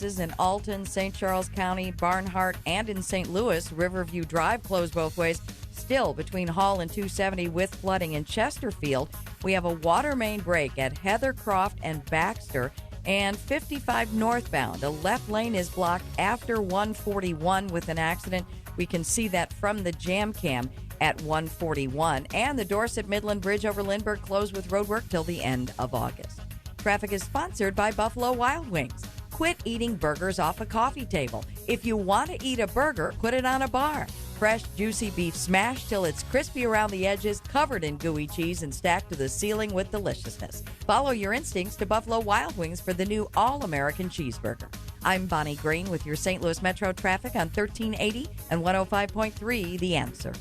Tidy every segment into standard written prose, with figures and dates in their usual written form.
In Alton, St. Charles County, Barnhart, and in St. Louis, Riverview Drive closed both ways. Still between Hall and 270 with flooding in Chesterfield. We have a water main break at Heathercroft and Baxter. And 55 northbound, a left lane is blocked after 141 with an accident. We can see that from the jam cam at 141. And the Dorset Midland Bridge over Lindbergh closed with roadwork till the end of August. Traffic is sponsored by Buffalo Wild Wings. Quit eating burgers off a coffee table. If you want to eat a burger, put it on a bar. Fresh, juicy beef smashed till it's crispy around the edges, covered in gooey cheese, and stacked to the ceiling with deliciousness. Follow your instincts to Buffalo Wild Wings for the new All-American Cheeseburger. I'm Bonnie Green with your St. Louis Metro traffic on 1380 and 105.3 The Answer.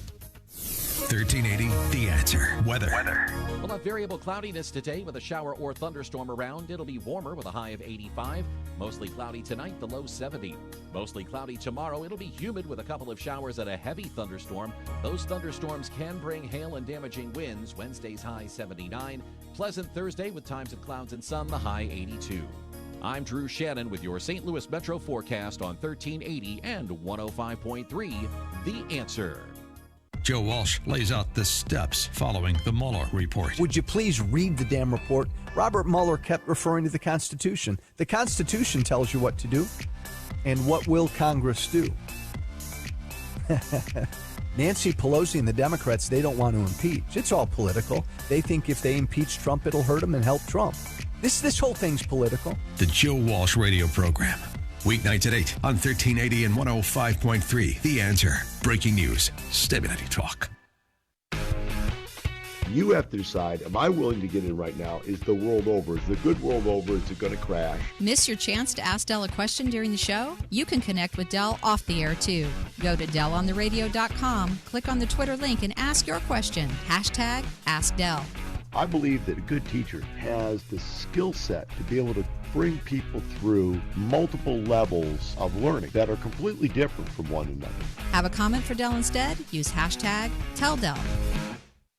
1380 The Answer. Weather. We'll have variable cloudiness today with a shower or thunderstorm around. It'll be warmer with a high of 85. Mostly cloudy tonight, the low 70. Mostly cloudy tomorrow. It'll be humid with a couple of showers and a heavy thunderstorm. Those thunderstorms can bring hail and damaging winds. Wednesday's high 79. Pleasant Thursday with times of clouds and sun, the high 82. I'm Drew Shannon with your St. Louis Metro forecast on 1380 and 105.3 The Answer. Joe Walsh lays out the steps following the Mueller report. Would you please read the damn report? Robert Mueller kept referring to the Constitution. The Constitution tells you what to do. And what will Congress do? Nancy Pelosi and the Democrats, they don't want to impeach. It's all political. They think if they impeach Trump, it'll hurt them and help Trump. This whole thing's political. The Joe Walsh radio program. Weeknights at 8 on 1380 and 105.3 The Answer. Breaking news. Stimulating talk. You have to decide, am I willing to get in right now? Is the world over? Is the good world over? Is it going to crash? Miss your chance to ask Del a question during the show? You can connect with Del off the air, too. Go to DelOnTheRadio.com, click on the Twitter link, and ask your question. Hashtag AskDel. I believe that a good teacher has the skill set to be able to bring people through multiple levels of learning that are completely different from one another. Have a comment for Del instead? Use hashtag TellDel.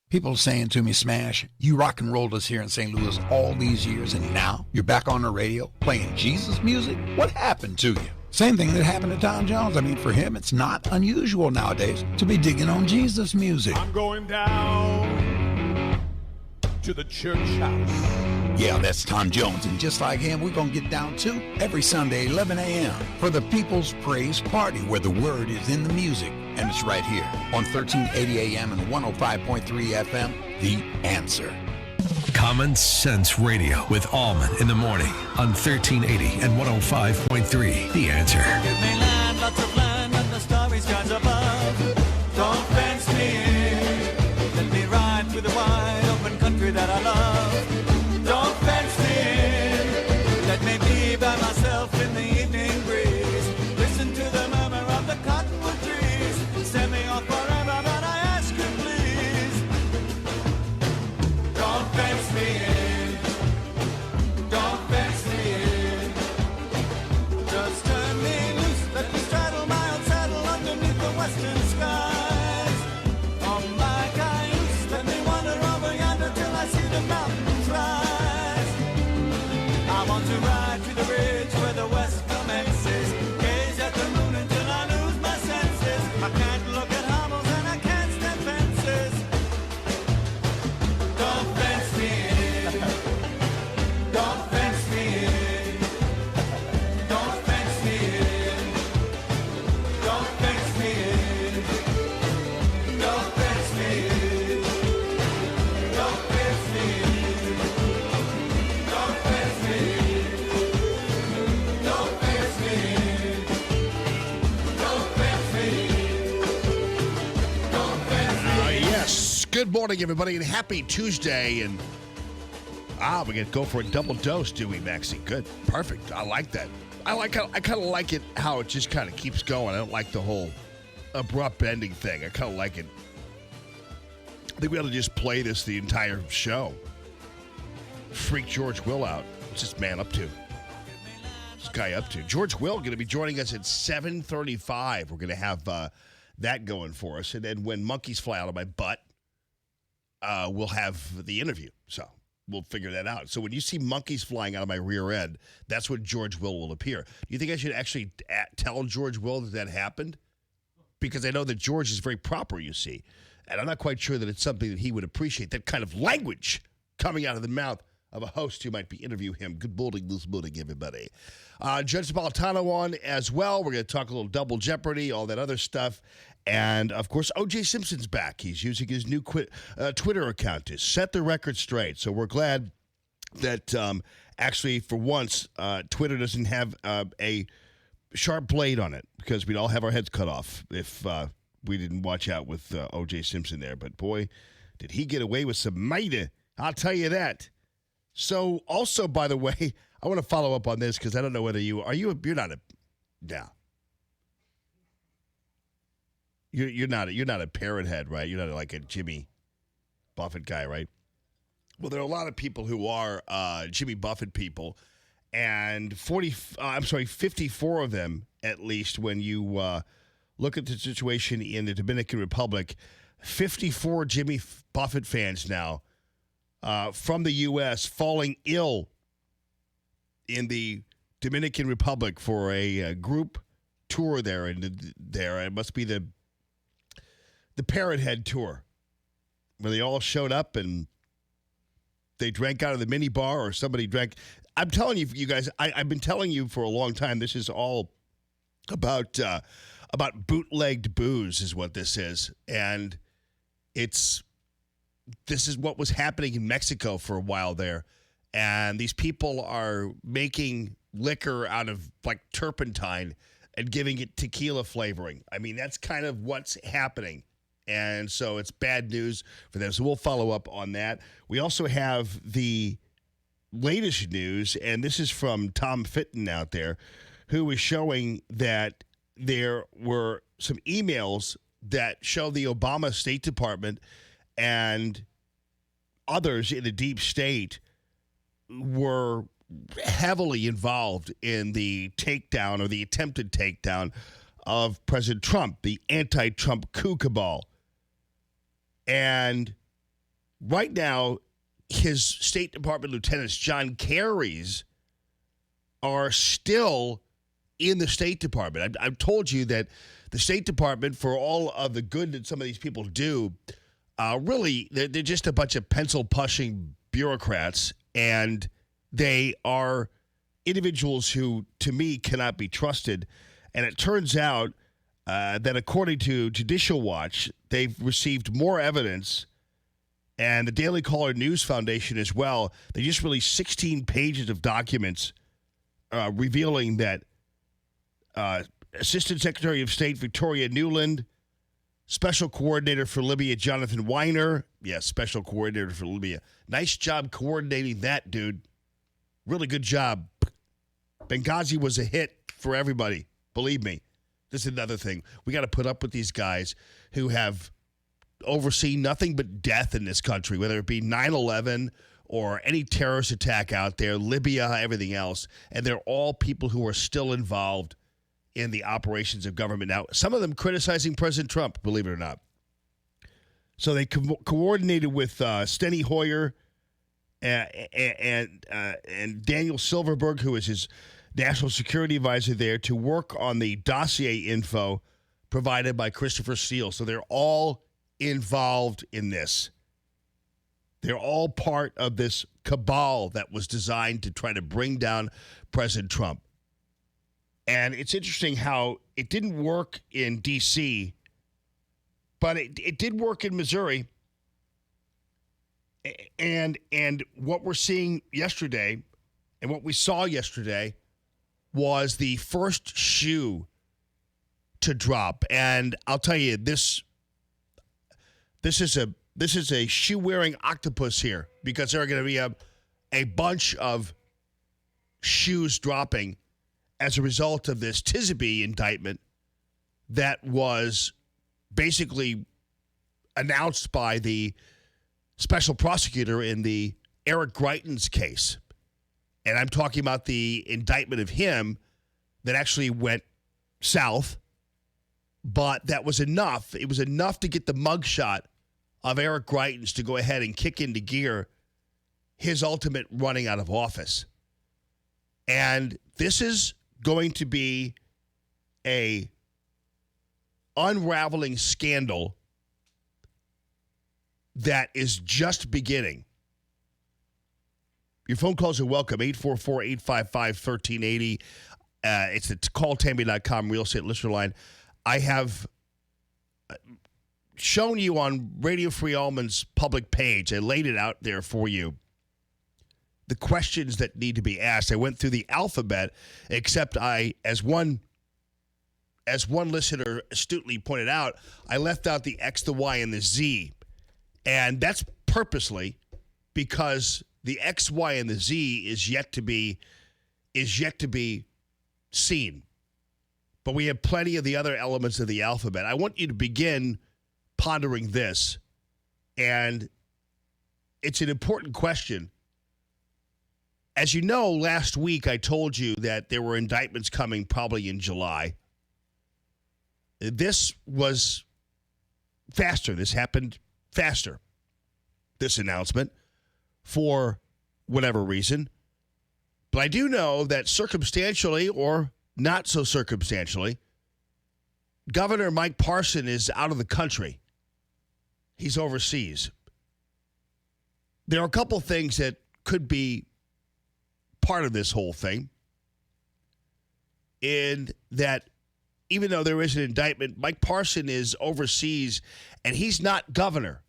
People saying to me, Smash, you rock and rolled us here in St. Louis all these years, and now you're back on the radio playing Jesus music? What happened to you? Same thing that happened to Tom Jones. I mean, for him, it's not unusual nowadays to be digging on Jesus music. I'm going down to the church house. Yeah, that's Tom Jones, and just like him, we're going to get down too every Sunday, 11 a.m. for the People's Praise Party, where the word is in the music, and it's right here on 1380 a.m. and 105.3 FM, The Answer. Common Sense Radio with Allman in the morning on 1380 and 105.3 The Answer. Give me land, lots of land, and the starry skies above. Don't fence me in. Let me ride through the wide open country that I love. Don't fence me in. Let me be by myself in the evening breeze. Listen to the murmur of the cottonwood trees. Send me off forever, but I ask you please. Don't fence me in. Don't fence me in. Just turn me loose. Let me straddle my old saddle underneath the western skies. On my cayuse, let me wander over yonder till I see the mountains rise. I want to ride to the ridge where the west commences. Gaze at the moon until I lose my senses. I can't look at hovels and I can't stand fences. Don't fence me in. Don't fence me in. Don't fence me in. Don't fence me in. Don't fence me in. Don't fence me in. Don't fence me in. Don't fence me in. Don't fence me in. Don't fence me in. Yes. Good morning, everybody, and happy Tuesday. And we can go for a double dose, do we, Maxie? Good. Perfect. I like that. I kind of like it how it just kind of keeps going. I don't like the whole abrupt ending thing. I kind of like it. I think we ought to just play this the entire show. Freak George Will out. What's this man up to? What's this guy up to? George Will going to be joining us at 7:35. We're going to have that going for us. And then when monkeys fly out of my butt, we'll have the interview. So will figure that out. So when you see monkeys flying out of my rear end, that's when George will appear. Do you think I should actually tell George Will that happened? Because I know that George is very proper, you see. And I'm not quite sure that it's something that he would appreciate, that kind of language coming out of the mouth of a host who might be interviewing him. Good morning, everybody. Judge Napolitano on as well. We're going to talk a little Double Jeopardy, all that other stuff. And, of course, O.J. Simpson's back. He's using his new Twitter account to set the record straight. So we're glad that, actually, for once, Twitter doesn't have a sharp blade on it, because we'd all have our heads cut off if we didn't watch out with O.J. Simpson there. But, boy, did he get away with some mighty. I'll tell you that. So, also, by the way, I want to follow up on this because I don't know whether you're not a, no. You're not a parrot head, right? You're not like a Jimmy Buffett guy, right? Well, there are a lot of people who are Jimmy Buffett people, and 54 of them, at least, when you look at the situation in the Dominican Republic, 54 Jimmy Buffett fans now from the U.S. falling ill in the Dominican Republic for a group tour there, and it must be the Parrot Head tour, where they all showed up and they drank out of the mini bar, or somebody drank. I'm telling you, you guys, I've been telling you for a long time, this is all about bootlegged booze is what this is. And this is what was happening in Mexico for a while there. And these people are making liquor out of like turpentine and giving it tequila flavoring. I mean, that's kind of what's happening. And so it's bad news for them. So we'll follow up on that. We also have the latest news, and this is from Tom Fitton out there, who is showing that there were some emails that show the Obama State Department and others in the deep state were heavily involved in the takedown or the attempted takedown of President Trump, the anti-Trump coup cabal. And right now, his State Department lieutenants, John Kerry's, are still in the State Department. I've told you that the State Department, for all of the good that some of these people do, really, they're just a bunch of pencil-pushing bureaucrats, and they are individuals who, to me, cannot be trusted. And it turns out that according to Judicial Watch, they've received more evidence, and the Daily Caller News Foundation as well. They just released 16 pages of documents revealing that Assistant Secretary of State Victoria Nuland, Special Coordinator for Libya Jonathan Weiner, Special Coordinator for Libya. Nice job coordinating that, dude. Really good job. Benghazi was a hit for everybody. Believe me. This is another thing. We got to put up with these guys who have overseen nothing but death in this country, whether it be 9/11 or any terrorist attack out there, Libya, everything else. And they're all people who are still involved in the operations of government. Now, some of them criticizing President Trump, believe it or not. So they coordinated with Steny Hoyer and Daniel Silverberg, who is his national security advisor there, to work on the dossier info provided by Christopher Steele. So they're all involved in this. They're all part of this cabal that was designed to try to bring down President Trump. And it's interesting how it didn't work in D.C., but it did work in Missouri. And what we're seeing yesterday and what we saw yesterday was the first shoe to drop. And I'll tell you, this is a shoe-wearing octopus here, because there are going to be a bunch of shoes dropping as a result of this Tisby indictment that was basically announced by the special prosecutor in the Eric Greitens case. And I'm talking about the indictment of him that actually went south, but that was enough. It was enough to get the mugshot of Eric Greitens to go ahead and kick into gear his ultimate running out of office. And this is going to be a unraveling scandal that is just beginning. Your phone calls are welcome, 844-855-1380. It's the calltammy.com real estate listener line. I have shown you on Radio Free Allman's public page. I laid it out there for you. The questions that need to be asked. I went through the alphabet, except as one listener astutely pointed out, I left out the X, the Y, and the Z. And that's purposely because the X, Y, and the Z is yet to be seen. But we have plenty of the other elements of the alphabet. I want you to begin pondering this. And it's an important question. As you know, last week I told you that there were indictments coming probably in July. This was faster. This happened faster, this announcement, for whatever reason. But I do know that circumstantially or not so circumstantially, Governor Mike Parson is out of the country. He's overseas. There are a couple things that could be part of this whole thing, in that even though there is an indictment, Mike Parson is overseas and he's not governor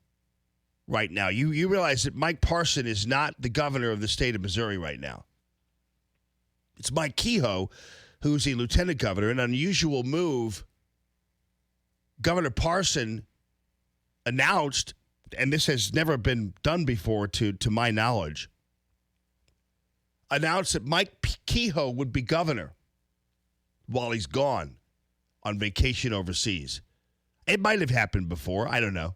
right now. You realize that Mike Parson is not the governor of the state of Missouri right now. It's Mike Kehoe, who's the lieutenant governor. An unusual move. Governor Parson announced, and this has never been done before to my knowledge, announced that Mike Kehoe would be governor while he's gone on vacation overseas. It might have happened before. I don't know.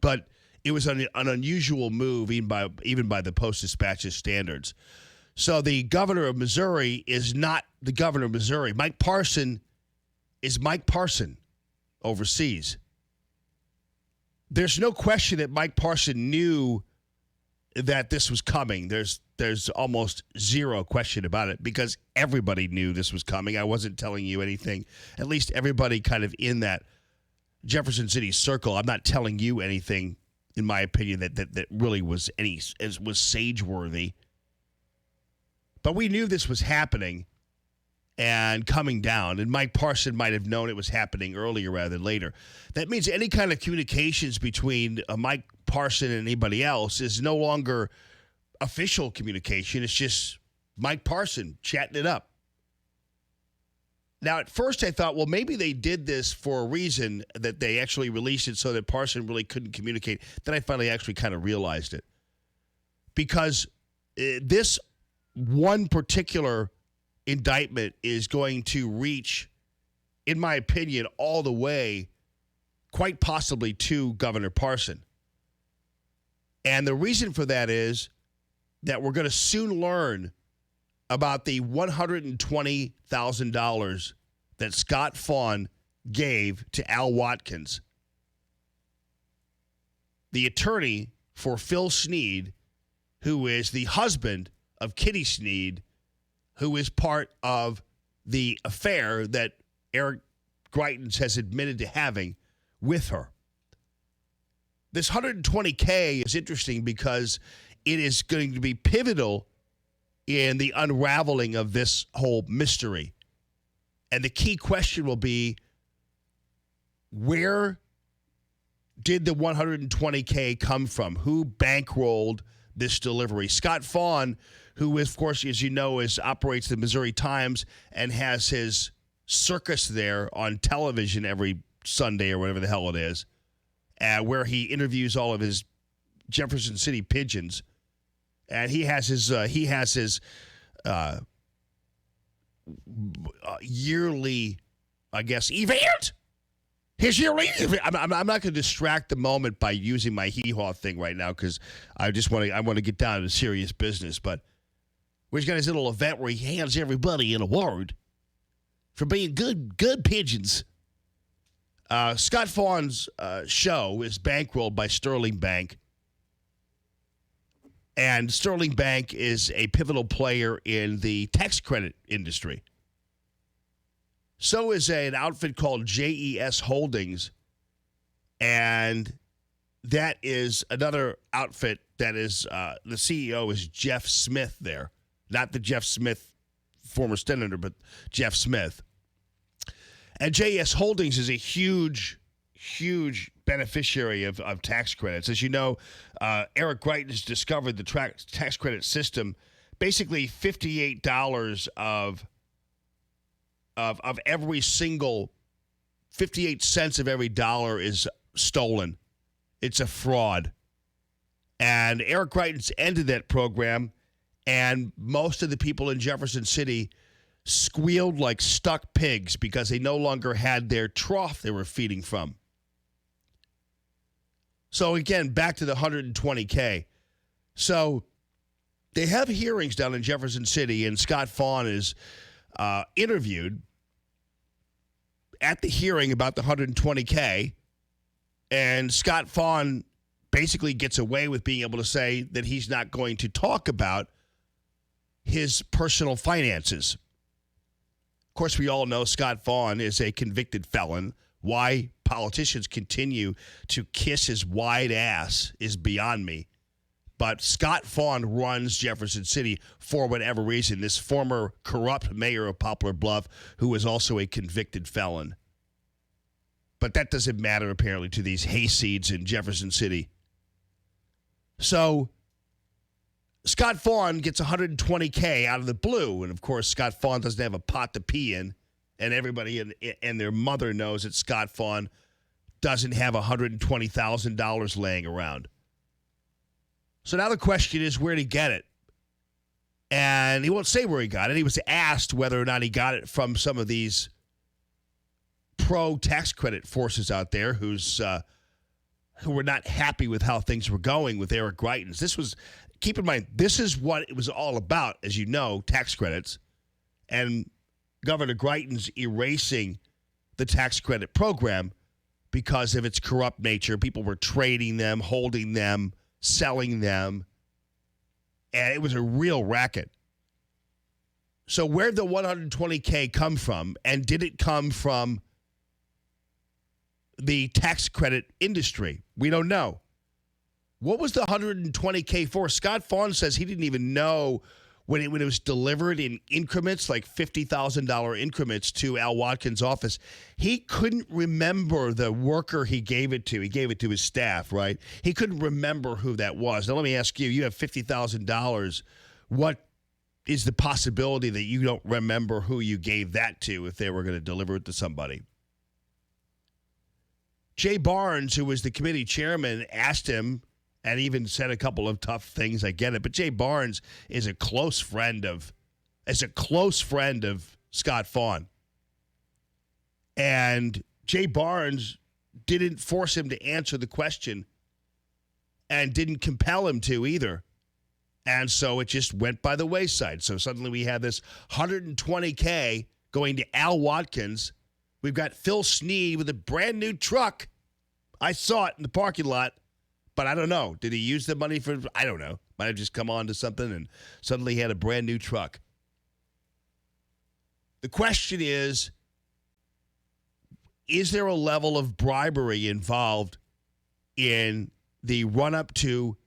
But it was an unusual move even by the Post-Dispatch's standards. So the governor of Missouri is not the governor of Missouri. Mike Parson is Mike Parson overseas. There's no question that Mike Parson knew that this was coming. There's almost zero question about it because everybody knew this was coming. I wasn't telling you anything. At least everybody kind of in that Jefferson City circle. I'm not telling you anything, in my opinion, that really was sage-worthy. But we knew this was happening and coming down, and Mike Parson might have known it was happening earlier rather than later. That means any kind of communications between Mike Parson and anybody else is no longer official communication. It's just Mike Parson chatting it up. Now, at first I thought, well, maybe they did this for a reason, that they actually released it so that Parson really couldn't communicate. Then I finally actually kind of realized it. Because this one particular indictment is going to reach, in my opinion, all the way, quite possibly to Governor Parson. And the reason for that is that we're going to soon learn about the $120,000 that Scott Fawn gave to Al Watkins, the attorney for Phil Snead, who is the husband of Kitty Snead, who is part of the affair that Eric Greitens has admitted to having with her. This $120K is interesting because it is going to be pivotal in the unraveling of this whole mystery. And the key question will be, where did the $120K come from? Who bankrolled this delivery? Scott Fawn, who, of course, as you know, operates the Missouri Times and has his circus there on television every Sunday or whatever the hell it is, where he interviews all of his Jefferson City pigeons. And he has his yearly, I guess, event. His yearly event. I'm not going to distract the moment by using my hee-haw thing right now because I want to get down to serious business. But he's got his little event where he hands everybody an award for being good pigeons. Scott Fawn's show is bankrolled by Sterling Bank. And Sterling Bank is a pivotal player in the tax credit industry. So is an outfit called JES Holdings. And that is another outfit that is, the CEO is Jeff Smith there. Not the Jeff Smith, former senator, but Jeff Smith. And JES Holdings is a huge beneficiary of tax credits. As you know, Eric Greitens has discovered the tax credit system. Basically, $58 of every single 58 cents of every dollar is stolen. It's a fraud. And Eric Greitens ended that program, and most of the people in Jefferson City squealed like stuck pigs because they no longer had their trough they were feeding from. So again, back to the $120K. So they have hearings down in Jefferson City, and Scott Fawn is interviewed at the hearing about the $120K. And Scott Fawn basically gets away with being able to say that he's not going to talk about his personal finances. Of course, we all know Scott Fawn is a convicted felon. Why politicians continue to kiss his wide ass is beyond me. But Scott Fawn runs Jefferson City for whatever reason. This former corrupt mayor of Poplar Bluff, who is also a convicted felon. But that doesn't matter, apparently, to these hayseeds in Jefferson City. So Scott Fawn gets $120K out of the blue. And, of course, Scott Fawn doesn't have a pot to pee in. And everybody and their mother knows that Scott Fawn doesn't have $120,000 laying around. So now the question is, where did he get it? And he won't say where he got it. He was asked whether or not he got it from some of these pro-tax credit forces out there who were not happy with how things were going with Eric Greitens. Keep in mind, this is what it was all about, as you know, tax credits. And Governor Greitens erasing the tax credit program because of its corrupt nature. People were trading them, holding them, selling them, and it was a real racket. So where'd the $120K come from, and did it come from the tax credit industry? We don't know. What was the $120K for? Scott Fawn says he didn't even know when it was delivered in increments, like $50,000 increments to Al Watkins' office. He couldn't remember the worker he gave it to. He gave it to his staff, right? He couldn't remember who that was. Now, let me ask you, you have $50,000. What is the possibility that you don't remember who you gave that to if they were going to deliver it to somebody? Jay Barnes, who was the committee chairman, asked him, and even said a couple of tough things. I get it. But Jay Barnes is a close friend of Scott Fawn. And Jay Barnes didn't force him to answer the question and didn't compel him to either. And so it just went by the wayside. So suddenly we have this $120K going to Al Watkins. We've got Phil Snead with a brand new truck. I saw it in the parking lot. But I don't know. Did he use the money for, I don't know. Might have just come on to something and suddenly he had a brand new truck. The question is there a level of bribery involved in the run-up to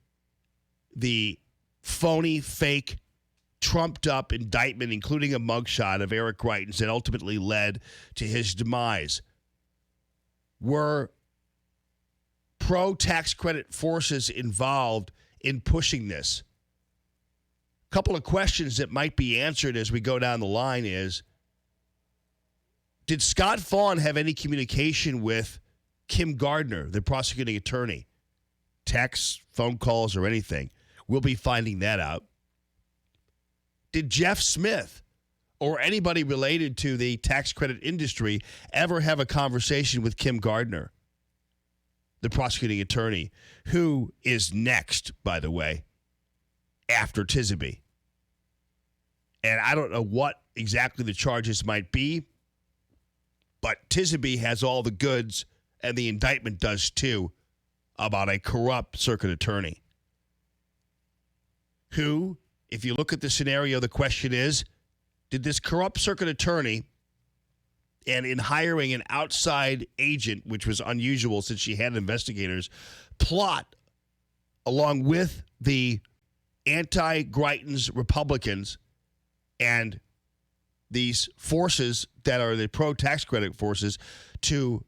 the phony, fake, trumped-up indictment, including a mugshot of Eric Greitens that ultimately led to his demise? Were pro-tax credit forces involved in pushing this? A couple of questions that might be answered as we go down the line is, did Scott Fawn have any communication with Kim Gardner, the prosecuting attorney? Texts, phone calls, or anything? We'll be finding that out. Did Jeff Smith or anybody related to the tax credit industry ever have a conversation with Kim Gardner, the prosecuting attorney, who is next, by the way, after Tisaby? And I don't know what exactly the charges might be, but Tisaby has all the goods, and the indictment does too, about a corrupt circuit attorney. who, if you look at the scenario, the question is, did this corrupt circuit attorney, and in hiring an outside agent, which was unusual since she had investigators, plot along with the anti-Greitens Republicans and these forces that are the pro-tax credit forces to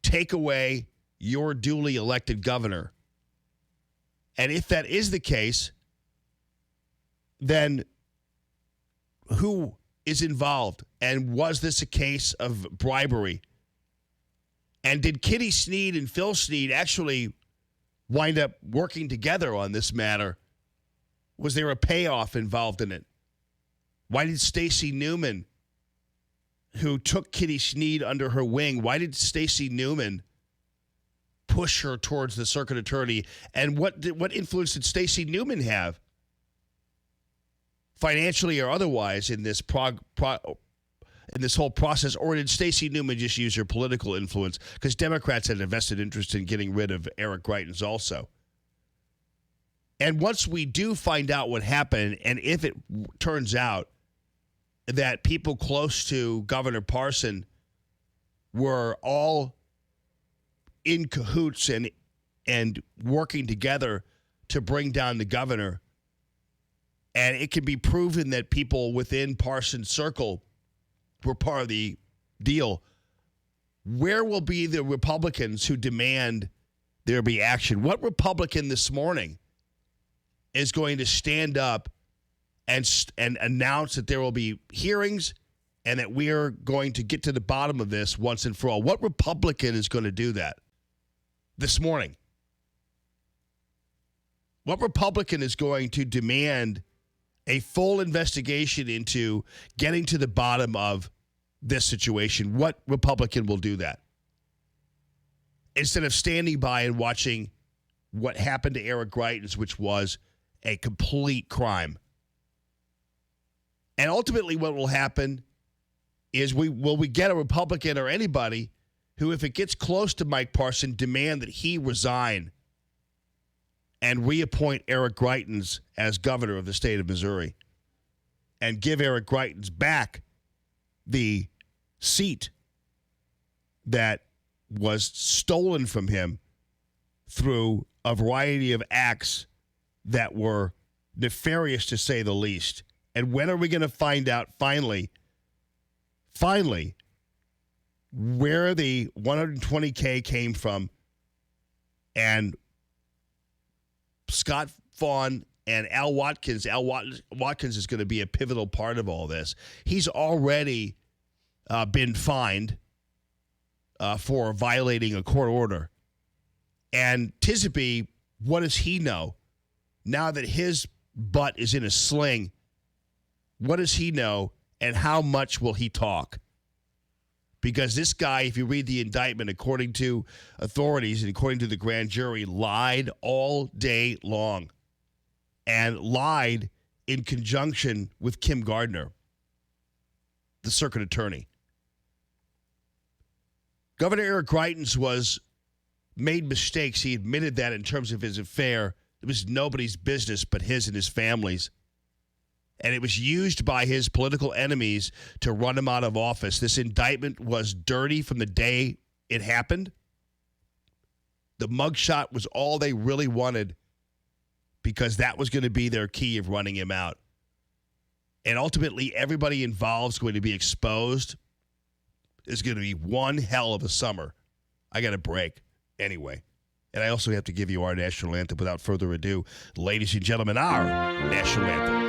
take away your duly elected governor? And if that is the case, then who is involved? And was this a case of bribery? And did Kitty Snead and Phil Snead actually wind up working together on this matter? Was there a payoff involved in it? Why did Stacey Newman, who took Kitty Snead under her wing, why did Stacey Newman push her towards the circuit attorney? And what influence did Stacey Newman have, financially or otherwise, in this in this whole process? Or did Stacey Newman just use her political influence? Because Democrats had a vested interest in getting rid of Eric Greitens also. And once we do find out what happened, and if it turns out that people close to Governor Parson were all in cahoots and working together to bring down the governor, and it can be proven that people within Parson's circle were part of the deal, where will be the Republicans who demand there be action? What Republican this morning is going to stand up and announce that there will be hearings and that we are going to get to the bottom of this once and for all? What Republican is going to do that this morning? What Republican is going to demand a full investigation into getting to the bottom of this situation? What Republican will do that? Instead of standing by and watching what happened to Eric Greitens, which was a complete crime. And ultimately what will happen is will we get a Republican or anybody who, if it gets close to Mike Parson, demand that he resign and reappoint Eric Greitens as governor of the state of Missouri and give Eric Greitens back the seat that was stolen from him through a variety of acts that were nefarious, to say the least. And when are we going to find out finally, where the $120K came from? And Scott Vaughn and Al Watkins is going to be a pivotal part of all this. He's already been fined for violating a court order. And Tisby, what does he know? Now that his butt is in a sling, what does he know, and how much will he talk? Because this guy, if you read the indictment, according to authorities and according to the grand jury, lied all day long and lied in conjunction with Kim Gardner, the circuit attorney. Governor Eric Greitens made mistakes. He admitted that in terms of his affair. It was nobody's business but his and his family's. And it was used by his political enemies to run him out of office. This indictment was dirty from the day it happened. The mugshot was all they really wanted because that was going to be their key of running him out. And ultimately, everybody involved is going to be exposed. It's going to be one hell of a summer. I got a break anyway. And I also have to give you our national anthem. Without further ado, ladies and gentlemen, our national anthem.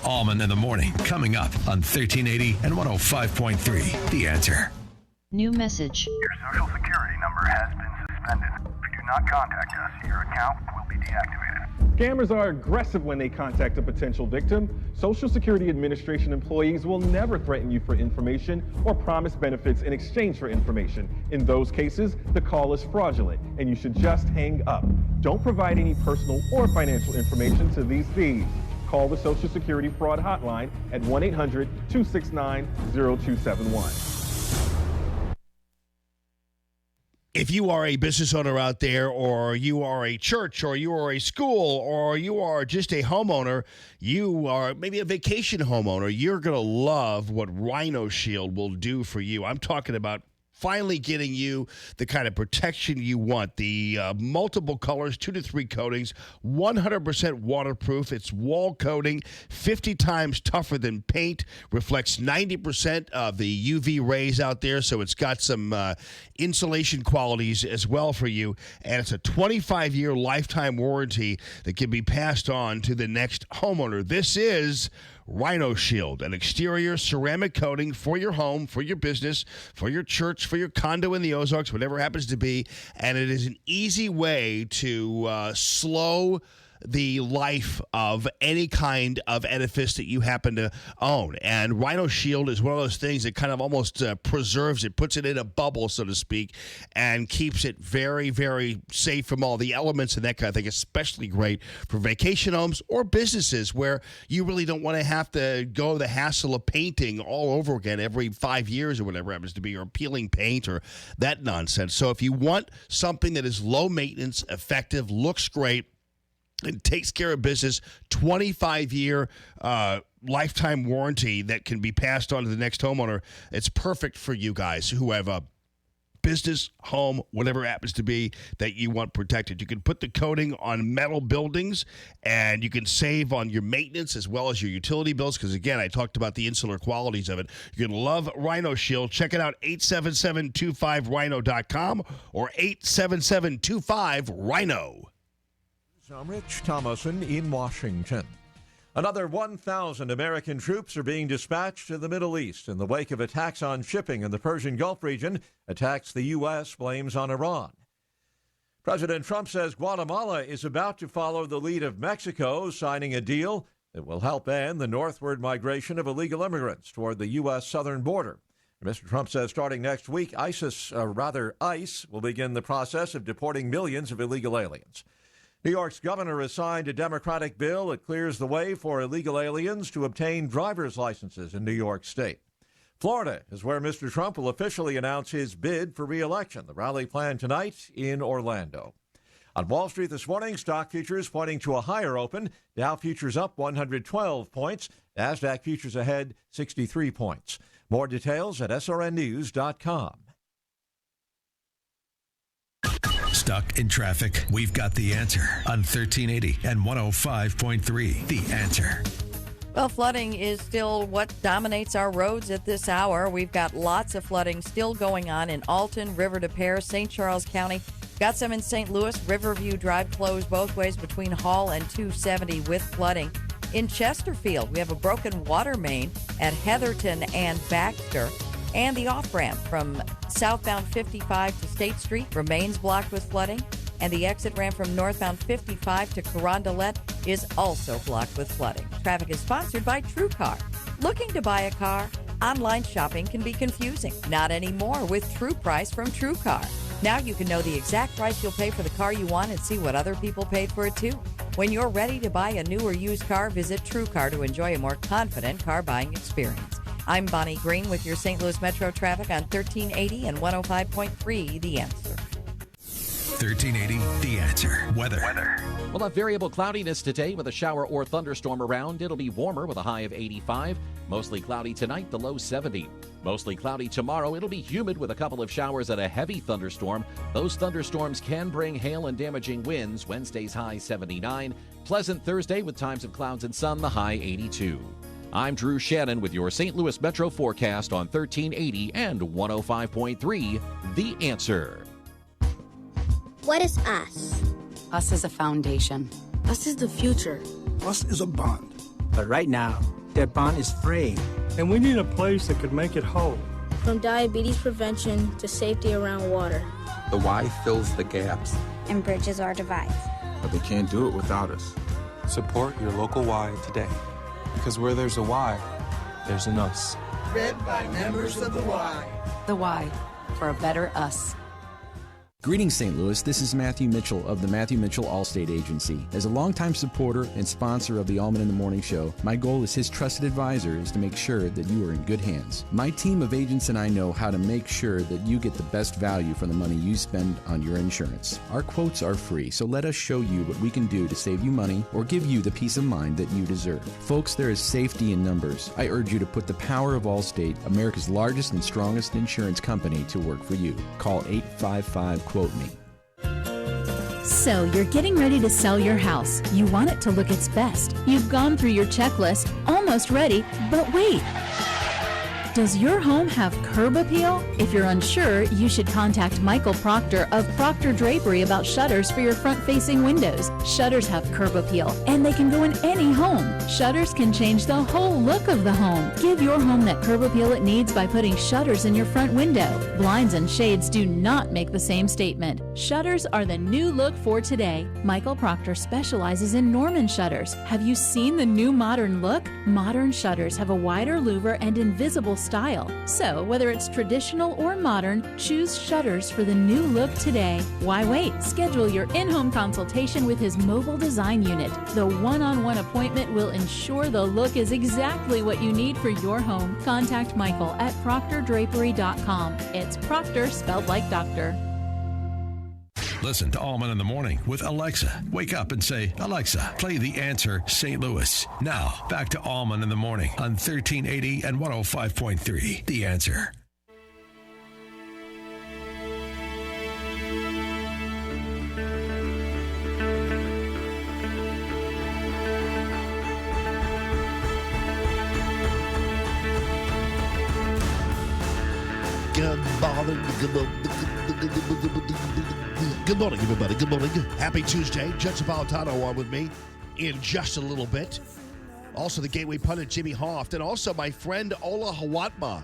Allman in the Morning, coming up on 1380 and 105.3. The Answer. New message. Your Social Security number has been suspended. If you do not contact us, your account will be deactivated. Scammers are aggressive when they contact a potential victim. Social Security Administration employees will never threaten you for information or promise benefits in exchange for information. In those cases, the call is fraudulent and you should just hang up. Don't provide any personal or financial information to these thieves. Call the Social Security Fraud Hotline at 1-800-269-0271. If you are a business owner out there, or you are a church, or you are a school, or you are just a homeowner, you are maybe a vacation homeowner, you're going to love what Rhino Shield will do for you. I'm talking about finally getting you the kind of protection you want. The multiple colors, 2 to 3 coatings, 100% waterproof. It's wall coating, 50 times tougher than paint, reflects 90% of the UV rays out there, so it's got some insulation qualities as well for you. And it's a 25-year lifetime warranty that can be passed on to the next homeowner. This is Rhino Shield, an exterior ceramic coating for your home, for your business, for your church, for your condo in the Ozarks, whatever it happens to be. And it is an easy way to slow the life of any kind of edifice that you happen to own. And Rhino Shield is one of those things that kind of almost preserves it, puts it in a bubble, so to speak, and keeps it very, very safe from all the elements and that kind of thing, especially great for vacation homes or businesses where you really don't want to have to go the hassle of painting all over again every 5 years or whatever it happens to be, or peeling paint or that nonsense. So if you want something that is low maintenance, effective, looks great, and takes care of business, 25-year lifetime warranty that can be passed on to the next homeowner. It's perfect for you guys who have a business, home, whatever it happens to be that you want protected. You can put the coating on metal buildings, and you can save on your maintenance as well as your utility bills, because, again, I talked about the insular qualities of it. You're going to love Rhino Shield. Check it out, 877-25rhino.com or 877-25-RHINO. I'm Rich Thomason in Washington. Another 1,000 American troops are being dispatched to the Middle East in the wake of attacks on shipping in the Persian Gulf region, attacks the U.S. blames on Iran. President Trump says Guatemala is about to follow the lead of Mexico, signing a deal that will help end the northward migration of illegal immigrants toward the U.S. southern border. Mr. Trump says starting next week, ICE will begin the process of deporting millions of illegal aliens. New York's governor has signed a Democratic bill that clears the way for illegal aliens to obtain driver's licenses in New York State. Florida is where Mr. Trump will officially announce his bid for re-election. The rally planned tonight in Orlando. On Wall Street this morning, stock futures pointing to a higher open. Dow futures up 112 points. NASDAQ futures ahead 63 points. More details at srnnews.com. Stuck in traffic? We've got the answer on 1380 and 105.3. The Answer. Well, flooding is still what dominates our roads at this hour. We've got lots of flooding still going on in Alton, River des Peres, St. Charles County. Got some in St. Louis. Riverview Drive closed both ways between Hall and 270 with flooding. In Chesterfield, we have a broken water main at Heatherton and Baxter. And the off-ramp from southbound 55 to State Street remains blocked with flooding. And the exit ramp from northbound 55 to Carondelet is also blocked with flooding. Traffic is sponsored by TrueCar. Looking to buy a car? Online shopping can be confusing. Not anymore with True Price from TrueCar. Now you can know the exact price you'll pay for the car you want and see what other people paid for it too. When you're ready to buy a new or used car, visit TrueCar to enjoy a more confident car buying experience. I'm Bonnie Green with your St. Louis Metro traffic on 1380 and 105.3 The Answer. 1380 The Answer. Weather. We'll have variable cloudiness today with a shower or thunderstorm around. It'll be warmer with a high of 85. Mostly cloudy tonight, the low 70. Mostly cloudy tomorrow. It'll be humid with a couple of showers and a heavy thunderstorm. Those thunderstorms can bring hail and damaging winds. Wednesday's high 79. Pleasant Thursday with times of clouds and sun, the high 82. I'm Drew Shannon with your St. Louis Metro forecast on 1380 and 105.3 The Answer. What is us? Us is a foundation. Us is the future. Us is a bond. But right now, their bond is fraying. And we need a place that could make it whole. From diabetes prevention to safety around water. The Y fills the gaps. And bridges our divides. But they can't do it without us. Support your local Y today. Because where there's a Y, there's an us. Read by members of the Y. The Y, for a better us. Greetings, St. Louis. This is Matthew Mitchell of the Matthew Mitchell Allstate Agency. As a longtime supporter and sponsor of the Allman in the Morning Show, my goal as his trusted advisor is to make sure that you are in good hands. My team of agents and I know how to make sure that you get the best value for the money you spend on your insurance. Our quotes are free, so let us show you what we can do to save you money or give you the peace of mind that you deserve. Folks, there is safety in numbers. I urge you to put the power of Allstate, America's largest and strongest insurance company, to work for you. Call 855-QUOTE-ME. So, you're getting ready to sell your house. You want it to look its best. You've gone through your checklist, almost ready, but wait. Does your home have curb appeal? If you're unsure, you should contact Michael Proctor of Proctor Drapery about shutters for your front-facing windows. Shutters have curb appeal, and they can go in any home. Shutters can change the whole look of the home. Give your home that curb appeal it needs by putting shutters in your front window. Blinds and shades do not make the same statement. Shutters are the new look for today. Michael Proctor specializes in Norman shutters. Have you seen the new modern look? Modern shutters have a wider louver and invisible style. So, whether it's traditional or modern, choose shutters for the new look today. Why wait? Schedule your in-home consultation with his mobile design unit. The one-on-one appointment will ensure the look is exactly what you need for your home. Contact Michael at proctordrapery.com. It's Proctor spelled like doctor. Listen to Allman in the Morning with Alexa. Wake up and say, Alexa, play The Answer St. Louis. Now, back to Allman in the Morning on 1380 and 105.3. The Answer. Good morning, everybody. Good morning. Happy Tuesday. Judge Napolitano on with me in just a little bit. Also, the Gateway pundit, Jimmy Hoft, and also my friend Ola Hawatma.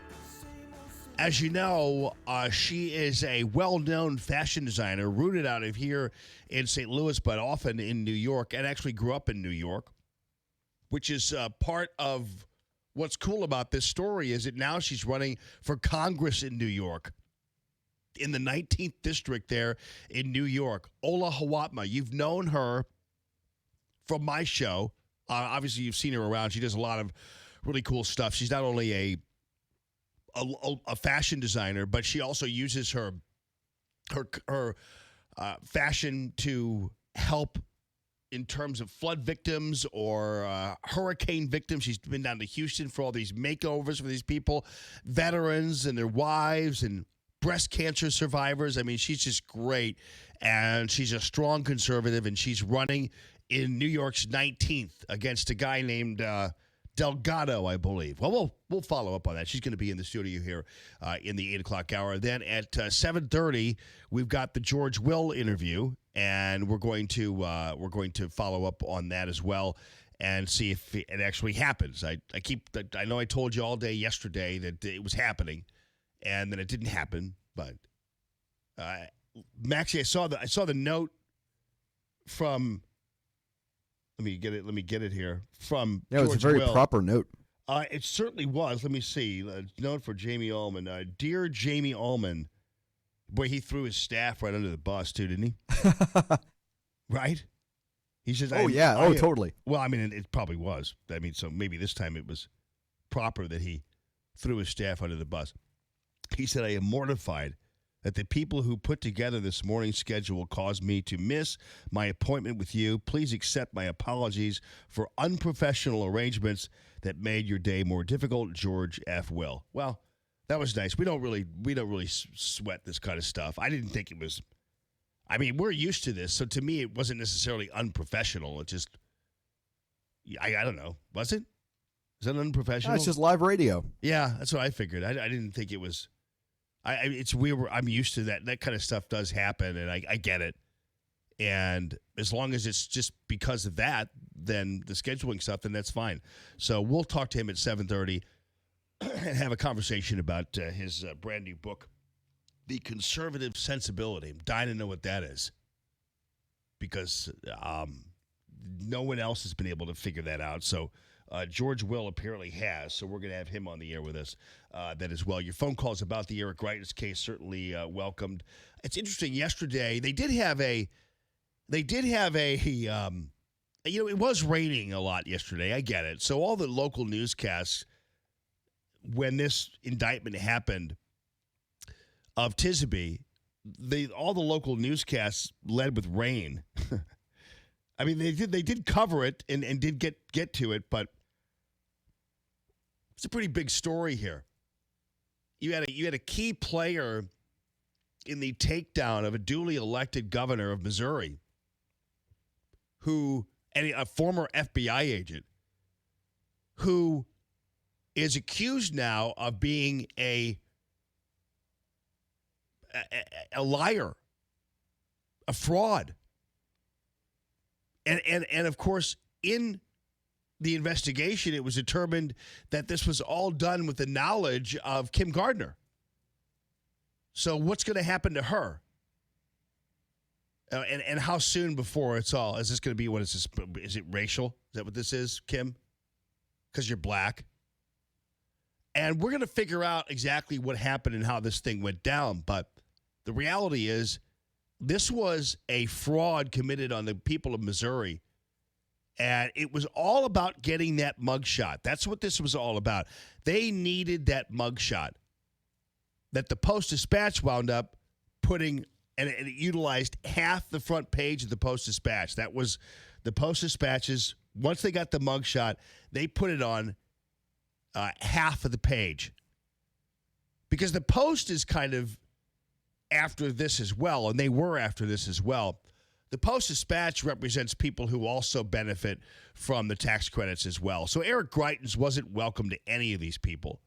As you know, she is a well-known fashion designer, rooted out of here in St. Louis, but often in New York, and actually grew up in New York, which is part of what's cool about this story is that now she's running for Congress in New York, in the 19th district there in New York. Ola Hawatma, you've known her from my show. Obviously, you've seen her around. She does a lot of really cool stuff. She's not only a fashion designer, but she also uses her fashion to help in terms of flood victims or hurricane victims. She's been down to Houston for all these makeovers for these people, veterans and their wives and breast cancer survivors. I mean, she's just great, and she's a strong conservative, and she's running in New York's 19th against a guy named Delgado, I believe. Well, we'll follow up on that. She's going to be in the studio here in the 8 o'clock hour. Then at 7:30, we've got the George Will interview, and we're going to follow up on that as well and see if it actually happens. I know I told you all day yesterday that it was happening, and then it didn't happen. But Maxie, I saw the note from. Let me get it here from. Yeah, it was a very proper note. It certainly was. Let me see. Note for Jamie Allman. Dear Jamie Allman. Boy, he threw his staff right under the bus too, didn't he? Right? He says, totally. Well, I mean, it probably was. I mean, so maybe this time it was proper that he threw his staff under the bus. He said, I am mortified that the people who put together this morning's schedule caused me to miss my appointment with you. Please accept my apologies for unprofessional arrangements that made your day more difficult. George F. Will. Well, that was nice. We don't really sweat this kind of stuff. I didn't think it was. I mean, we're used to this, so to me, it wasn't necessarily unprofessional. It just, I don't know. Was it? Is that unprofessional? No, it's just live radio. Yeah, that's what I figured. I didn't think it was. It's weird. I'm used to that. That kind of stuff does happen, and I get it. And as long as it's just because of that, then the scheduling stuff, then that's fine. So we'll talk to him at 7:30 and have a conversation about his brand new book, The Conservative Sensibility. I'm dying to know what that is, because no one else has been able to figure that out. So George Will apparently has, so we're going to have him on the air with us that as well. Your phone calls about the Eric Greitens case certainly welcomed. It's interesting. Yesterday, they did have a, it was raining a lot yesterday. I get it. So all the local newscasts, when this indictment happened of Tisby, all the local newscasts led with rain. I mean, they did cover it and did get to it, but it's a pretty big story here. You had a key player in the takedown of a duly elected governor of Missouri, and a former FBI agent, who is accused now of being a liar, a fraud. And of course, in the investigation, it was determined that this was all done with the knowledge of Kim Gardner. So what's going to happen to her? And how soon before it's all? Is this going to be, what is this? Is it racial? Is that what this is, Kim? Because you're black. And we're going to figure out exactly what happened and how this thing went down. But the reality is, this was a fraud committed on the people of Missouri. And it was all about getting that mugshot. That's what this was all about. They needed that mugshot that the Post-Dispatch wound up putting, and it utilized half the front page of the Post-Dispatch. That was the Post-Dispatch's, once they got the mugshot, they put it on half of the page. Because the Post is kind of after this as well, and they were after this as well. The Post-Dispatch represents people who also benefit from the tax credits as well. So Eric Greitens wasn't welcome to any of these people.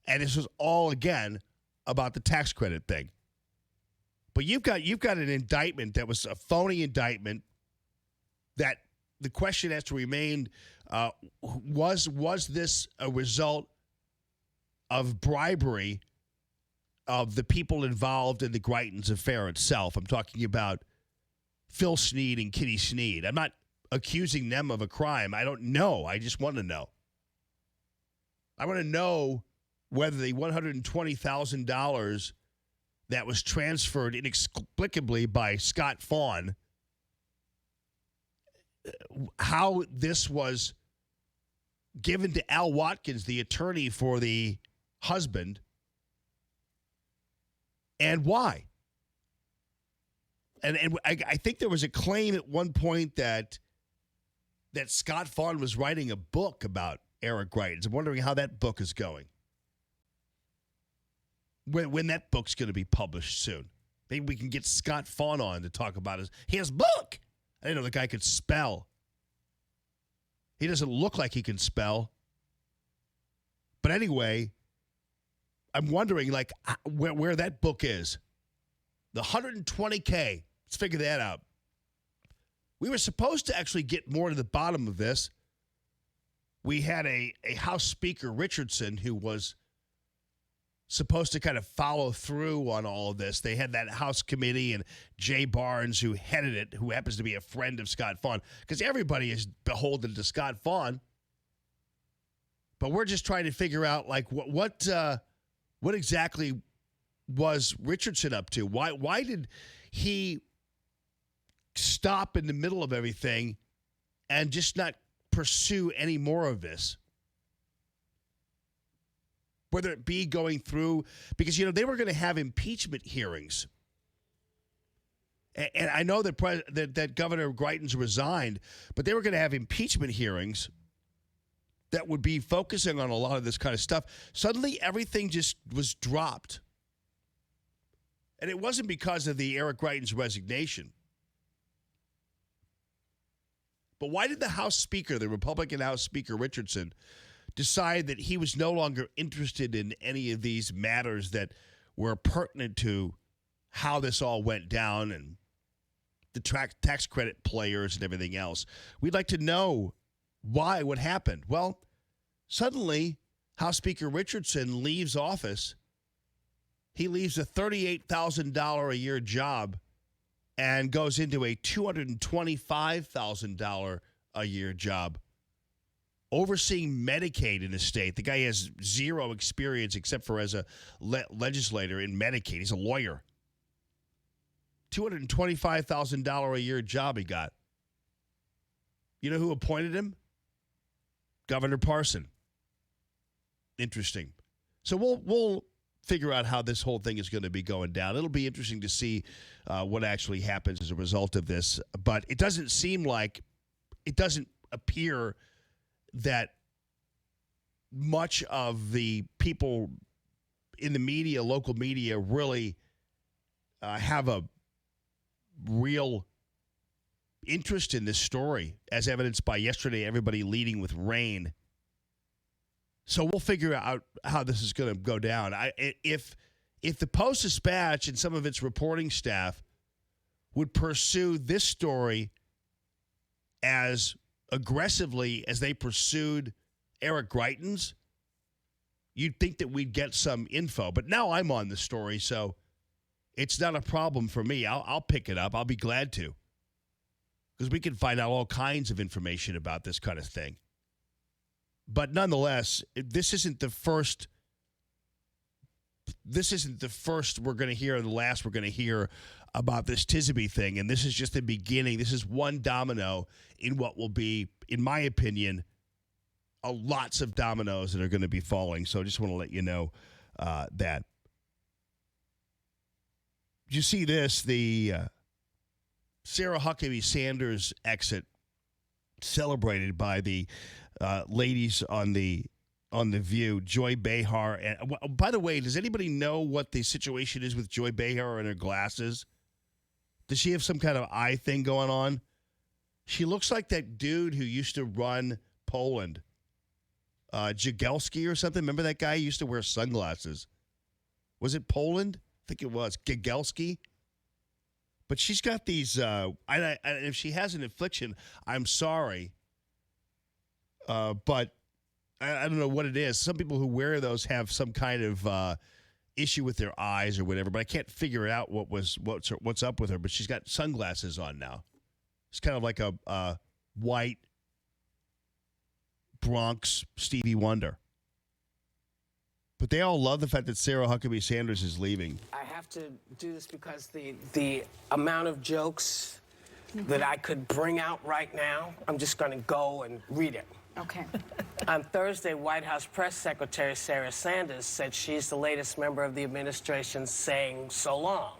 And this was all, again, about the tax credit thing. But you've got an indictment that was a phony indictment that the question has to remain, was this a result of bribery of the people involved in the Greitens affair itself? I'm talking about Phil Snead and Kitty Snead. I'm not accusing them of a crime. I don't know. I just want to know. I want to know whether the $120,000 that was transferred inexplicably by Scott Fawn, how this was given to Al Watkins, the attorney for the husband, and why. And I think there was a claim at one point that Scott Fawn was writing a book about Eric Greitens. I'm wondering how that book is going. When that book's going to be published soon. Maybe we can get Scott Fawn on to talk about his book. I didn't know the guy could spell. He doesn't look like he can spell. But anyway, I'm wondering where that book is. The $120K. Let's figure that out. We were supposed to actually get more to the bottom of this. We had a House Speaker, Richardson, who was supposed to kind of follow through on all of this. They had that House committee, and Jay Barnes, who headed it, who happens to be a friend of Scott Fawn, because everybody is beholden to Scott Fawn. But we're just trying to figure out, what exactly was Richardson up to? Why did he stop in the middle of everything and just not pursue any more of this? Whether it be going through, because, they were going to have impeachment hearings. And I know that Governor Greitens resigned, but they were going to have impeachment hearings that would be focusing on a lot of this kind of stuff. Suddenly, everything just was dropped. And it wasn't because of the Eric Greitens resignation. But why did the House Speaker, the Republican House Speaker Richardson, decide that he was no longer interested in any of these matters that were pertinent to how this all went down and the tax credit players and everything else. We'd like to know why, what happened. Well, suddenly, House Speaker Richardson leaves office. He leaves a $38,000 a year job and goes into a $225,000 a year job, overseeing Medicaid in the state. The guy has zero experience except for as a legislator in Medicaid. He's a lawyer. $225,000 a year job he got. You know who appointed him? Governor Parson. Interesting. So we'll figure out how this whole thing is going to be going down. It'll be interesting to see what actually happens as a result of this. But it doesn't appear that much of the people in the media, local media, really have a real interest in this story, as evidenced by yesterday, everybody leading with rain. So we'll figure out how this is going to go down. If the Post-Dispatch and some of its reporting staff would pursue this story as aggressively as they pursued Eric Greitens, you'd think that we'd get some info. But now I'm on the story, so it's not a problem for me. I'll pick it up. I'll be glad to, because we can find out all kinds of information about this kind of thing. But nonetheless, this isn't the first we're going to hear and the last we're going to hear about this Tisby thing. And this is just the beginning. This is one domino in what will be, in my opinion, lots of dominoes that are going to be falling. So I just want to let you know that. Did you see this? The Sarah Huckabee Sanders exit celebrated by the ladies on the View, Joy Behar. And by the way, does anybody know what the situation is with Joy Behar and her glasses? Does she have some kind of eye thing going on? She looks like that dude who used to run Poland, Jagelski or something. Remember that guy who used to wear sunglasses? Was it Poland? I think it was Jagelski. But she's got these, and if she has an affliction, I'm sorry. But I don't know what it is. Some people who wear those have some kind of issue with their eyes or whatever, but I can't figure out what's up with her. But she's got sunglasses on now. It's kind of like a white Bronx Stevie Wonder. But they all love the fact that Sarah Huckabee Sanders is leaving. I have to do this because the amount of jokes that I could bring out right now, I'm just going to go and read it. Okay. On Thursday, White House Press Secretary Sarah Sanders said she's the latest member of the administration saying so long.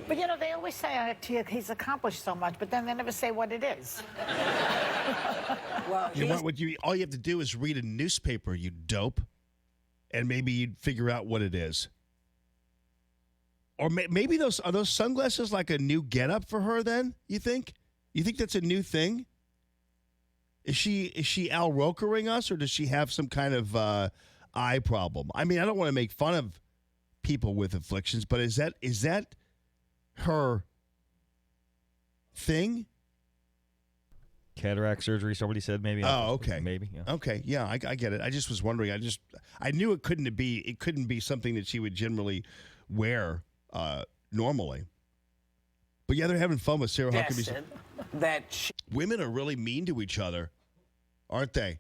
But, you know, they always say he's accomplished so much, but then they never say what it is. Well, all you have to do is read a newspaper, you dope, and maybe you'd figure out what it is. Or maybe are those sunglasses like a new getup for her then, you think? You think that's a new thing? Is she Al Rokering us, or does she have some kind of eye problem? I mean, I don't want to make fun of people with afflictions, but is that her thing? Cataract surgery, somebody said maybe. Oh, okay. Maybe, yeah. Okay, yeah, I get it. I just was wondering. I knew it couldn't be something that she would generally wear normally. But yeah, they're having fun with Sarah Huckabee. Women are really mean to each other, aren't they?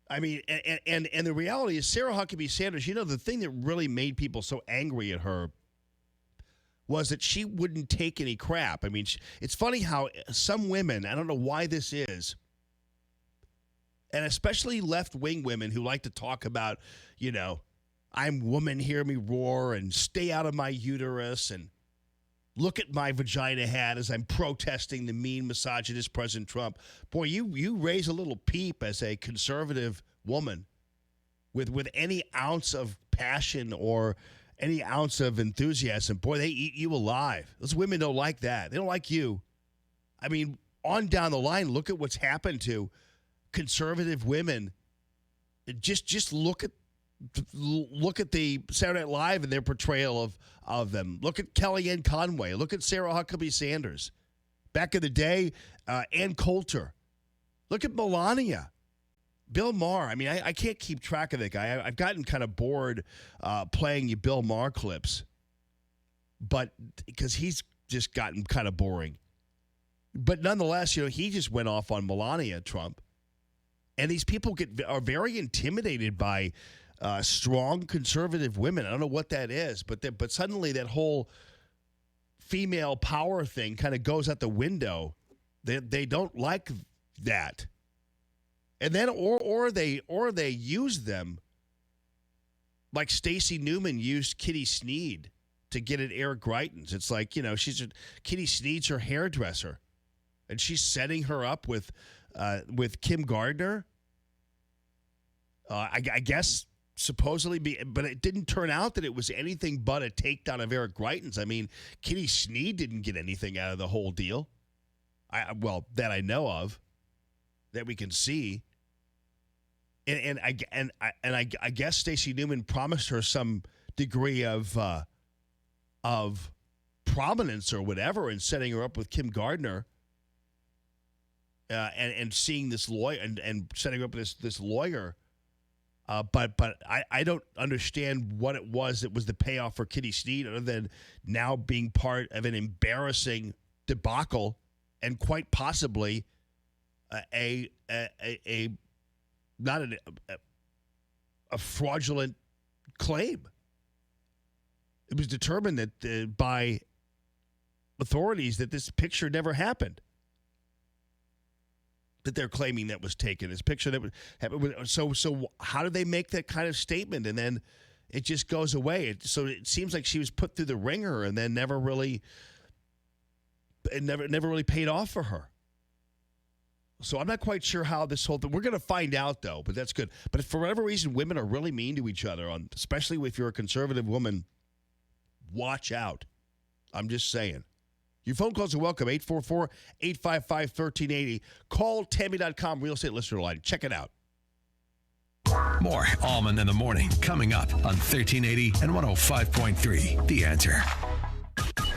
I mean, and the reality is Sarah Huckabee Sanders, you know, the thing that really made people so angry at her was that she wouldn't take any crap. I mean, it's funny how some women, I don't know why this is, and especially left-wing women who like to talk about, you know, I'm woman, hear me roar, and stay out of my uterus, and look at my vagina hat as I'm protesting the mean misogynist President Trump. Boy, you raise a little peep as a conservative woman with any ounce of passion or any ounce of enthusiasm. Boy, they eat you alive. Those women don't like that. They don't like you. I mean, on down the line, look at what's happened to conservative women just look at the Saturday Night Live and their portrayal of them. Look at Kellyanne Conway. Look at Sarah Huckabee Sanders. Back in the day, Ann Coulter. Look at Melania. Bill Maher. I mean, I can't keep track of that guy. I've gotten kind of bored playing you Bill Maher clips, but because he's just gotten kind of boring. But nonetheless, he just went off on Melania Trump. And these people are very intimidated by strong conservative women. I don't know what that is, but suddenly that whole female power thing kind of goes out the window. They don't like that. And then or they use them like Stacey Newman used Kitty Snead to get at Eric Greitens. It's like, Kitty Snead's her hairdresser, and she's setting her up with Kim Gardner. I guess supposedly but it didn't turn out that it was anything but a takedown of Eric Greitens. I mean, Kitty Snead didn't get anything out of the whole deal. That I know of, that we can see. And I guess Stacey Newman promised her some degree of prominence or whatever in setting her up with Kim Gardner, and seeing this lawyer and setting her up with this lawyer. But I don't understand what it was that was the payoff for Kitty Snead, other than now being part of an embarrassing debacle and quite possibly a fraudulent claim. It was determined that by authorities that this picture never happened. That they're claiming that was taken. This picture that happened. So how do they make that kind of statement and then it just goes away? So it seems like she was put through the ringer and then never really paid off for her. So I'm not quite sure how this whole thing. We're going to find out though, but that's good. But for whatever reason, women are really mean to each other, especially if you're a conservative woman. Watch out. I'm just saying. Your phone calls are welcome, 844-855-1380. Call Tammy.com real estate listener line. Check it out. More Allman in the Morning coming up on 1380 and 105.3. The Answer.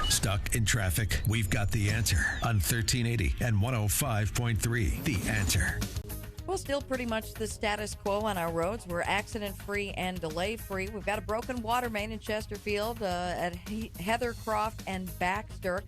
Stuck in traffic? We've got the answer on 1380 and 105.3. The Answer. Well, still pretty much the status quo on our roads. We're accident-free and delay-free. We've got a broken water main in Chesterfield at Heathercroft and Baxter.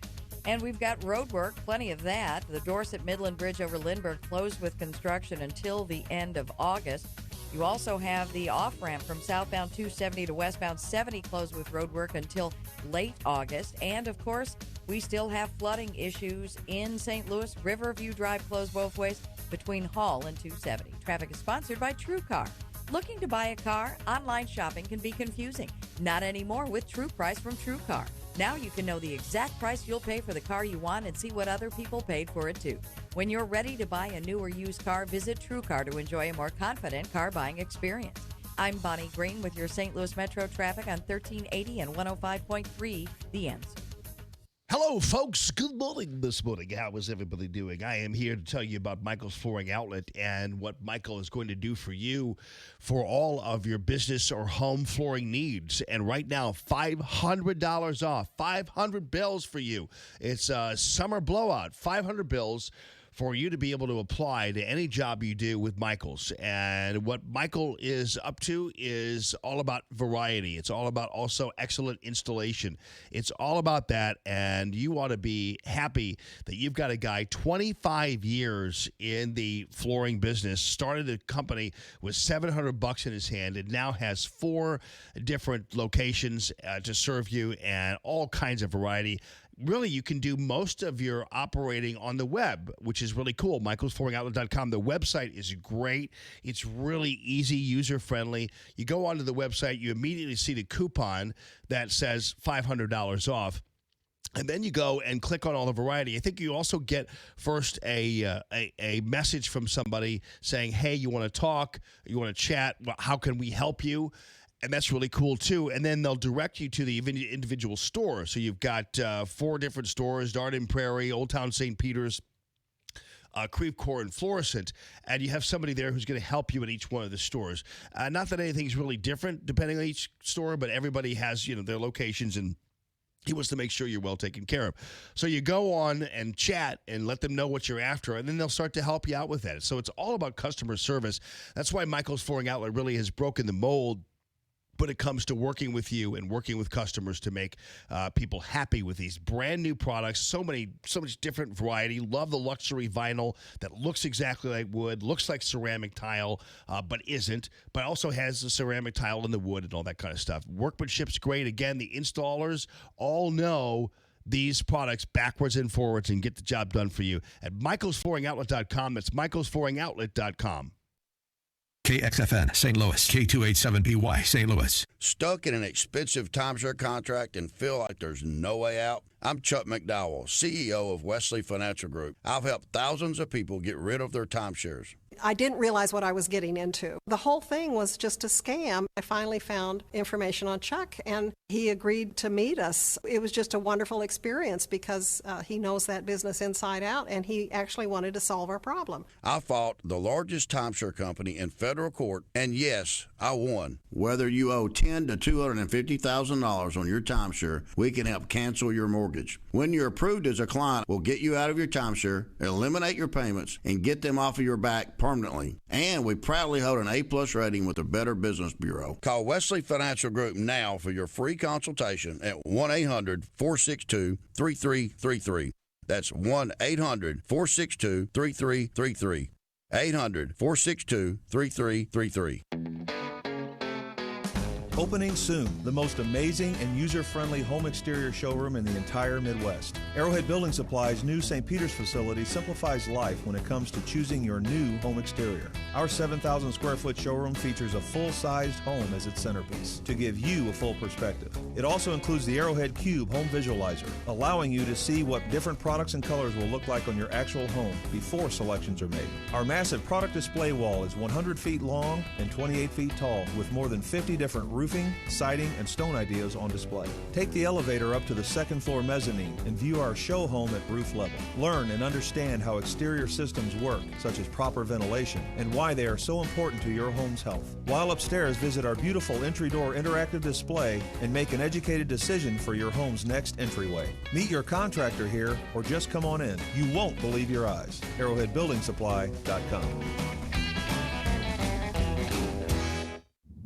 And we've got road work, plenty of that. The Dorset Midland Bridge over Lindbergh closed with construction until the end of August. You also have the off-ramp from southbound 270 to westbound 70 closed with road work until late August. And, of course, we still have flooding issues in St. Louis. Riverview Drive closed both ways between Hall and 270. Traffic is sponsored by TrueCar. Looking to buy a car? Online shopping can be confusing. Not anymore with True Price from TrueCar. Now you can know the exact price you'll pay for the car you want and see what other people paid for it too. When you're ready to buy a new or used car, visit TrueCar to enjoy a more confident car buying experience. I'm Bonnie Green with your St. Louis Metro traffic on 1380 and 105.3 The Answer. Hello, folks. Good morning this morning. How is everybody doing? I am here to tell you about Michael's Flooring Outlet and what Michael is going to do for you for all of your business or home flooring needs. And right now, $500 off, 500 bills for you. It's a summer blowout, 500 bills for you to be able to apply to any job you do with Michael's. And what Michael is up to is all about variety. It's all about also excellent installation. It's all about that, and you ought to be happy that you've got a guy 25 years in the flooring business, started a company with $700 in his hand, and now has 4 different locations to serve you and all kinds of variety. Really, you can do most of your operating on the web, which is really cool. michaelsflooringoutlet.com. The website is great. It's really easy, user-friendly. You go onto the website, you immediately see the coupon that says $500 off. And then you go and click on all the variety. I think you also get first a message from somebody saying, hey, you want to talk, you want to chat, how can we help you? And that's really cool, too. And then they'll direct you to the individual store. So you've got 4 different stores, Darden Prairie, Old Town St. Peter's, Creve Core and Fluorescent, and you have somebody there who's going to help you at each one of the stores. Not that anything's really different depending on each store, but everybody has, their locations, and he wants to make sure you're well taken care of. So you go on and chat and let them know what you're after, and then they'll start to help you out with that. So it's all about customer service. That's why Michael's Flooring Outlet really has broken the mold when it comes to working with you and working with customers to make people happy with these brand new products. So much different variety. Love the luxury vinyl that looks exactly like wood, looks like ceramic tile, but isn't, but also has the ceramic tile in the wood and all that kind of stuff. Workmanship's great. Again, the installers all know these products backwards and forwards and get the job done for you at michaelsflooringoutlet.com. That's michaelsflooringoutlet.com. KXFN, St. Louis, K287BY, St. Louis. Stuck in an expensive timeshare contract and feel like there's no way out? I'm Chuck McDowell, CEO of Wesley Financial Group. I've helped thousands of people get rid of their timeshares. I didn't realize what I was getting into. The whole thing was just a scam. I finally found information on Chuck, and he agreed to meet us. It was just a wonderful experience because he knows that business inside out, and he actually wanted to solve our problem. I fought the largest timeshare company in federal court, and yes, I won. Whether you owe $10,000 to $250,000 on your timeshare, we can help cancel your mortgage. When you're approved as a client, we'll get you out of your timeshare, eliminate your payments, and get them off of your back permanently. And we proudly hold an A+ rating with the Better Business Bureau. Call Wesley Financial Group now for your free consultation at 1-800-462-3333. That's 1-800-462-3333. 800-462-3333. Opening soon, the most amazing and user-friendly home exterior showroom in the entire Midwest. Arrowhead Building Supply's new St. Peter's facility simplifies life when it comes to choosing your new home exterior. Our 7,000 square foot showroom features a full-sized home as its centerpiece to give you a full perspective. It also includes the Arrowhead Cube home visualizer, allowing you to see what different products and colors will look like on your actual home before selections are made. Our massive product display wall is 100 feet long and 28 feet tall with more than 50 different roofing, siding, and stone ideas on display. Take the elevator up to the second floor mezzanine and view our show home at roof level. Learn and understand how exterior systems work, such as proper ventilation, and why they are so important to your home's health. While upstairs, visit our beautiful entry door interactive display and make an educated decision for your home's next entryway. Meet your contractor here or just come on in. You won't believe your eyes. ArrowheadBuildingSupply.com.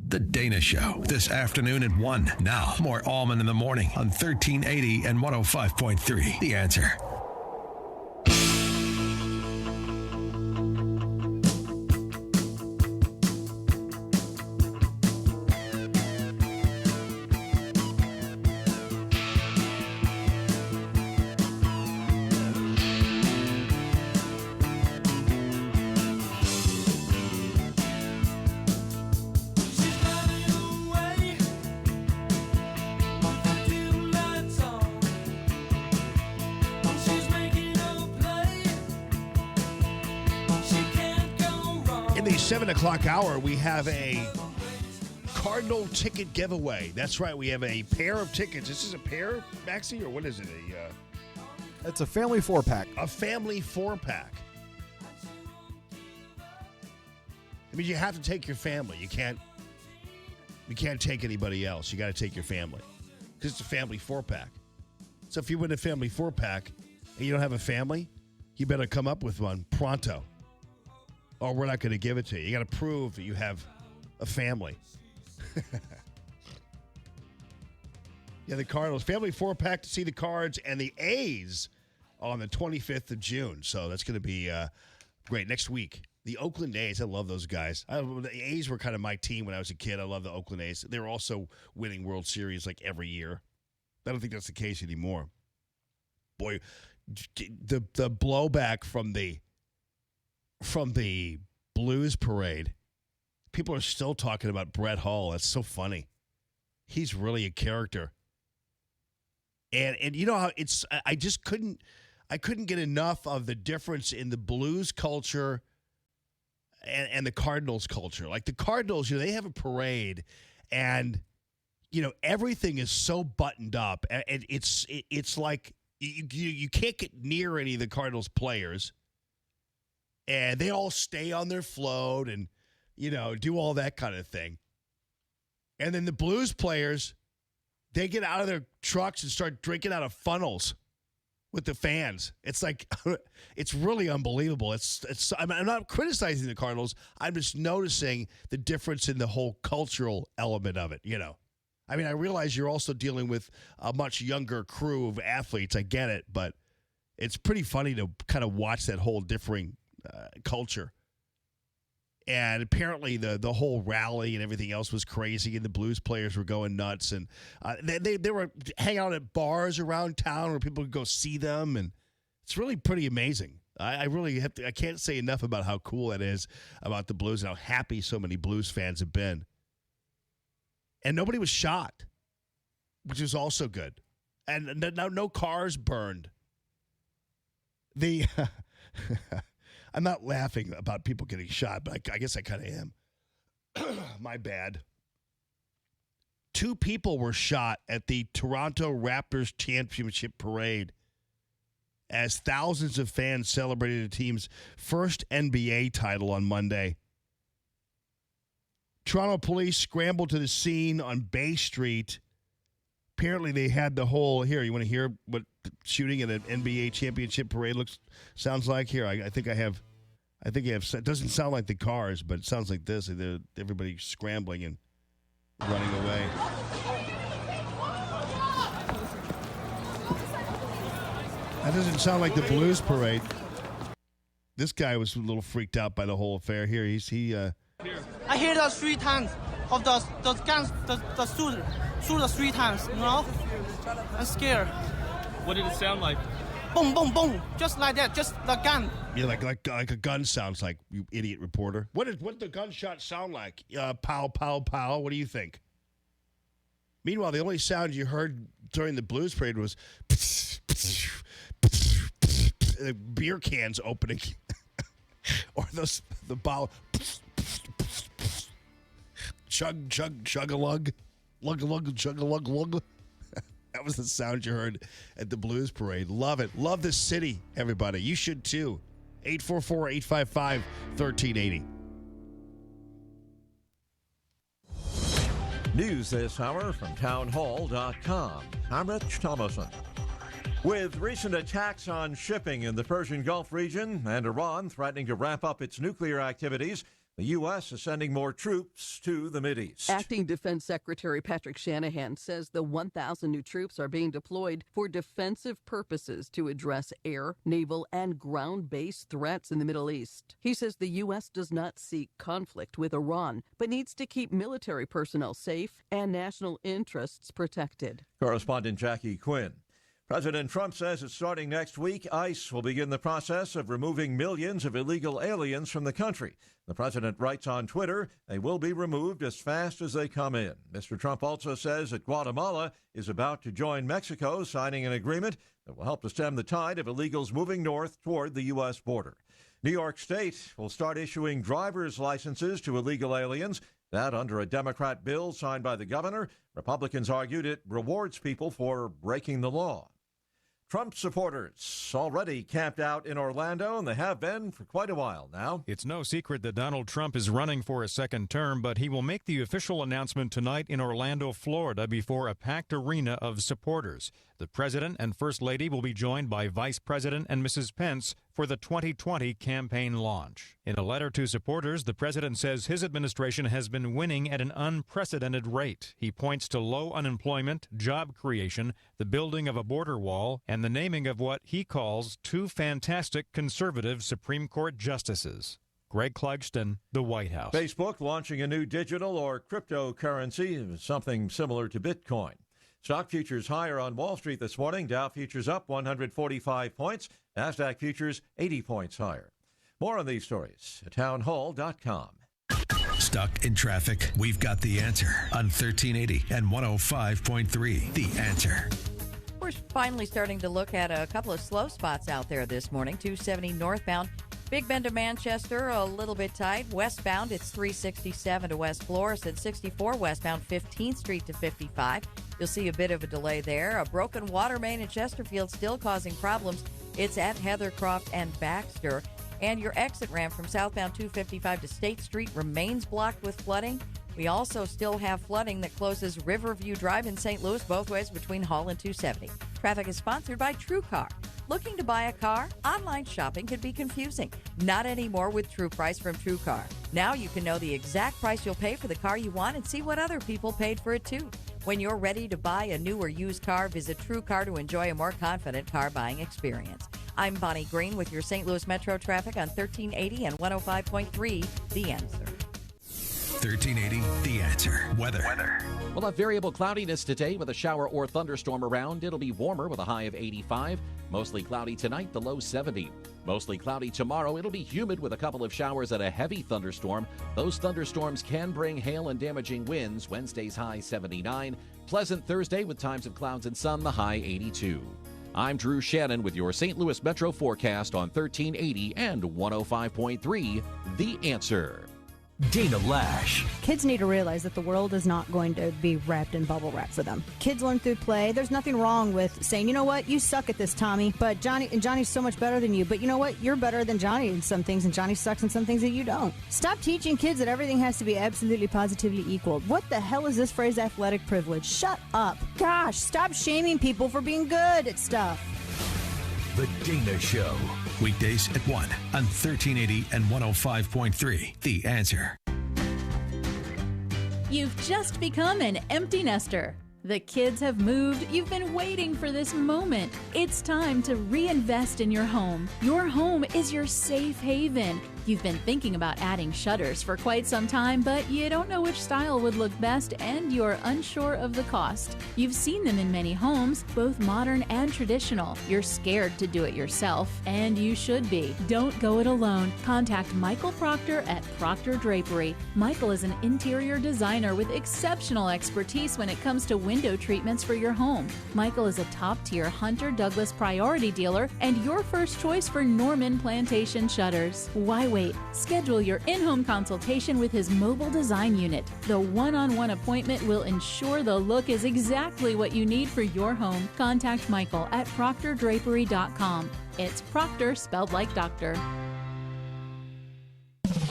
The Dana Show, this afternoon at 1. Now, more Allman in the Morning on 1380 and 105.3. The Answer. In the 7 o'clock hour, we have a Cardinal ticket giveaway. That's right. We have a pair of tickets. This is a pair, Maxie, or what is it? It's a family 4-pack. A family 4-pack. I mean, you have to take your family. You can't take anybody else. You got to take your family because it's a family 4-pack. So if you win a family 4-pack and you don't have a family, you better come up with one pronto, or we're not going to give it to you. You got to prove that you have a family. Yeah, the Cardinals family 4-pack to see the Cards and the A's on the 25th of June. So that's going to be great next week. The Oakland A's, I love those guys. The A's were kind of my team when I was a kid. I love the Oakland A's. They were also winning World Series like every year. I don't think that's the case anymore. Boy, the blowback from the Blues parade. People are still talking about Brett Hull. That's so funny. He's really a character. And you know how it's I couldn't get enough of the difference in the Blues culture and the Cardinals culture. Like the Cardinals, they have a parade and everything is so buttoned up, and it's like you can't get near any of the Cardinals players. And they all stay on their float and, do all that kind of thing. And then the Blues players, they get out of their trucks and start drinking out of funnels with the fans. It's like, it's really unbelievable. I'm not criticizing the Cardinals. I'm just noticing the difference in the whole cultural element of it, I mean, I realize you're also dealing with a much younger crew of athletes. I get it, but it's pretty funny to kind of watch that whole differing culture. And apparently the whole rally and everything else was crazy, and the Blues players were going nuts. And they were hanging out at bars around town where people could go see them, and it's really pretty amazing. I really I can't say enough about how cool that is about the Blues and how happy so many Blues fans have been. And nobody was shot, which is also good. And no cars burned. I'm not laughing about people getting shot, but I guess I kind of am. My bad. 2 people were shot at the Toronto Raptors championship parade as thousands of fans celebrated the team's first NBA title on Monday. Toronto police scrambled to the scene on Bay Street. Apparently, they had the whole, here, you want to hear what shooting at an NBA championship parade sounds like? Here, I think I have, it doesn't sound like the cars, but it sounds like this. Everybody scrambling and running away. That doesn't sound like the Blues parade. This guy was a little freaked out by the whole affair. Here, I hear the 3 times of the guns, the shoot the 3 times, I'm scared. What did it sound like? Boom, boom, boom, just like that, just the gun. Yeah, like a gun sounds like, you idiot reporter. What did the gunshot sound like? Pow, pow, pow. What do you think? Meanwhile, the only sound you heard during the Blues parade was the beer cans opening, or the bottle. Chug, chug, chug-a-lug. Lug-a-lug, chug-a-lug, lug. That was the sound you heard at the Blues parade. Love it. Love this city, everybody. You should, too. 844-855-1380. News this hour from townhall.com. I'm Rich Thomason. With recent attacks on shipping in the Persian Gulf region and Iran threatening to ramp up its nuclear activities, the U.S. is sending more troops to the Mideast. Acting Defense Secretary Patrick Shanahan says the 1,000 new troops are being deployed for defensive purposes to address air, naval, and ground-based threats in the Middle East. He says the U.S. does not seek conflict with Iran, but needs to keep military personnel safe and national interests protected. Correspondent Jackie Quinn. President Trump says that starting next week, ICE will begin the process of removing millions of illegal aliens from the country. The president writes on Twitter, they will be removed as fast as they come in. Mr. Trump also says that Guatemala is about to join Mexico, signing an agreement that will help to stem the tide of illegals moving north toward the U.S. border. New York State will start issuing driver's licenses to illegal aliens. That under a Democrat bill signed by the governor. Republicans argued it rewards people for breaking the law. Trump supporters already camped out in Orlando, and they have been for quite a while now. It's no secret that Donald Trump is running for a second term, but he will make the official announcement tonight in Orlando, Florida, before a packed arena of supporters. The president and first lady will be joined by Vice President and Mrs. Pence for the 2020 campaign launch. In a letter to supporters, the president says his administration has been winning at an unprecedented rate. He points to low unemployment, job creation, the building of a border wall, and the naming of what he calls 2 fantastic conservative Supreme Court justices. Greg Clugston, the White House. Facebook launching a new digital or cryptocurrency, something similar to Bitcoin. Stock futures higher on Wall Street this morning. Dow futures up 145 points. NASDAQ futures 80 points higher. More on these stories at townhall.com. Stuck in traffic? We've got the answer on 1380 and 105.3. The Answer. We're finally starting to look at a couple of slow spots out there this morning. 270 northbound. Big Bend to Manchester, a little bit tight. Westbound, it's 367 to West Florissant, 64 westbound 15th Street to 55. You'll see a bit of a delay there. A broken water main in Chesterfield still causing problems. It's at Heathercroft and Baxter. And your exit ramp from southbound 255 to State Street remains blocked with flooding. We also still have flooding that closes Riverview Drive in St. Louis both ways between Hall and 270. Traffic is sponsored by TrueCar. Looking to buy a car? Online shopping can be confusing. Not anymore with True Price from TrueCar. Now you can know the exact price you'll pay for the car you want and see what other people paid for it too. When you're ready to buy a new or used car, visit TrueCar to enjoy a more confident car buying experience. I'm Bonnie Green with your St. Louis Metro traffic on 1380 and 105.3 The Answer. 1380 The Answer. Weather. We'll have variable cloudiness today with a shower or thunderstorm around. It'll be warmer with a high of 85. Mostly cloudy tonight, the low 70. Mostly cloudy tomorrow. It'll be humid with a couple of showers and a heavy thunderstorm. Those thunderstorms can bring hail and damaging winds. Wednesday's high 79. Pleasant Thursday with times of clouds and sun, the high 82. I'm Drew Shannon with your St. Louis Metro forecast on 1380 and 105.3 The Answer. Dana Lash. Kids need to realize that the world is not going to be wrapped in bubble wrap for them. Kids learn through play. There's nothing wrong with saying, you know what, you suck at this, Tommy, but Johnny's so much better than you. But you know what, you're better than Johnny in some things, and Johnny sucks in some things that you don't. Stop teaching kids that everything has to be absolutely positively equal. What the hell is this phrase, athletic privilege? Shut up. Gosh, stop shaming people for being good at stuff. The Dana Show. Weekdays at 1 on 1380 and 105.3 The Answer. You've just become an empty nester. The kids have moved. You've been waiting for this moment. It's time to reinvest in your home. Your home is your safe haven. You've been thinking about adding shutters for quite some time, but you don't know which style would look best and you're unsure of the cost. You've seen them in many homes, both modern and traditional. You're scared to do it yourself, and you should be. Don't go it alone. Contact Michael Proctor at Proctor Drapery. Michael is an interior designer with exceptional expertise when it comes to window treatments for your home. Michael is a top-tier Hunter Douglas priority dealer and your first choice for Norman Plantation shutters. Why wait? Schedule your in-home consultation with his mobile design unit. The one-on-one appointment will ensure the look is exactly what you need for your home. Contact Michael at proctordrapery.com. It's Proctor spelled like doctor.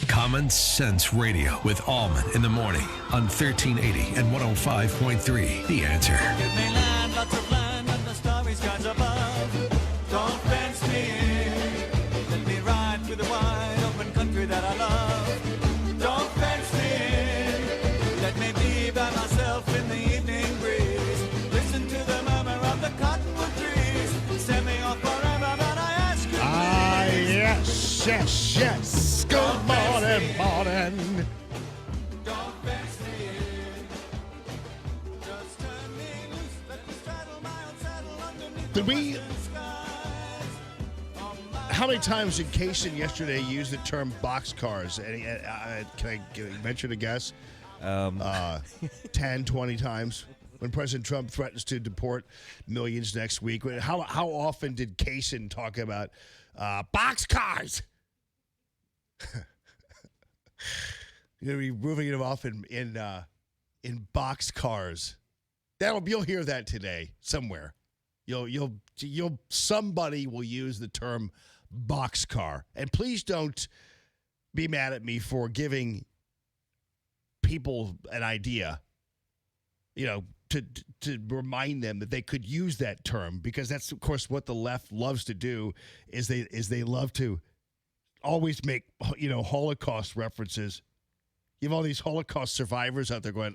Common Sense Radio with Allman in the morning on 1380 and 105.3 The Answer. Give me land, lots of land, and the starry skies above. Don't fence me in. Let me ride through the wide open country that I love. Don't fence me in. Let me be by myself in the evening breeze. Listen to the murmur of the cottonwood trees. Send me off forever, but I ask you. Yes. Good morning, morning. Don't fence me in. Just turn me loose. Let me straddle my own saddle underneath Did the we? western skies. How many times did Kaysen yesterday use the term boxcars? Can I venture to guess? 10, 20 times. When President Trump threatens to deport millions next week. How often did Kaysen talk about boxcars? You're gonna be moving them off in box cars. You'll hear that today somewhere. Somebody will use the term boxcar. And please don't be mad at me for giving people an idea, to remind them that they could use that term, because that's of course what the left loves to do is they love to always make Holocaust references. You have all these Holocaust survivors out there going,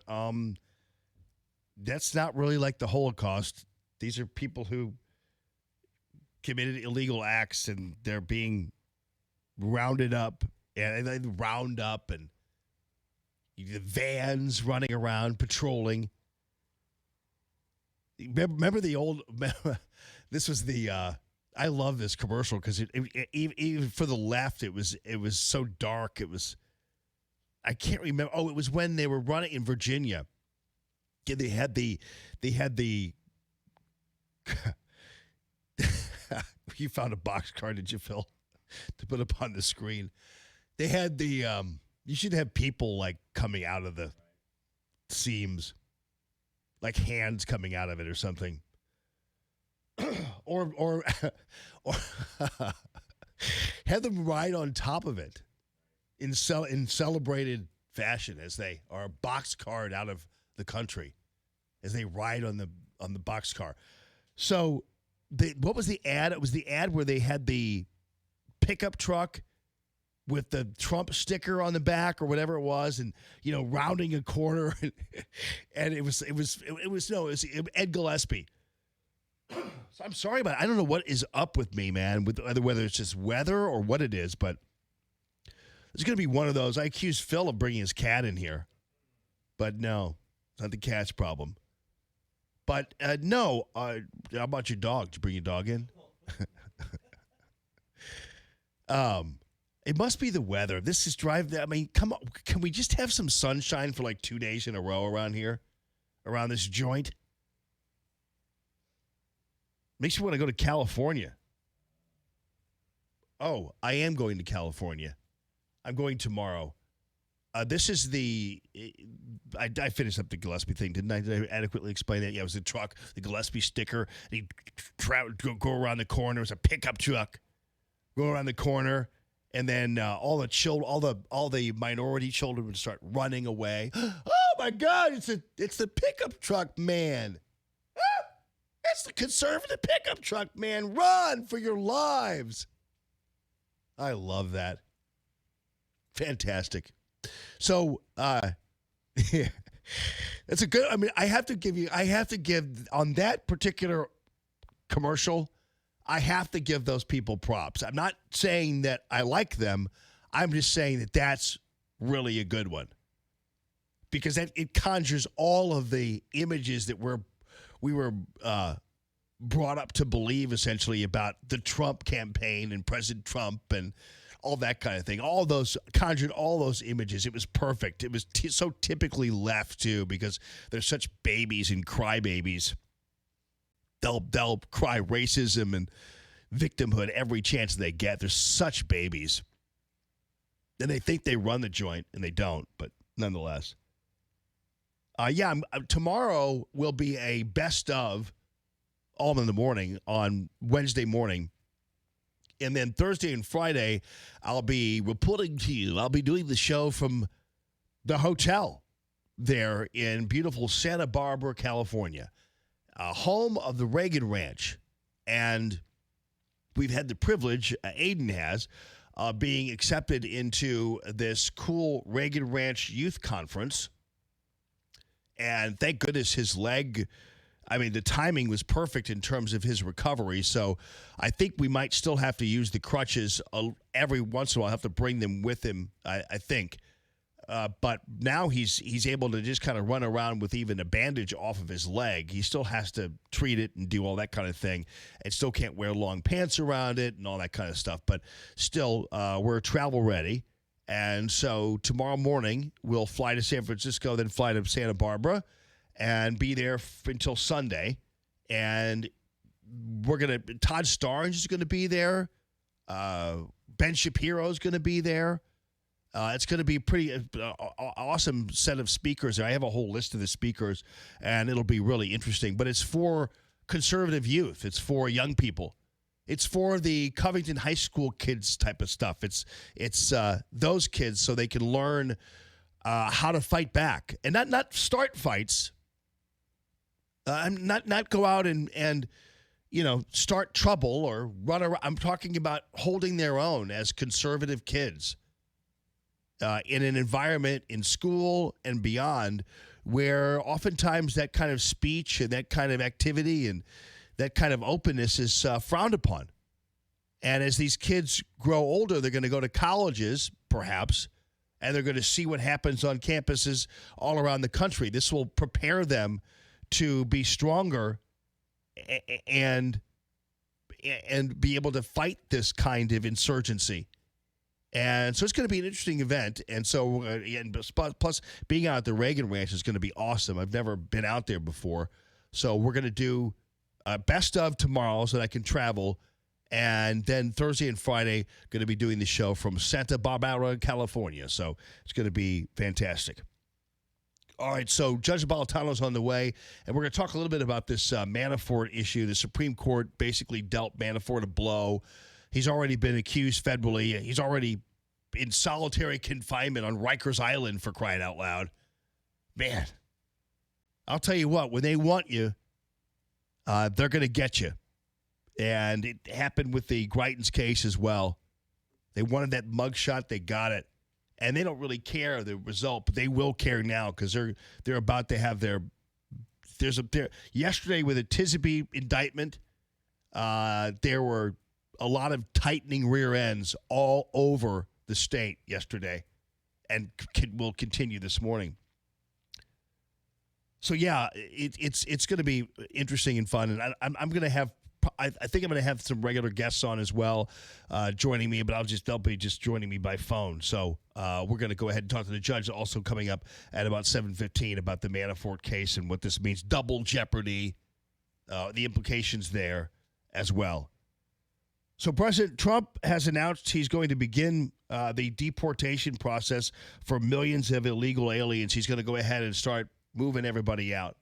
that's not really like the Holocaust. These are people who committed illegal acts and they're being rounded up, and they round up, and the vans running around patrolling. Remember the old? This was the. I love this commercial because even for the left, it was so dark. It was. I can't remember. Oh, it was when they were running in Virginia. They had the. You found a boxcar, did you, Phil? To put up on the screen. They had the. You should have people like coming out of the seams, like hands coming out of it or something. Have them ride on top of it in celebrated fashion as they are boxcarred out of the country as they ride on the boxcar. So what was the ad? It was the ad where they had the pickup truck with the Trump sticker on the back or whatever it was, and rounding a corner, and it was Ed Gillespie. So I'm sorry about it. I don't know what is up with me, man, with whether it's just weather or what it is, but it's going to be one of those. I accused Phil of bringing his cat in here, but no, it's not the cat's problem. But no, how about your dog? Did you bring your dog in? It must be the weather. This is come on. Can we just have some sunshine for like 2 days in a row around here, around this joint? Makes me want to go to California. Oh, I am going to California. I'm going tomorrow. This is I finished up the Gillespie thing, didn't I? Did I adequately explain that? Yeah, it was the truck, the Gillespie sticker. And he'd go around the corner. It was a pickup truck. Go around the corner, and then all the minority children would start running away. Oh my God! It's the pickup truck man. It's the conservative pickup truck man. Run for your lives. I love that. Fantastic. So, yeah, that's a good. I mean, I have to give on that particular commercial. I have to give those people props. I'm not saying that I like them. I'm just saying that that's really a good one because it conjures all of the images that we were brought up to believe essentially about the Trump campaign and President Trump and all that kind of thing. All those conjured all those images. It was perfect. It was so typically left too because they're such babies and crybabies. They'll cry racism and victimhood every chance they get. They're such babies. And they think they run the joint, and they don't, but nonetheless. Tomorrow will be a best of Allman in the Morning on Wednesday morning. And then Thursday and Friday, I'll be reporting to you. I'll be doing the show from the hotel there in beautiful Santa Barbara, California. Home of the Reagan Ranch. And we've had the privilege, Aiden has, being accepted into this cool Reagan Ranch Youth Conference. And thank goodness his leg, the timing was perfect in terms of his recovery. So I think we might still have to use the crutches every once in a while. I'll have to bring them with him, I think. But now he's able to just kind of run around with even a bandage off of his leg. He still has to treat it and do all that kind of thing, and still can't wear long pants around it and all that kind of stuff. But still, we're travel ready. And so tomorrow morning, we'll fly to San Francisco, then fly to Santa Barbara and be there until Sunday. And Todd Starnes is going to be there. Ben Shapiro is going to be there. It's going to be a pretty awesome set of speakers. I have a whole list of the speakers, and it'll be really interesting. But it's for conservative youth. It's for young people. It's for the Covington High School kids type of stuff. It's those kids so they can learn how to fight back and not start fights. Not go out and start trouble or run around. I'm talking about holding their own as conservative kids. In an environment in school and beyond where oftentimes that kind of speech and that kind of activity and that kind of openness is frowned upon. And as these kids grow older, they're going to go to colleges, perhaps, and they're going to see what happens on campuses all around the country. This will prepare them to be stronger and be able to fight this kind of insurgency. And so it's going to be an interesting event. And so, plus being out at the Reagan Ranch is going to be awesome. I've never been out there before. So we're going to do best of tomorrow so that I can travel. And then Thursday and Friday, going to be doing the show from Santa Barbara, California. So it's going to be fantastic. All right, so Judge Napolitano's on the way, and we're going to talk a little bit about this Manafort issue. The Supreme Court basically dealt Manafort a blow, He's already been accused federally. He's already in solitary confinement on Rikers Island, for crying out loud. Man, I'll tell you what, when they want you, they're going to get you. And it happened with the Greitens case as well. They wanted that mugshot. They got it. And they don't really care the result, but they will care now because they're about to have yesterday with a Tisby indictment, there were a lot of tightening rear ends all over the state yesterday and will continue this morning. So, yeah, it's going to be interesting and fun. And I'm going to have I think I'm going to have some regular guests on as well joining me, but they'll be just joining me by phone. So we're going to go ahead and talk to the judge also coming up at about 7:15 about the Manafort case and what this means, double jeopardy, the implications there as well. So President Trump has announced he's going to begin the deportation process for millions of illegal aliens. He's going to go ahead and start moving everybody out.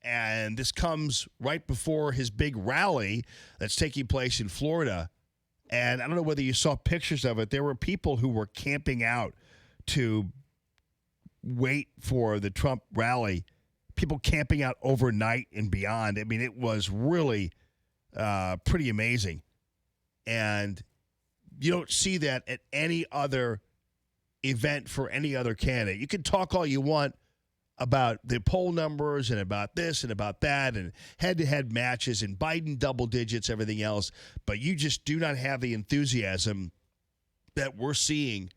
And this comes right before his big rally that's taking place in Florida. And I don't know whether you saw pictures of it. There were people who were camping out to wait for the Trump rally, people camping out overnight and beyond. I mean, it was really pretty amazing. And you don't see that at any other event for any other candidate. You can talk all you want about the poll numbers and about this and about that and head-to-head matches and Biden double digits, everything else, but you just do not have the enthusiasm that we're seeing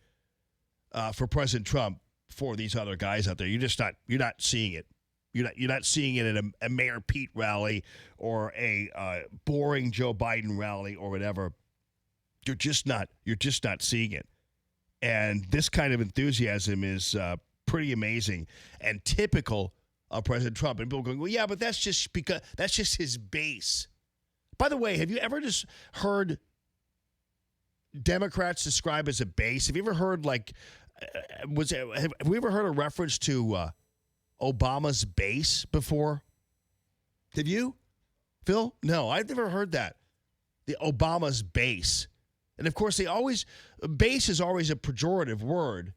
for President Trump for these other guys out there. You're not seeing it. You're not seeing it at a Mayor Pete rally or a boring Joe Biden rally or whatever. You're just not seeing it. And this kind of enthusiasm is pretty amazing and typical of President Trump. And people going, well, yeah, but that's just his base. By the way, have you ever just heard Democrats describe as a base? Have you ever heard have we ever heard a reference to Obama's base before? Have you, Phil? No, I've never heard that. The Obama's base. And of course, base is always a pejorative word,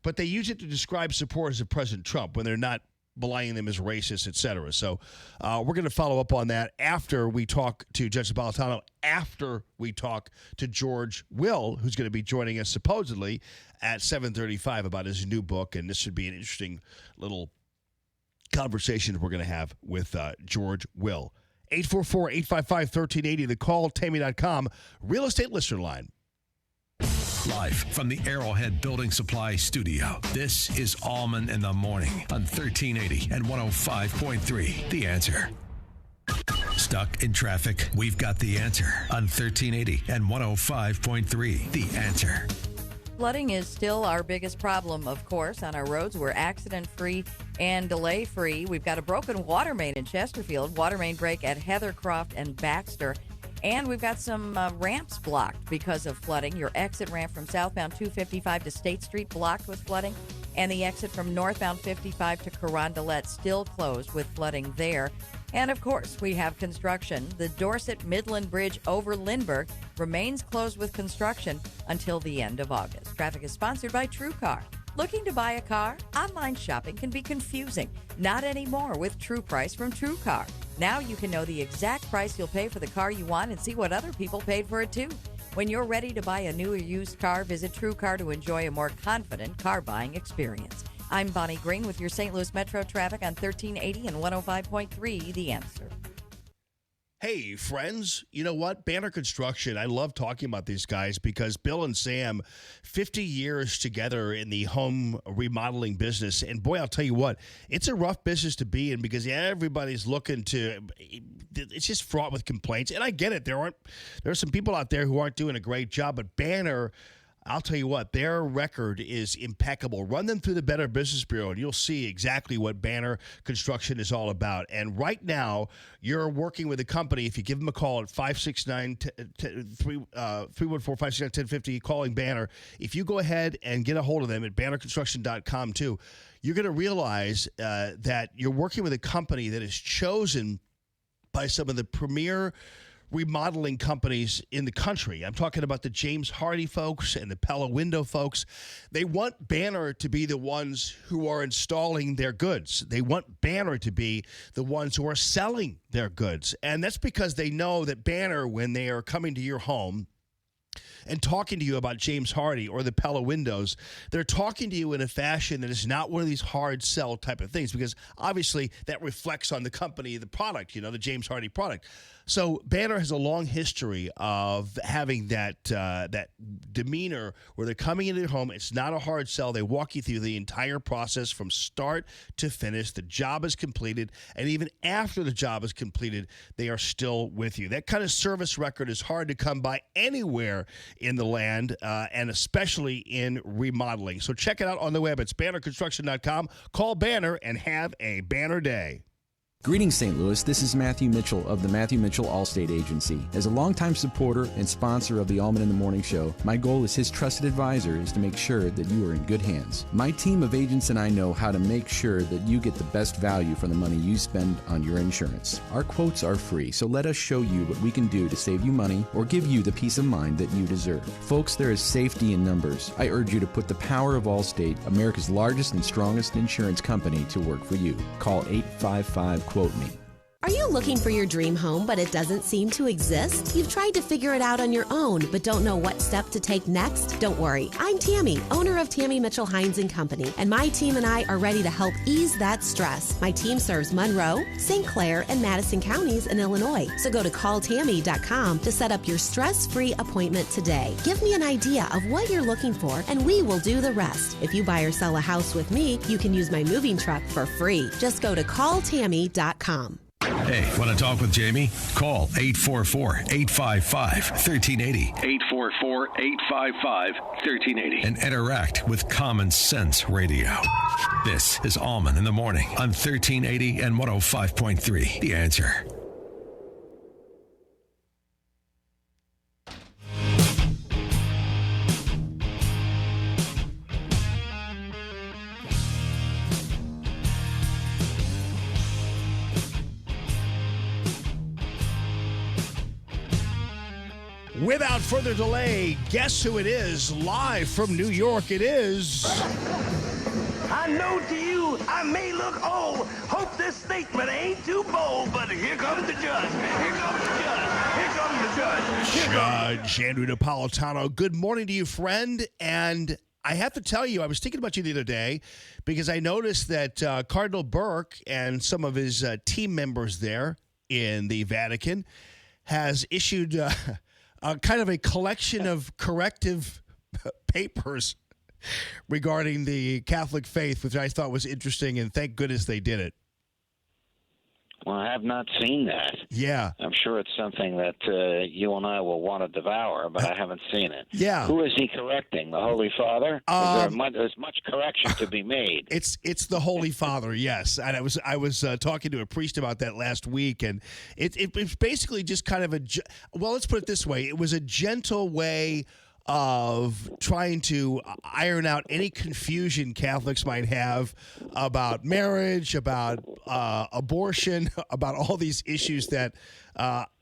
but they use it to describe supporters of President Trump when they're not belaying them as racist, et cetera. So we're going to follow up on that after we talk to Judge Napolitano, after we talk to George Will, who's going to be joining us supposedly at 7:35 about his new book. And this should be an interesting little conversation we're going to have with George Will. 844-855-1380, the call, Tammy.com, real estate listener line. Live from the Arrowhead Building Supply Studio, this is Allman in the Morning on 1380 and 105.3. The Answer. Stuck in traffic? We've got the answer on 1380 and 105.3. The Answer. Flooding is still our biggest problem, of course, on our roads. We're accident-free and delay-free. We've got a broken water main in Chesterfield, water main break at Heathercroft and Baxter. And we've got some ramps blocked because of flooding. Your exit ramp from southbound 255 to State Street blocked with flooding. And the exit from northbound 55 to Carondelet still closed with flooding there. And, of course, we have construction. The Dorset Midland Bridge over Lindbergh remains closed with construction until the end of August. Traffic is sponsored by TrueCar. Looking to buy a car? Online shopping can be confusing. Not anymore with True Price from TrueCar. Now you can know the exact price you'll pay for the car you want and see what other people paid for it too. When you're ready to buy a new or used car, visit TrueCar to enjoy a more confident car buying experience. I'm Bonnie Green with your St. Louis Metro traffic on 1380 and 105.3 The Answer. Hey, friends, you know what? Banner Construction, I love talking about these guys because Bill and Sam, 50 years together in the home remodeling business. And boy, I'll tell you what, it's a rough business to be in because everybody's looking to, it's just fraught with complaints. And I get it. There are some people out there who aren't doing a great job, but Banner, I'll tell you what, their record is impeccable. Run them through the Better Business Bureau, and you'll see exactly what Banner Construction is all about. And right now, you're working with a company. If you give them a call at 314-569-1050, calling Banner, if you go ahead and get a hold of them at bannerconstruction.com too, you're going to realize that you're working with a company that is chosen by some of the premier remodeling companies in the country. I'm talking about the James Hardie folks and the Pella Window folks. They want Banner to be the ones who are installing their goods. They want Banner to be the ones who are selling their goods. And that's because they know that Banner, when they are coming to your home and talking to you about James Hardie or the Pella Windows, they're talking to you in a fashion that is not one of these hard sell type of things, because obviously that reflects on the company, the product, the James Hardie product. So Banner has a long history of having that demeanor where they're coming into your home. It's not a hard sell. They walk you through the entire process from start to finish. The job is completed, and even after the job is completed, they are still with you. That kind of service record is hard to come by anywhere in the land, and especially in remodeling. So check it out on the web. It's bannerconstruction.com. Call Banner and have a Banner day. Greetings, St. Louis. This is Matthew Mitchell of the Matthew Mitchell Allstate Agency. As a longtime supporter and sponsor of the Allman in the Morning Show, my goal as his trusted advisor is to make sure that you are in good hands. My team of agents and I know how to make sure that you get the best value for the money you spend on your insurance. Our quotes are free, so let us show you what we can do to save you money or give you the peace of mind that you deserve. Folks, there is safety in numbers. I urge you to put the power of Allstate, America's largest and strongest insurance company, to work for you. Call 855-QUOTE-ME. Are you looking for your dream home, but it doesn't seem to exist? You've tried to figure it out on your own, but don't know what step to take next? Don't worry. I'm Tammy, owner of Tammy Mitchell Hines & Company, and my team and I are ready to help ease that stress. My team serves Monroe, St. Clair, and Madison counties in Illinois. So go to calltammy.com to set up your stress-free appointment today. Give me an idea of what you're looking for, and we will do the rest. If you buy or sell a house with me, you can use my moving truck for free. Just go to calltammy.com. Hey, want to talk with Jamie? Call 844-855-1380. 844-855-1380. And interact with Common Sense Radio. This is Allman in the Morning on 1380 and 105.3. The Answer. Without further delay, guess who it is? Live from New York, it is... I know to you, I may look old. Hope this statement ain't too bold, but here comes the judge. Here comes the judge. Here comes the judge. Judge Andrew Napolitano, good morning to you, friend. And I have to tell you, I was thinking about you the other day because I noticed that Cardinal Burke and some of his team members there in the Vatican has issued... kind of a collection of corrective papers regarding the Catholic faith, which I thought was interesting, and thank goodness they did it. Well, I have not seen that. Yeah. I'm sure it's something that you and I will want to devour, but I haven't seen it. Yeah. Who is he correcting? The Holy Father? There's much correction to be made. It's the Holy Father, yes. And I was talking to a priest about that last week, and it's basically just kind of let's put it this way. It was a gentle way of trying to iron out any confusion Catholics might have about marriage, about abortion, about all these issues that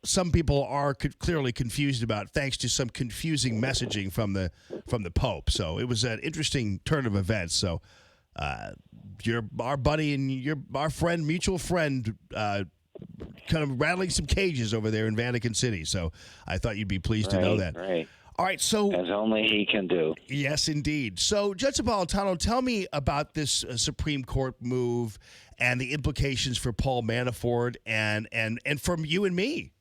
some people are clearly confused about, thanks to some confusing messaging from the Pope. So it was an interesting turn of events. So you're our buddy and our friend, mutual friend, kind of rattling some cages over there in Vatican City. So I thought you'd be pleased to know that. Right. All right, so... As only he can do. Yes, indeed. So, Judge Napolitano, tell me about this Supreme Court move and the implications for Paul Manafort and from you and me.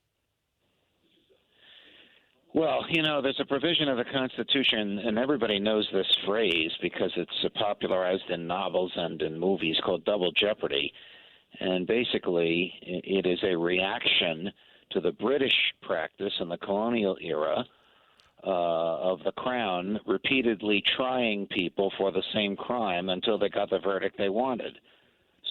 Well, there's a provision of the Constitution, and everybody knows this phrase because it's popularized in novels and in movies, called double jeopardy. And basically, it is a reaction to the British practice in the colonial era of the Crown repeatedly trying people for the same crime until they got the verdict they wanted.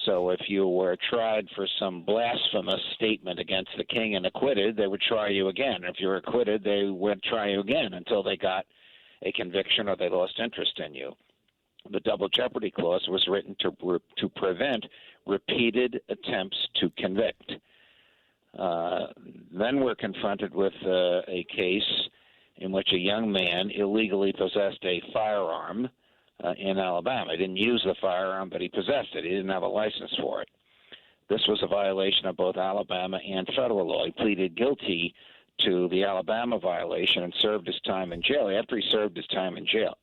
So if you were tried for some blasphemous statement against the king and acquitted, they would try you again. If you were acquitted, they would try you again until they got a conviction or they lost interest in you. The double jeopardy clause was written to prevent repeated attempts to convict. Then we're confronted with a case in which a young man illegally possessed a firearm in Alabama. He didn't use the firearm, but he possessed it. He didn't have a license for it. This was a violation of both Alabama and federal law. He pleaded guilty to the Alabama violation and served his time in jail. After he served his time in jail,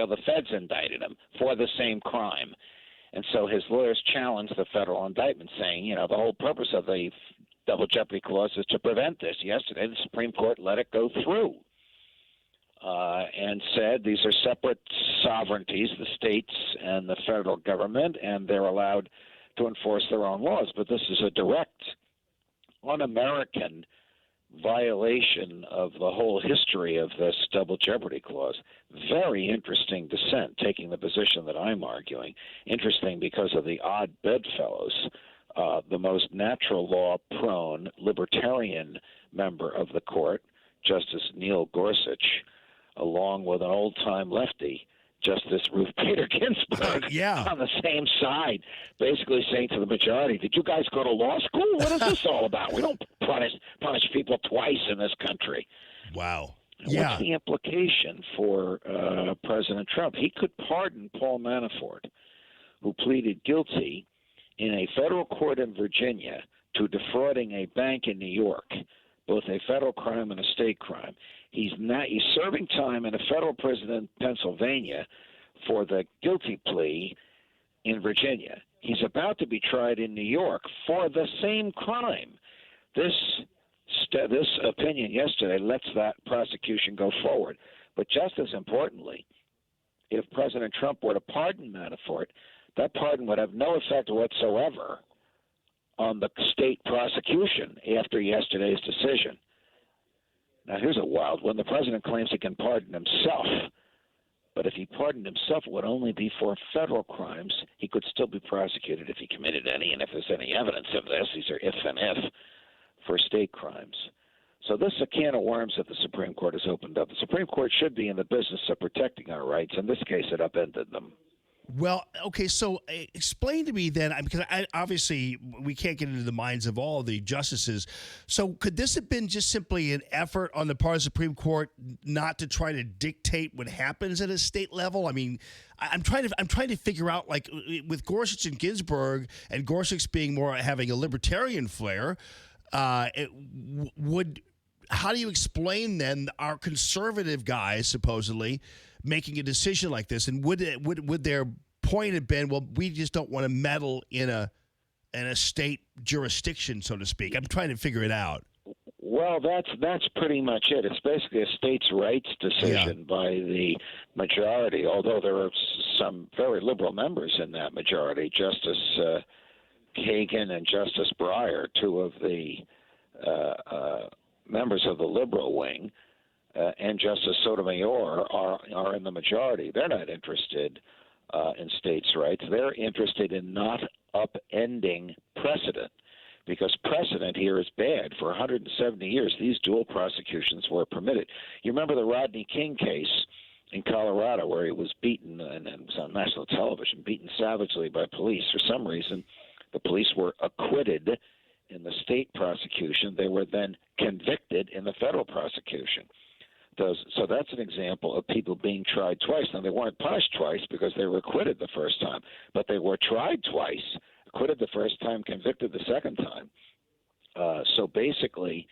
the feds indicted him for the same crime. And so his lawyers challenged the federal indictment, saying, the whole purpose of the double jeopardy clause is to prevent this. Yesterday, the Supreme Court let it go through and said these are separate sovereignties, the states and the federal government, and they're allowed to enforce their own laws. But this is a direct, un-American violation of the whole history of this double jeopardy clause. Very interesting dissent, taking the position that I'm arguing. Interesting because of the odd bedfellows. The most natural law prone libertarian member of the court, Justice Neil Gorsuch, along with an old-time lefty, Justice Ruth Bader Ginsburg, on the same side, basically saying to the majority, did you guys go to law school? What is this all about? We don't punish people twice in this country. Wow. What's the implication for President Trump? He could pardon Paul Manafort, who pleaded guilty in a federal court in Virginia to defrauding a bank in New York, both a federal crime and a state crime. He's serving time in a federal prison in Pennsylvania for the guilty plea in Virginia. He's about to be tried in New York for the same crime. This opinion yesterday lets that prosecution go forward. But just as importantly, if President Trump were to pardon Manafort, that pardon would have no effect whatsoever on the state prosecution after yesterday's decision. Now, here's a wild one. The president claims he can pardon himself, but if he pardoned himself, it would only be for federal crimes. He could still be prosecuted if he committed any, and if there's any evidence of this, these are if and if, for state crimes. So this is a can of worms that the Supreme Court has opened up. The Supreme Court should be in the business of protecting our rights. In this case, it upended them. Well, okay, so explain to me then, because obviously we can't get into the minds of all the justices. So could this have been just simply an effort on the part of the Supreme Court not to try to dictate what happens at a state level? I mean, I'm trying to figure out, like, with Gorsuch and Ginsburg, and Gorsuch being more having a libertarian flair, how do you explain then our conservative guys supposedly making a decision like this? And would their point have been, well, we just don't want to meddle in a state jurisdiction, so to speak? I'm trying to figure it out. Well, that's pretty much it. It's basically a states' rights decision by the majority, although there are some very liberal members in that majority. Justice Kagan and Justice Breyer, two of the members of the liberal wing, and Justice Sotomayor are in the majority. They're not interested in states' rights. They're interested in not upending precedent, because precedent here is bad. For 170 years, these dual prosecutions were permitted. You remember the Rodney King case in Colorado, where he was beaten, and it was on national television, beaten savagely by police. For some reason, the police were acquitted in the state prosecution. They were then convicted in the federal prosecution. So that's an example of people being tried twice. Now, they weren't punished twice because they were acquitted the first time, but they were tried twice, acquitted the first time, convicted the second time. So basically,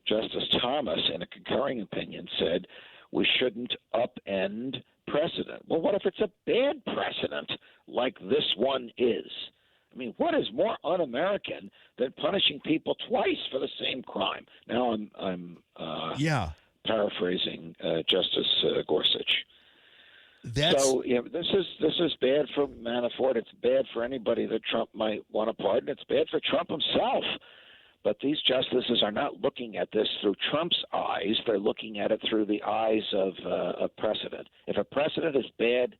Justice Thomas, in a concurring opinion, said we shouldn't upend precedent. Well, what if it's a bad precedent like this one is? I mean, what is more un-American than punishing people twice for the same crime? Now I'm paraphrasing Justice Gorsuch. So this is bad for Manafort. It's bad for anybody that Trump might want to pardon. It's bad for Trump himself. But these justices are not looking at this through Trump's eyes. They're looking at it through the eyes of precedent. If a precedent is bad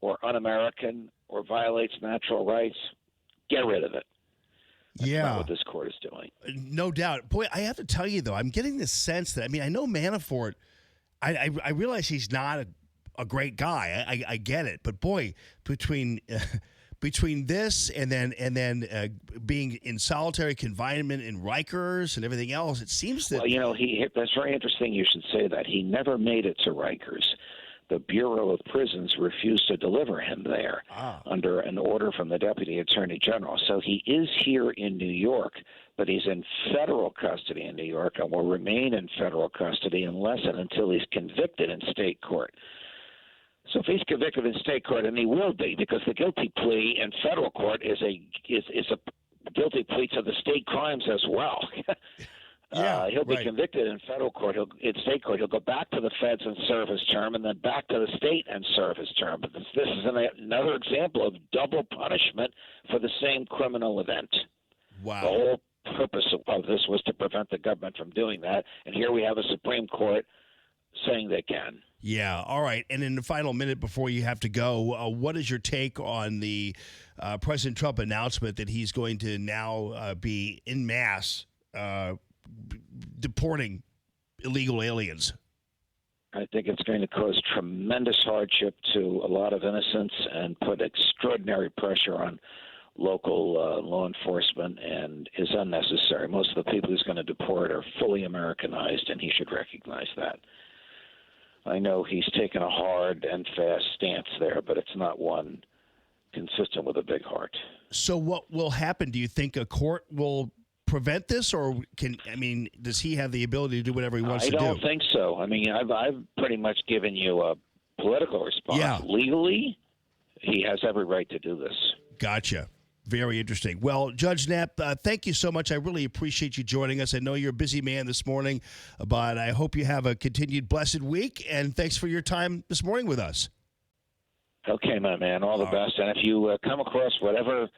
or un-American or violates natural rights, get rid of it. That's not what this court is doing. No doubt. Boy, I have to tell you, though, I'm getting this sense that, I mean, I know Manafort, I realize he's not a great guy. I get it. But, boy, between between this and then being in solitary confinement in Rikers and everything else, it seems that... Well, that's very interesting you should say that. He never made it to Rikers. The Bureau of Prisons refused to deliver him there under an order from the Deputy Attorney General. So he is here in New York, but he's in federal custody in New York and will remain in federal custody unless and until he's convicted in state court. So if he's convicted in state court, and he will be, because the guilty plea in federal court is a guilty plea to the state crimes as well. He'll be convicted in federal court. In state court, he'll go back to the feds and serve his term, and then back to the state and serve his term. But this is another example of double punishment for the same criminal event. Wow. The whole purpose of this was to prevent the government from doing that, and here we have a Supreme Court saying they can. Yeah, all right. And in the final minute before you have to go, what is your take on the President Trump announcement that he's going to now be en masse deporting illegal aliens? I think it's going to cause tremendous hardship to a lot of innocents and put extraordinary pressure on local law enforcement, and is unnecessary. Most of the people he's going to deport are fully Americanized, and he should recognize that. I know he's taken a hard and fast stance there, but it's not one consistent with a big heart. So what will happen? Do you think a court will prevent this, or does he have the ability to do whatever he wants to do? I don't think so. I mean, I've pretty much given you a political response. Yeah. Legally, he has every right to do this. Gotcha. Very interesting. Well, Judge Knapp, thank you so much. I really appreciate you joining us. I know you're a busy man this morning, but I hope you have a continued blessed week, and thanks for your time this morning with us. Okay, my man. All the best. And if you come across whatever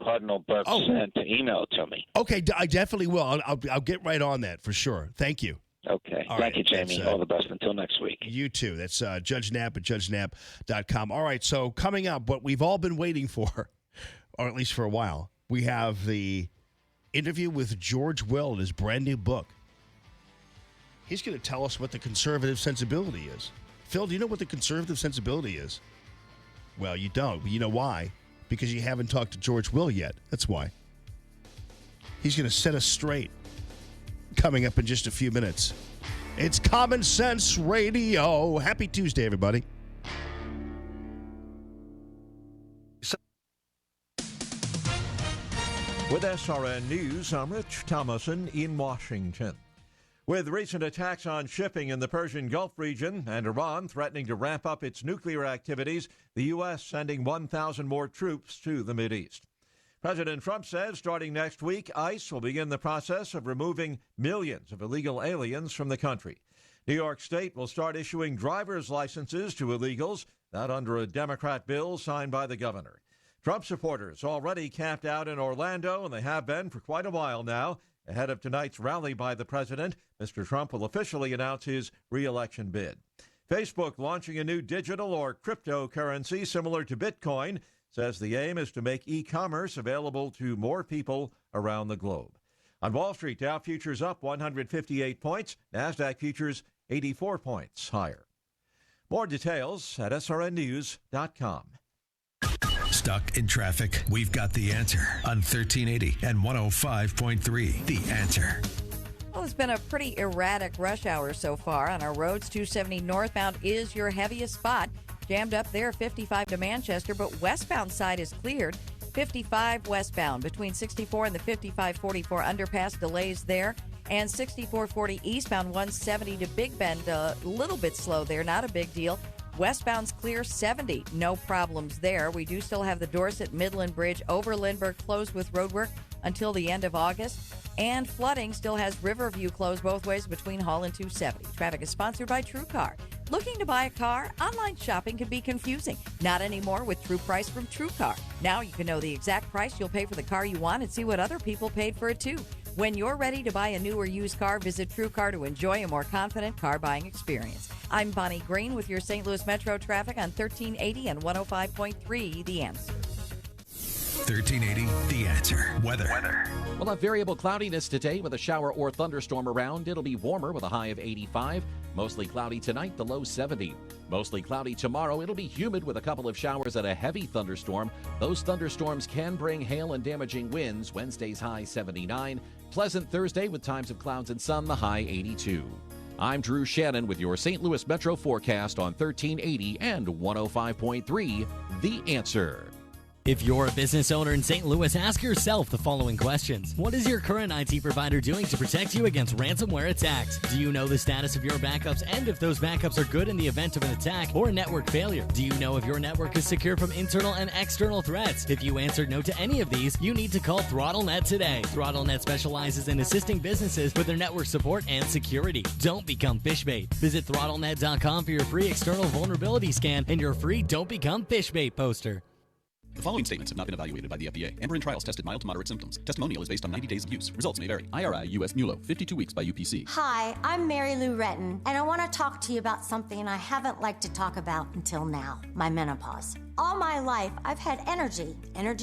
Cardinal Burke sent, email it to me. Okay, I definitely will. I'll get right on that for sure. Thank you. Okay. Thank you, Jamie. All the best until next week. You too. That's Judge Knapp at judgeknapp.com. All right, so coming up, what we've all been waiting for, or at least for a while, we have the interview with George Will in his brand new book. He's going to tell us what the conservative sensibility is. Phil, do you know what the conservative sensibility is? Well, you don't. You know why? Because you haven't talked to George Will yet. That's why. He's going to set us straight. Coming up in just a few minutes. It's Common Sense Radio. Happy Tuesday, everybody. With SRN News, I'm Rich Thomason in Washington. With recent attacks on shipping in the Persian Gulf region and Iran threatening to ramp up its nuclear activities, the U.S. sending 1,000 more troops to the Mideast. President Trump says starting next week, ICE will begin the process of removing millions of illegal aliens from the country. New York State will start issuing driver's licenses to illegals, that under a Democrat bill signed by the governor. Trump supporters already camped out in Orlando, and they have been for quite a while now. Ahead of tonight's rally by the president, Mr. Trump will officially announce his re-election bid. Facebook launching a new digital or cryptocurrency similar to Bitcoin, says the aim is to make e-commerce available to more people around the globe. On Wall Street, Dow futures up 158 points, NASDAQ futures 84 points higher. More details at srnnews.com. Stuck in traffic? We've got the answer on 1380 and 105.3. The Answer. Well, it's been a pretty erratic rush hour so far on our roads. 270 northbound is your heaviest spot. Jammed up there, 55 to Manchester, but westbound side is cleared. 55 westbound between 64 and the 5544 underpass, delays there. And 6440 eastbound, 170 to Big Bend, a little bit slow there, not a big deal. Westbound's clear, 70, no problems there. We do still have the Dorset Midland Bridge over Lindbergh closed with roadwork until the end of August. And flooding still has Riverview closed both ways between Hall and 270. Traffic is sponsored by TrueCar. Looking to buy a car? Online shopping can be confusing. Not anymore with True Price from TrueCar. Now you can know the exact price you'll pay for the car you want and see what other people paid for it too. When you're ready to buy a new or used car, visit TrueCar to enjoy a more confident car buying experience. I'm Bonnie Green with your St. Louis Metro traffic on 1380 and 105.3 The Answer. 1380, The Answer. Weather. We'll have variable cloudiness today with a shower or thunderstorm around. It'll be warmer with a high of 85. Mostly cloudy tonight, the low 70. Mostly cloudy tomorrow. It'll be humid with a couple of showers and a heavy thunderstorm. Those thunderstorms can bring hail and damaging winds. Wednesday's high 79. Pleasant Thursday with times of clouds and sun, the high 82. I'm Drew Shannon with your St. Louis Metro forecast on 1380 and 105.3, The Answer. If you're a business owner in St. Louis, ask yourself the following questions. What is your current IT provider doing to protect you against ransomware attacks? Do you know the status of your backups and if those backups are good in the event of an attack or a network failure? Do you know if your network is secure from internal and external threats? If you answered no to any of these, you need to call ThrottleNet today. ThrottleNet specializes in assisting businesses with their network support and security. Don't become fishbait. Visit ThrottleNet.com for your free external vulnerability scan and your free Don't Become Fishbait poster. The following statements have not been evaluated by the FDA. Amberin trials tested mild to moderate symptoms. Testimonial is based on 90 days of use. Results may vary. IRI US MULO, 52 weeks by UPC. Hi, I'm Mary Lou Retton, and I want to talk to you about something I haven't liked to talk about until now, my menopause. All my life, I've had energy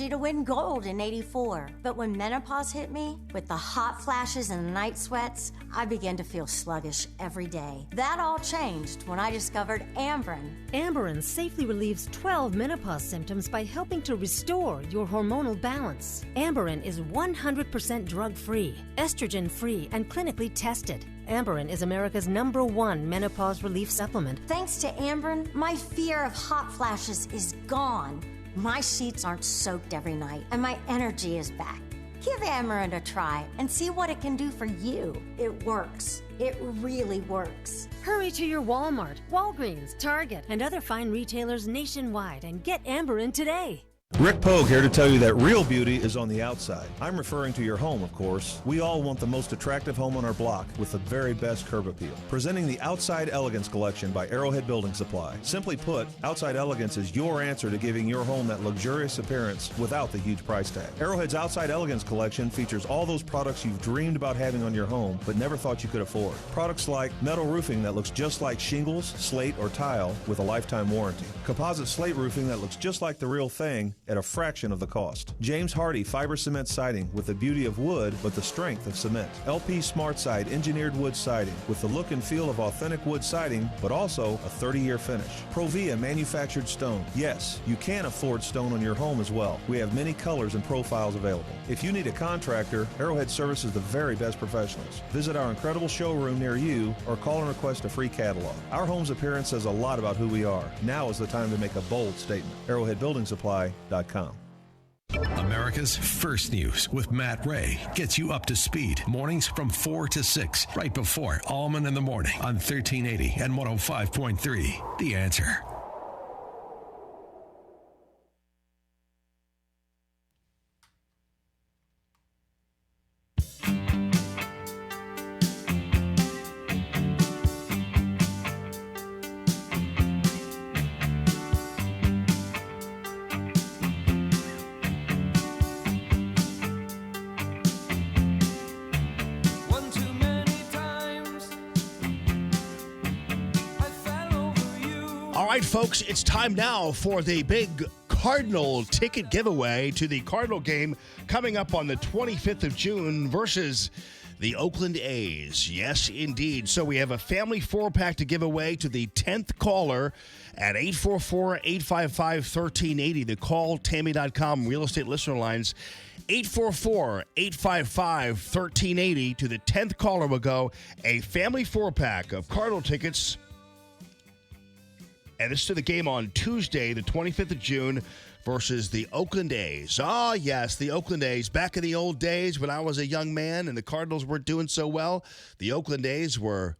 to win gold in '84. But when menopause hit me, with the hot flashes and the night sweats, I began to feel sluggish every day. That all changed when I discovered Amberin. Amberin safely relieves 12 menopause symptoms by helping to restore your hormonal balance. Amberin is 100% drug-free, estrogen-free, and clinically tested. Amberin is America's #1 menopause relief supplement. Thanks to Amberin, my fear of hot flashes is gone. My sheets aren't soaked every night, and my energy is back. Give Amberin a try and see what it can do for you. It works. It really works. Hurry to your Walmart, Walgreens, Target, and other fine retailers nationwide and get Amberin today. Rick Pogue here to tell you that real beauty is on the outside. I'm referring to your home, of course. We all want the most attractive home on our block with the very best curb appeal. Presenting the Outside Elegance Collection by Arrowhead Building Supply. Simply put, Outside Elegance is your answer to giving your home that luxurious appearance without the huge price tag. Arrowhead's Outside Elegance Collection features all those products you've dreamed about having on your home but never thought you could afford. Products like metal roofing that looks just like shingles, slate, or tile with a lifetime warranty. Composite slate roofing that looks just like the real thing at a fraction of the cost. James Hardy fiber cement siding with the beauty of wood but the strength of cement. LP Smart Side engineered wood siding with the look and feel of authentic wood siding but also a 30-year finish. Provia manufactured stone. Yes, you can afford stone on your home as well. We have many colors and profiles available. If you need a contractor, Arrowhead services the very best professionals. Visit our incredible showroom near you or call and request a free catalog. Our home's appearance says a lot about who we are. Now is the time to make a bold statement. ArrowheadBuildingSupply.com. America's First News with Matt Ray gets you up to speed mornings from 4 to 6, right before Allman in the Morning on 1380 and 105.3. The Answer. All right, folks, it's time now for the big Cardinal ticket giveaway to the Cardinal game coming up on the 25th of June versus the Oakland A's. Yes, indeed. So we have a family 4-pack to give away to the 10th caller at 844-855-1380. The calltammy.com real estate listener lines. 844-855-1380. To the 10th caller will go a family 4-pack of Cardinal tickets. And this is to the game on Tuesday, the 25th of June, versus the Oakland A's. Ah, yes, the Oakland A's. Back in the old days when I was a young man and the Cardinals weren't doing so well, the Oakland A's were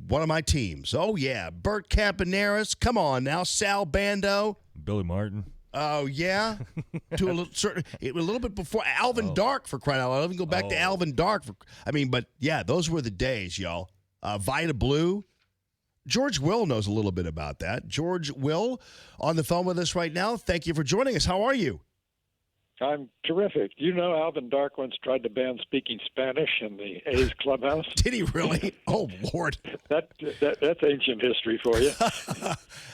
one of my teams. Oh, yeah. Bert Campaneris. Come on now. Sal Bando. Billy Martin. Oh, yeah? To a little bit before Alvin Dark, for crying out loud. I'll even go back to Alvin Dark. But, yeah, those were the days, y'all. Vida Blue. George Will knows a little bit about that. George Will on the phone with us right now. Thank you for joining us. How are you? I'm terrific. Do you know Alvin Dark once tried to ban speaking Spanish in the A's clubhouse? Did he really? Oh, Lord. That's ancient history for you.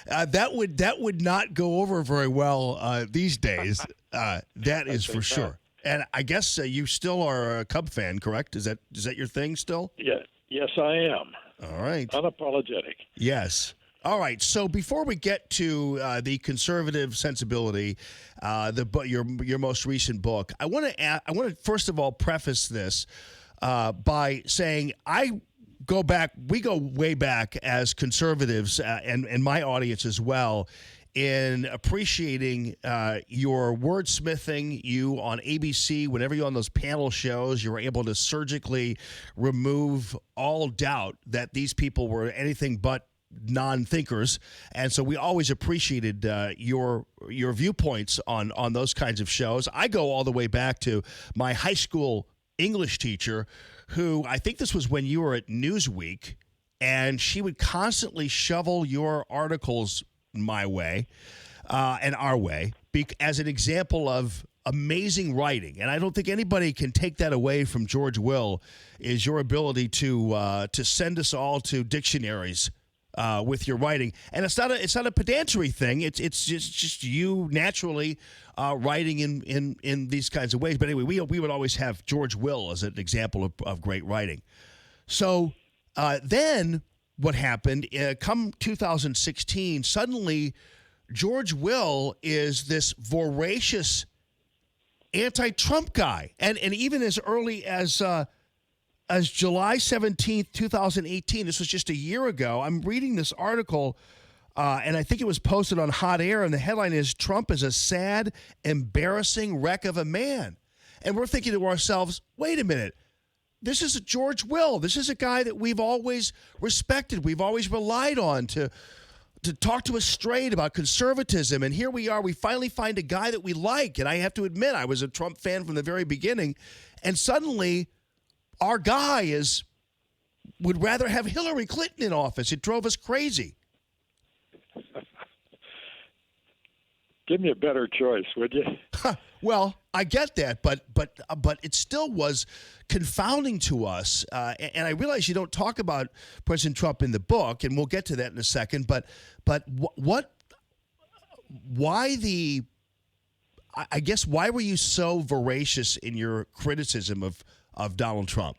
That would not go over very well these days. That is for sure. And I guess you still are a Cub fan, correct? Is that your thing still? Yeah. Yes, I am. All right. Unapologetic. Yes. All right. So before we get to the conservative sensibility, your most recent book, I want to first of all preface this by saying we go way back as conservatives and my audience as well in appreciating your wordsmithing. You on ABC, whenever you're on those panel shows, you were able to surgically remove all doubt that these people were anything but non-thinkers, and so we always appreciated your viewpoints on those kinds of shows. I go all the way back to my high school English teacher, who I think this was when you were at Newsweek, and she would constantly shovel your articles my way and our way as an example of amazing writing. And I don't think anybody can take that away from George Will, is your ability to send us all to dictionaries with your writing. And it's not a pedantry thing. It's just you naturally writing in these kinds of ways. But anyway, we would always have George Will as an example of great writing. So then what happened, come 2016, suddenly George Will is this voracious anti-Trump guy. And even as early as July 17th, 2018, this was just a year ago, I'm reading this article, and I think it was posted on Hot Air, and the headline is, "Trump is a sad, embarrassing wreck of a man." And we're thinking to ourselves, wait a minute, this is George Will. This is a guy that we've always respected. We've always relied on to talk to us straight about conservatism. And here we are. We finally find a guy that we like. And I have to admit, I was a Trump fan from the very beginning. And suddenly, our guy would rather have Hillary Clinton in office. It drove us crazy. Give me a better choice, would you? Well, I get that, but it still was confounding to us. And I realize you don't talk about President Trump in the book, and we'll get to that in a second. But why I guess why were you so voracious in your criticism of Donald Trump?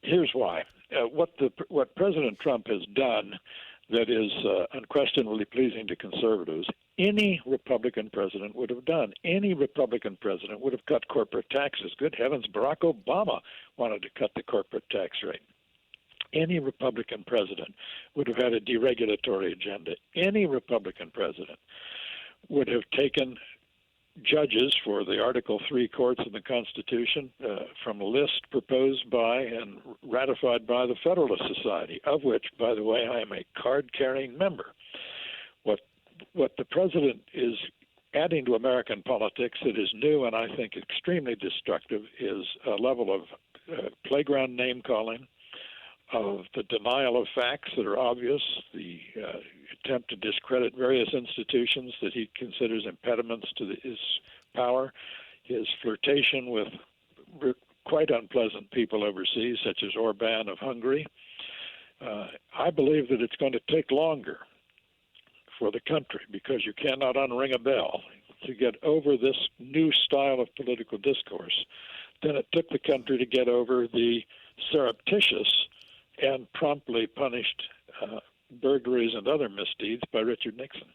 Here's why. What President Trump has done that is unquestionably pleasing to conservatives, any Republican president would have done. Any Republican president would have cut corporate taxes. Good heavens, Barack Obama wanted to cut the corporate tax rate. Any Republican president would have had a deregulatory agenda. Any Republican president would have taken judges for the Article III courts in the Constitution from a list proposed by and ratified by the Federalist Society, of which, by the way, I am a card-carrying member. What the president is adding to American politics that is new and I think extremely destructive is a level of playground name-calling, of the denial of facts that are obvious, the attempt to discredit various institutions that he considers impediments to his power, his flirtation with quite unpleasant people overseas, such as Orban of Hungary. I believe that it's going to take longer for the country because you cannot unring a bell to get over this new style of political discourse than it took the country to get over the surreptitious and promptly punished burglaries and other misdeeds by Richard Nixon.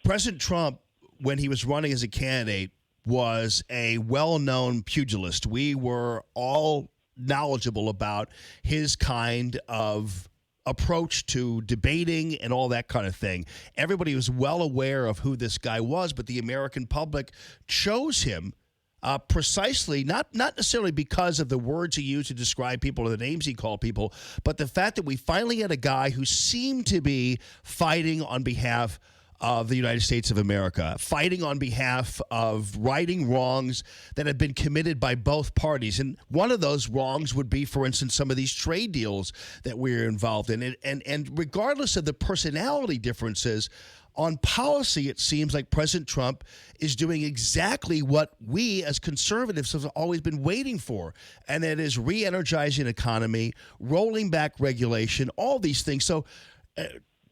President Trump, when he was running as a candidate, was a well-known pugilist. We were all knowledgeable about his kind of approach to debating and all that kind of thing. Everybody was well aware of who this guy was, but the American public chose him precisely, not necessarily because of the words he used to describe people or the names he called people, but the fact that we finally had a guy who seemed to be fighting on behalf of the United States of America, fighting on behalf of righting wrongs that have been committed by both parties. And one of those wrongs would be, for instance, some of these trade deals that we're involved in. And regardless of the personality differences, on policy, it seems like President Trump is doing exactly what we as conservatives have always been waiting for, and that is re-energizing economy, rolling back regulation, all these things. So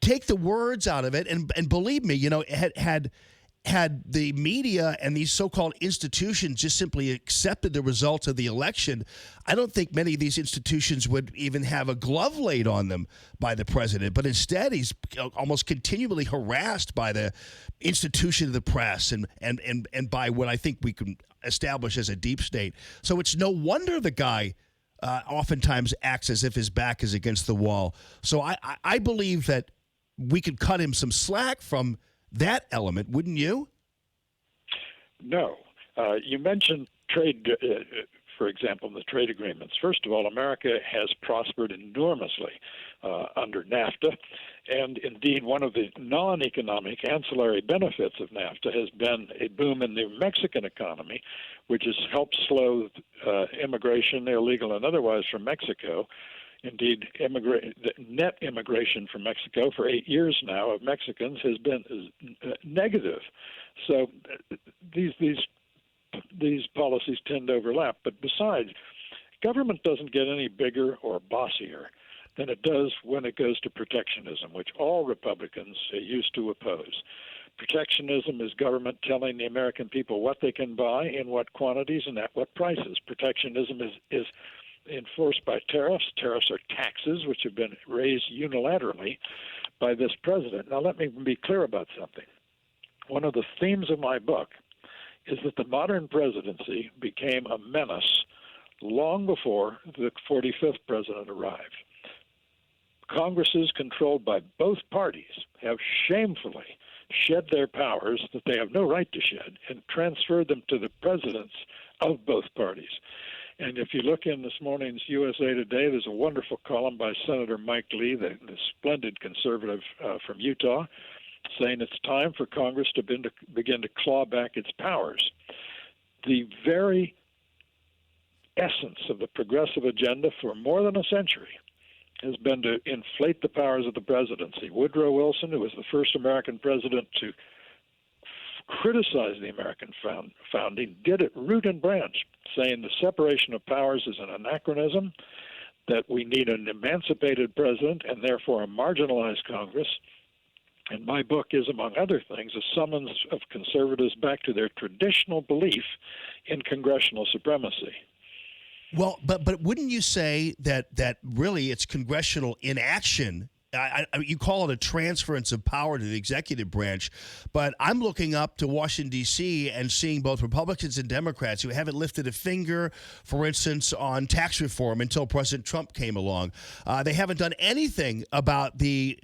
take the words out of it, and believe me, had the media and these so-called institutions just simply accepted the results of the election, I don't think many of these institutions would even have a glove laid on them by the president. But instead, he's almost continually harassed by the institution of the press and by what I think we can establish as a deep state. So it's no wonder the guy oftentimes acts as if his back is against the wall. So I believe that we could cut him some slack from that element, wouldn't you? No. You mentioned trade, for example, the trade agreements. First of all, America has prospered enormously under NAFTA, and indeed one of the non-economic ancillary benefits of NAFTA has been a boom in the Mexican economy, which has helped slow immigration, illegal and otherwise, from Mexico. Indeed, net immigration from Mexico for 8 years now of Mexicans has been negative. So these policies tend to overlap. But besides, government doesn't get any bigger or bossier than it does when it goes to protectionism, which all Republicans used to oppose. Protectionism is government telling the American people what they can buy, in what quantities, and at what prices. Protectionism is enforced by tariffs. Tariffs are taxes which have been raised unilaterally by this president. Now, let me be clear about something. One of the themes of my book is that the modern presidency became a menace long before the 45th president arrived. Congresses controlled by both parties have shamefully shed their powers that they have no right to shed and transferred them to the presidents of both parties. And if you look in this morning's USA Today, there's a wonderful column by Senator Mike Lee, the splendid conservative from Utah, saying it's time for Congress to begin to claw back its powers. The very essence of the progressive agenda for more than a century has been to inflate the powers of the presidency. Woodrow Wilson, who was the first American president to criticize the American founding, did it root and branch, saying the separation of powers is an anachronism, that we need an emancipated president and therefore a marginalized Congress. And my book is, among other things, a summons of conservatives back to their traditional belief in congressional supremacy. Well, but wouldn't you say that really it's congressional inaction? You call it a transference of power to the executive branch, but I'm looking up to Washington, D.C. and seeing both Republicans and Democrats who haven't lifted a finger, for instance, on tax reform until President Trump came along. They haven't done anything about the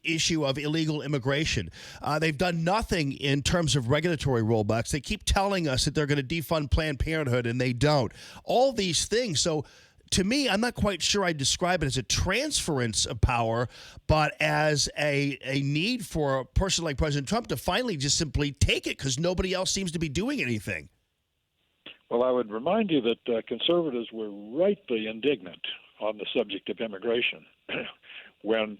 issue of illegal immigration. They've done nothing in terms of regulatory rollbacks. They keep telling us that they're going to defund Planned Parenthood, and they don't. All these things. So to me, I'm not quite sure I'd describe it as a transference of power, but as a need for a person like President Trump to finally just simply take it because nobody else seems to be doing anything. Well, I would remind you that conservatives were rightly indignant on the subject of immigration when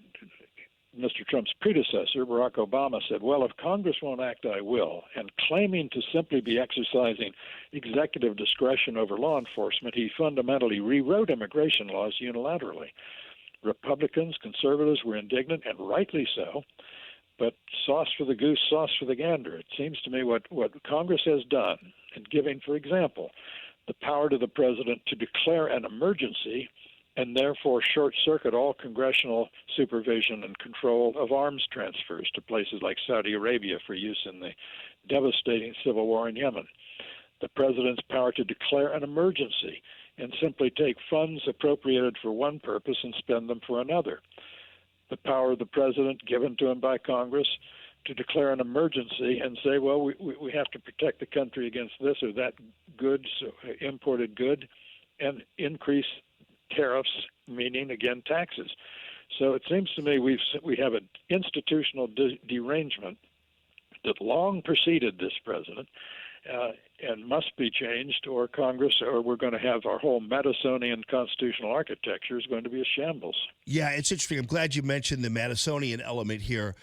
Mr. Trump's predecessor, Barack Obama, said, well, if Congress won't act, I will. And claiming to simply be exercising executive discretion over law enforcement, he fundamentally rewrote immigration laws unilaterally. Republicans, conservatives were indignant, and rightly so, but sauce for the goose, sauce for the gander. It seems to me what Congress has done in giving, for example, the power to the president to declare an emergency and therefore short-circuit all congressional supervision and control of arms transfers to places like Saudi Arabia for use in the devastating civil war in Yemen. The president's power to declare an emergency and simply take funds appropriated for one purpose and spend them for another. The power of the president given to him by Congress to declare an emergency and say, well, we have to protect the country against this or that goods, imported good, and increase tariffs, meaning, again, taxes. So it seems to me we have an institutional derangement that long preceded this president and must be changed, or Congress, or we're going to have our whole Madisonian constitutional architecture is going to be a shambles. Yeah, it's interesting. I'm glad you mentioned the Madisonian element here,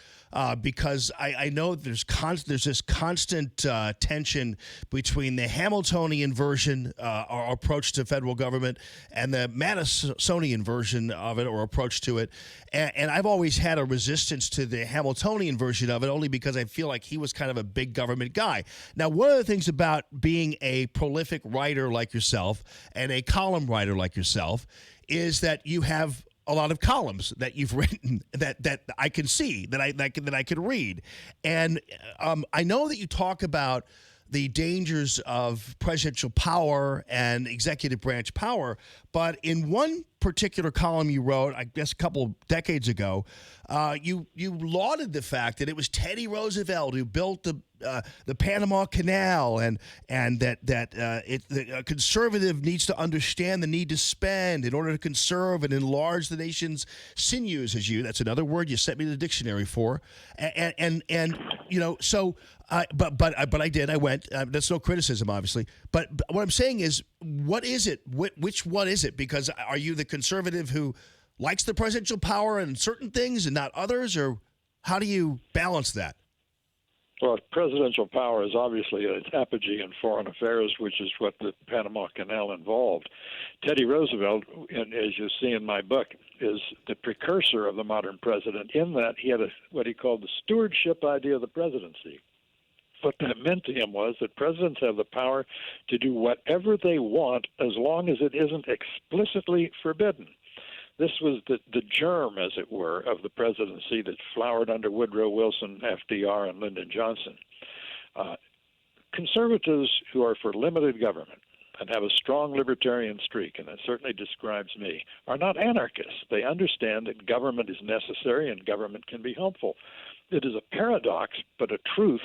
because I know there's this constant tension between the Hamiltonian version or approach to federal government and the Madisonian version of it or approach to it. And I've always had a resistance to the Hamiltonian version of it, only because I feel like he was kind of a big government guy. Now, one of the things about being a prolific writer like yourself and a column writer like yourself is that you have a lot of columns that you've written that I can see, that I can read. And I know that you talk about the dangers of presidential power and executive branch power, but in one particular column you wrote, I guess a couple decades ago, you lauded the fact that it was Teddy Roosevelt who built the Panama Canal, and that a conservative needs to understand the need to spend in order to conserve and enlarge the nation's sinews. That's another word you sent me the dictionary for, and you know, so. But I did. I went. That's no criticism, obviously. But what I'm saying is, what is it? Which one is it? Because are you the conservative who likes the presidential power in certain things and not others, or how do you balance that? Well, presidential power is obviously an apogee in foreign affairs, which is what the Panama Canal involved. Teddy Roosevelt, and as you see in my book, is the precursor of the modern president in that he had what he called the stewardship idea of the presidency. What that meant to him was that presidents have the power to do whatever they want as long as it isn't explicitly forbidden. This was the germ, as it were, of the presidency that flowered under Woodrow Wilson, FDR, and Lyndon Johnson. Conservatives who are for limited government and have a strong libertarian streak, and that certainly describes me, are not anarchists. They understand that government is necessary and government can be helpful. It is a paradox, but a truth,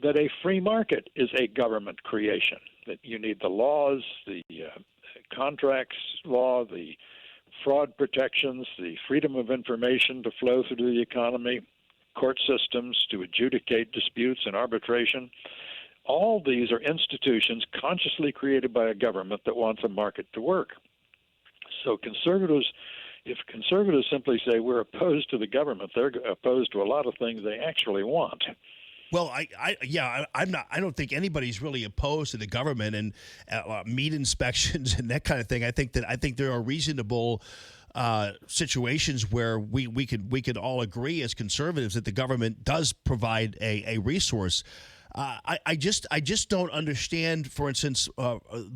that a free market is a government creation, that you need the laws, the contracts law, the fraud protections, the freedom of information to flow through the economy, court systems to adjudicate disputes and arbitration. All these are institutions consciously created by a government that wants a market to work. So if conservatives simply say we're opposed to the government, they're opposed to a lot of things they actually want. Well, I'm not. I don't think anybody's really opposed to the government and meat inspections and that kind of thing. I think there are reasonable situations where we could all agree as conservatives that the government does provide a resource. I just don't understand, for instance,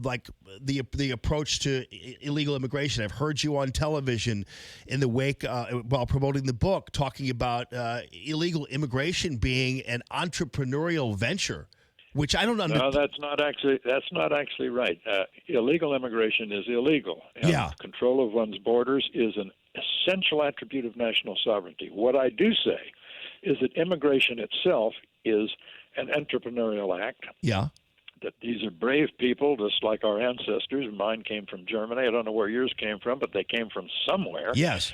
like the approach to illegal immigration. I've heard you on television in the wake while promoting the book talking about illegal immigration being an entrepreneurial venture, which I don't understand. No, that's not actually right. Illegal immigration is illegal. And control of one's borders is an essential attribute of national sovereignty. What I do say is that immigration itself is an entrepreneurial act. Yeah. That these are brave people, just like our ancestors. Mine came from Germany. I don't know where yours came from, but they came from somewhere. Yes.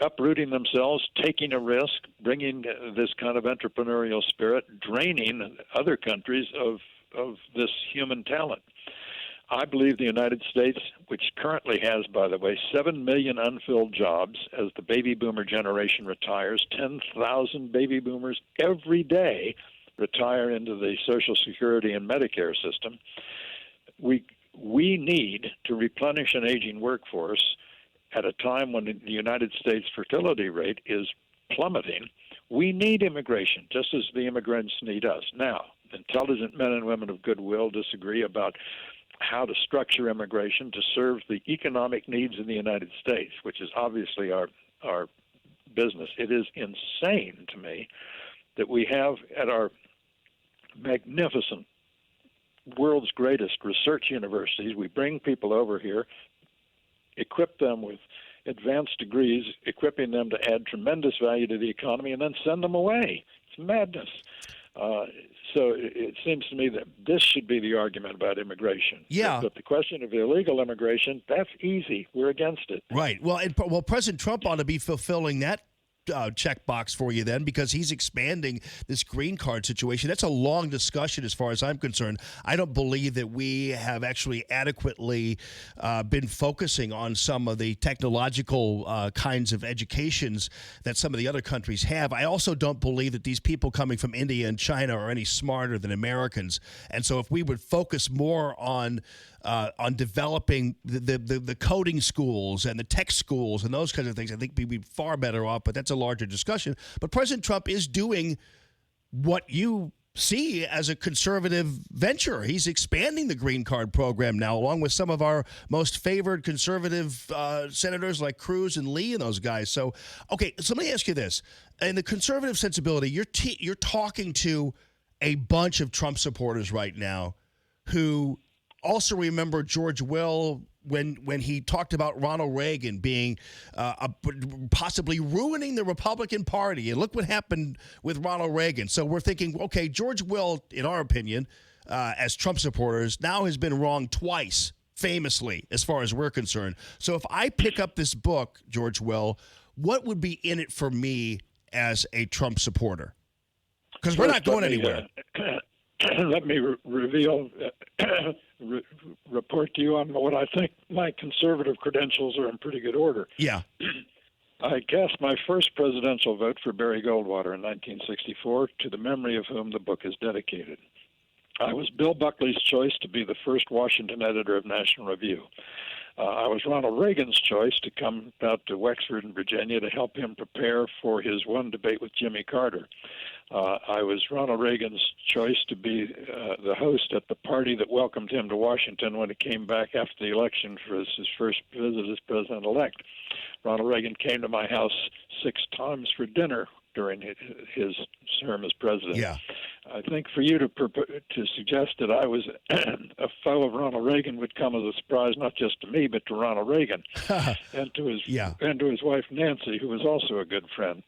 Uprooting themselves, taking a risk, bringing this kind of entrepreneurial spirit, draining other countries of this human talent. I believe the United States, which currently has, by the way, 7 million unfilled jobs as the baby boomer generation retires, 10,000 baby boomers every day retire into the Social Security and Medicare system. We need to replenish an aging workforce at a time when the United States fertility rate is plummeting. We need immigration, just as the immigrants need us. Now, intelligent men and women of goodwill disagree about how to structure immigration to serve the economic needs of the United States, which is obviously our business. It is insane to me that we have at our magnificent, world's greatest research universities, we bring people over here, equip them with advanced degrees, equipping them to add tremendous value to the economy, and then send them away. It's madness. So it seems to me that this should be the argument about immigration. Yeah. But the question of illegal immigration, that's easy. We're against it. Right. Well, President Trump ought to be fulfilling that checkbox for you then, because he's expanding this green card situation. That's a long discussion as far as I'm concerned. I don't believe that we have actually adequately been focusing on some of the technological kinds of educations that some of the other countries have. I also don't believe that these people coming from India and China are any smarter than Americans. And so if we would focus more on developing the coding schools and the tech schools and those kinds of things, I think we'd be far better off, but that's a larger discussion. But President Trump is doing what you see as a conservative venture. He's expanding the green card program now, along with some of our most favored conservative senators like Cruz and Lee and those guys. So, okay, so let me ask you this. In the conservative sensibility, you're talking to a bunch of Trump supporters right now who also remember George Will when he talked about Ronald Reagan being possibly ruining the Republican Party. And look what happened with Ronald Reagan. So we're thinking, okay, George Will, in our opinion, as Trump supporters, now has been wrong twice, famously, as far as we're concerned. So if I pick up this book, George Will, what would be in it for me as a Trump supporter? Because we're not going anywhere. Let me report to you on what I think my conservative credentials are in pretty good order. Yeah. I cast my first presidential vote for Barry Goldwater in 1964, to the memory of whom the book is dedicated. I was Bill Buckley's choice to be the first Washington editor of National Review. I was Ronald Reagan's choice to come out to Wexford in Virginia to help him prepare for his one debate with Jimmy Carter. I was Ronald Reagan's choice to be the host at the party that welcomed him to Washington when he came back after the election for his first visit as president-elect. Ronald Reagan came to my house 6 times for dinner during his term as president. Yeah. I think for you to suggest that I was a foe of Ronald Reagan would come as a surprise, not just to me, but to Ronald Reagan and to his wife Nancy, who was also a good friend.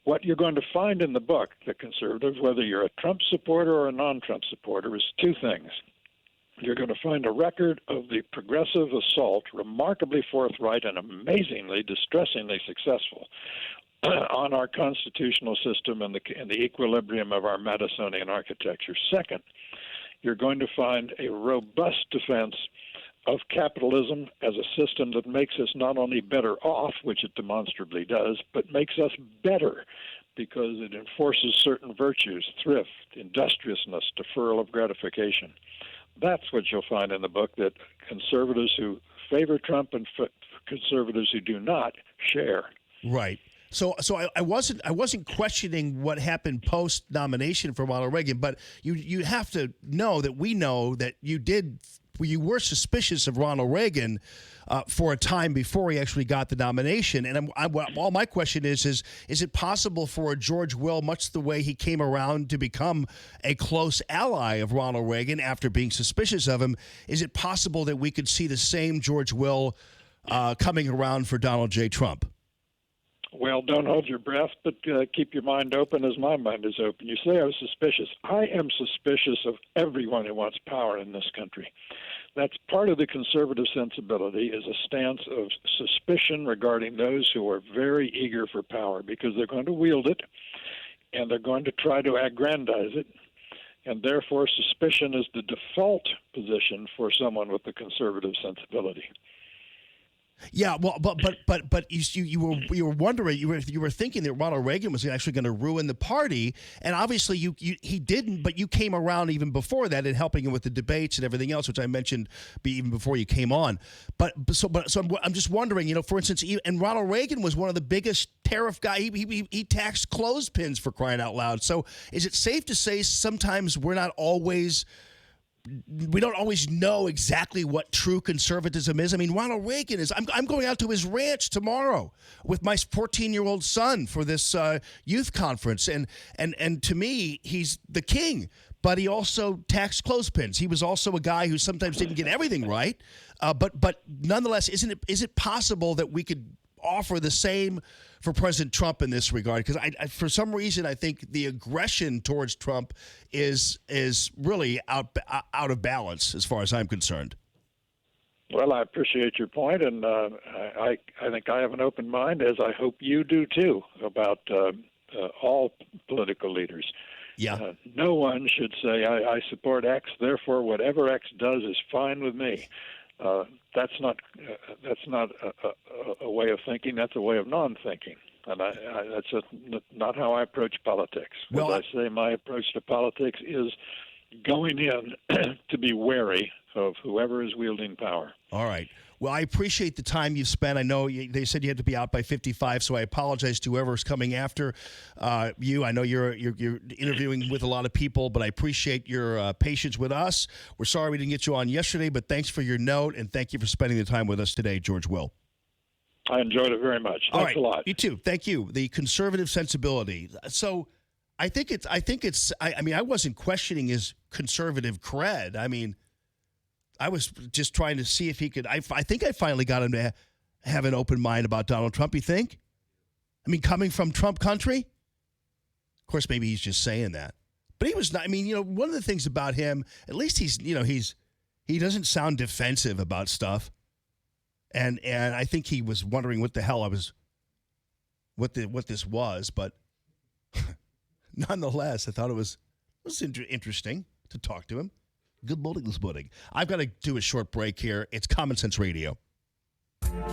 What you're going to find in the book, The Conservative, whether you're a Trump supporter or a non-Trump supporter, is 2 things. You're going to find a record of the progressive assault, remarkably forthright and amazingly, distressingly successful, on our constitutional system and the equilibrium of our Madisonian architecture. Second, you're going to find a robust defense of capitalism as a system that makes us not only better off, which it demonstrably does, but makes us better because it enforces certain virtues, thrift, industriousness, deferral of gratification. That's what you'll find in the book that conservatives who favor Trump and conservatives who do not share. Right. So I wasn't questioning what happened post nomination for Ronald Reagan, but you have to know that we know that you were suspicious of Ronald Reagan for a time before he actually got the nomination. And all my question is it possible for a George Will, much the way he came around to become a close ally of Ronald Reagan after being suspicious of him, is it possible that we could see the same George Will coming around for Donald J. Trump? Well, don't hold your breath, but keep your mind open as my mind is open. You say I was suspicious. I am suspicious of everyone who wants power in this country. That's part of the conservative sensibility, is a stance of suspicion regarding those who are very eager for power because they're going to wield it and they're going to try to aggrandize it. And therefore, suspicion is the default position for someone with a conservative sensibility. Yeah, well, but you were wondering, you were thinking that Ronald Reagan was actually going to ruin the party, and obviously he didn't. But you came around even before that in helping him with the debates and everything else, which I mentioned even before you came on. But I'm just wondering, for instance, and Ronald Reagan was one of the biggest tariff guy. He taxed clothespins, for crying out loud. So is it safe to say sometimes we don't always know exactly what true conservatism is? I mean, Ronald Reagan is. I'm going out to his ranch tomorrow with my 14-year-old son for this youth conference, and to me, he's the king. But he also taxed clothespins. He was also a guy who sometimes didn't get everything right. But nonetheless, is it possible that we could offer the same for President Trump in this regard? Because I for some reason, I think the aggression towards Trump is really out of balance as far as I'm concerned. Well, I appreciate your point, and I think I have an open mind, as I hope you do too, about all political leaders. Yeah. No one should say, I support X, therefore whatever X does is fine with me. That's not a way of thinking. That's a way of non-thinking. And that's not how I approach politics. Well, as I say, my approach to politics is going in to be wary of whoever is wielding power. All right. Well, I appreciate the time you've spent. I know they said you had to be out by 55, so I apologize to whoever's coming after you. I know you're interviewing with a lot of people, but I appreciate your patience with us. We're sorry we didn't get you on yesterday, but thanks for your note, and thank you for spending the time with us today, George Will. I enjoyed it very much. Thanks a lot. You too. Thank you. The conservative sensibility. So I mean, I wasn't questioning his conservative cred. I mean, I was just trying to see if he could. I think I finally got him to have an open mind about Donald Trump. You think? I mean, coming from Trump country? Of course, maybe he's just saying that. But he was not. I mean, one of the things about him, at least he doesn't sound defensive about stuff. And I think he was wondering what the hell what this was. But nonetheless, I thought it was interesting to talk to him. Good morning, this morning. I've got to do a short break here. It's Common Sense Radio.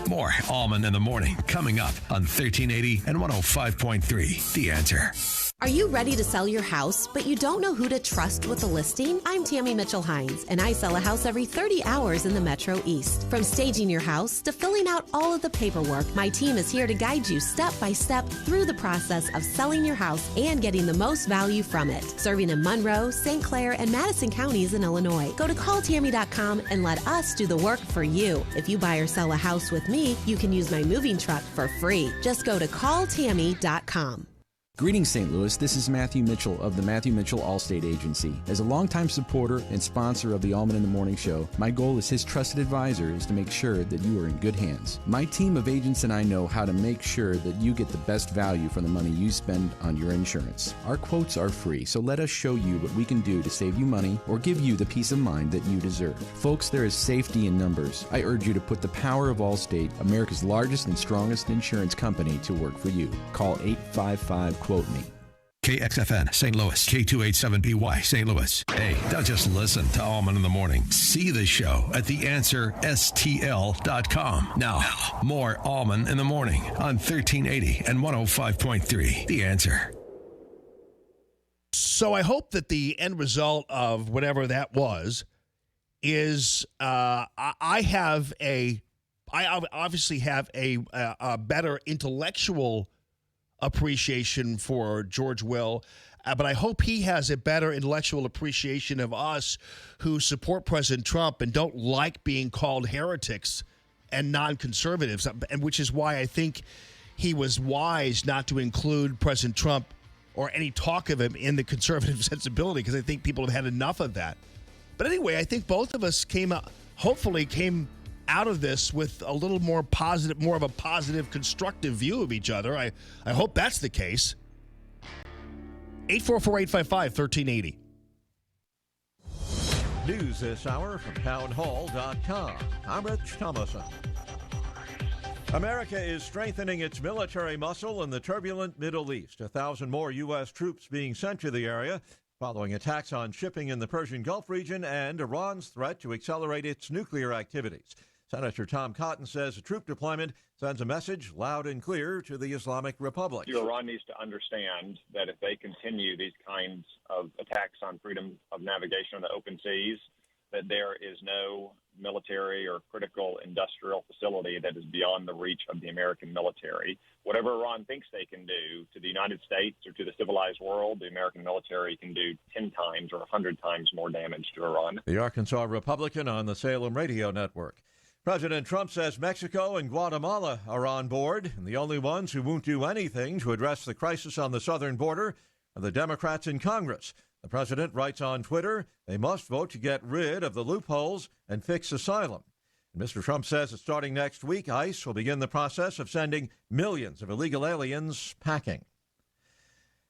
More Allman in the Morning coming up on 1380 and 105.3. The Answer. Are you ready to sell your house, but you don't know who to trust with a listing? I'm Tammy Mitchell-Hines, and I sell a house every 30 hours in the Metro East. From staging your house to filling out all of the paperwork, my team is here to guide you step by step through the process of selling your house and getting the most value from it. Serving in Monroe, St. Clair, and Madison counties in Illinois. Go to calltammy.com and let us do the work for you. If you buy or sell a house with me, you can use my moving truck for free. Just go to calltammy.com. Greetings, St. Louis. This is Matthew Mitchell of the Matthew Mitchell Allstate Agency. As a longtime supporter and sponsor of the Allman in the Morning Show, my goal as his trusted advisor is to make sure that you are in good hands. My team of agents and I know how to make sure that you get the best value for the money you spend on your insurance. Our quotes are free, so let us show you what we can do to save you money or give you the peace of mind that you deserve. Folks, there is safety in numbers. I urge you to put the power of Allstate, America's largest and strongest insurance company, to work for you. Call 855-QUOTE-ME. KXFN St. Louis, K287BY St. Louis. Hey, don't just listen to Allman in the Morning. See the show at theanswerstl.com. Now, more Allman in the Morning on 1380 and 105.3. The Answer. So I hope that the end result of whatever that was is I obviously have a better intellectual appreciation for George Will, but I hope he has a better intellectual appreciation of us who support President Trump and don't like being called heretics and non-conservatives, and which is why I think he was wise not to include President Trump or any talk of him in the conservative sensibility, because I think people have had enough of that. But anyway, I think both of us came out of this with a little more positive, more of a positive, constructive view of each other. I hope that's the case. 844-855-1380. News this hour from townhall.com. I'm Rich Thomason. America is strengthening its military muscle in the turbulent Middle East. 1,000 more U.S. troops being sent to the area following attacks on shipping in the Persian Gulf region and Iran's threat to accelerate its nuclear activities. Senator Tom Cotton says a troop deployment sends a message loud and clear to the Islamic Republic. Iran needs to understand that if they continue these kinds of attacks on freedom of navigation on the open seas, that there is no military or critical industrial facility that is beyond the reach of the American military. Whatever Iran thinks they can do to the United States or to the civilized world, the American military can do 10 times or 100 times more damage to Iran. The Arkansas Republican on the Salem Radio Network. President Trump says Mexico and Guatemala are on board, and the only ones who won't do anything to address the crisis on the southern border are the Democrats in Congress. The president writes on Twitter, they must vote to get rid of the loopholes and fix asylum. And Mr. Trump says that starting next week, ICE will begin the process of sending millions of illegal aliens packing.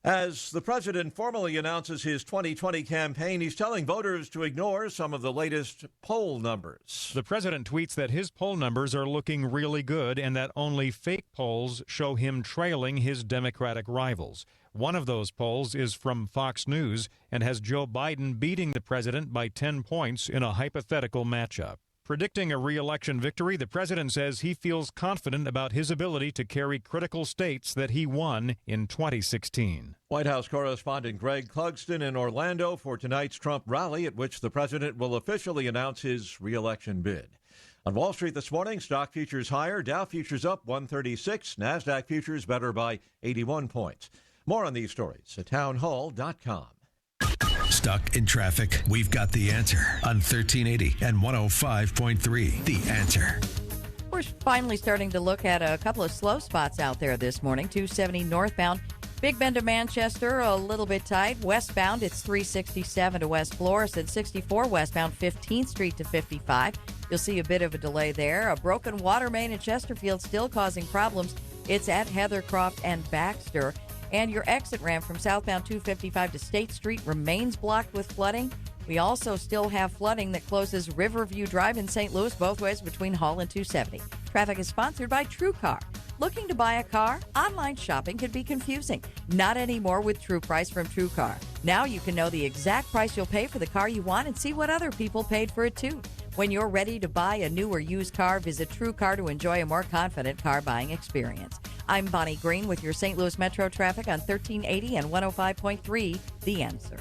As the president formally announces his 2020 campaign, he's telling voters to ignore some of the latest poll numbers. The president tweets that his poll numbers are looking really good and that only fake polls show him trailing his Democratic rivals. One of those polls is from Fox News and has Joe Biden beating the president by 10 points in a hypothetical matchup. Predicting a re-election victory, the president says he feels confident about his ability to carry critical states that he won in 2016. White House correspondent Greg Clugston in Orlando for tonight's Trump rally, at which the president will officially announce his re-election bid. On Wall Street this morning, stock futures higher, Dow futures up 136, NASDAQ futures better by 81 points. More on these stories at townhall.com. Stuck in traffic? We've got the answer on 1380 and 105.3. The Answer. We're finally starting to look at a couple of slow spots out there this morning. 270 northbound, Big Bend to Manchester, a little bit tight. Westbound, it's 367 to West Florissant, 64 westbound 15th Street to 55. You'll see a bit of a delay there. A broken water main in Chesterfield still causing problems. It's at Heathercroft and Baxter. And your exit ramp from southbound 255 to State Street remains blocked with flooding. We also still have flooding that closes Riverview Drive in St. Louis both ways between Hall and 270. Traffic is sponsored by TrueCar. Looking to buy a car? Online shopping can be confusing. Not anymore with True Price from TrueCar. Now you can know the exact price you'll pay for the car you want and see what other people paid for it too. When you're ready to buy a new or used car, visit TrueCar to enjoy a more confident car buying experience. I'm Bonnie Green with your St. Louis Metro traffic on 1380 and 105.3 The Answer.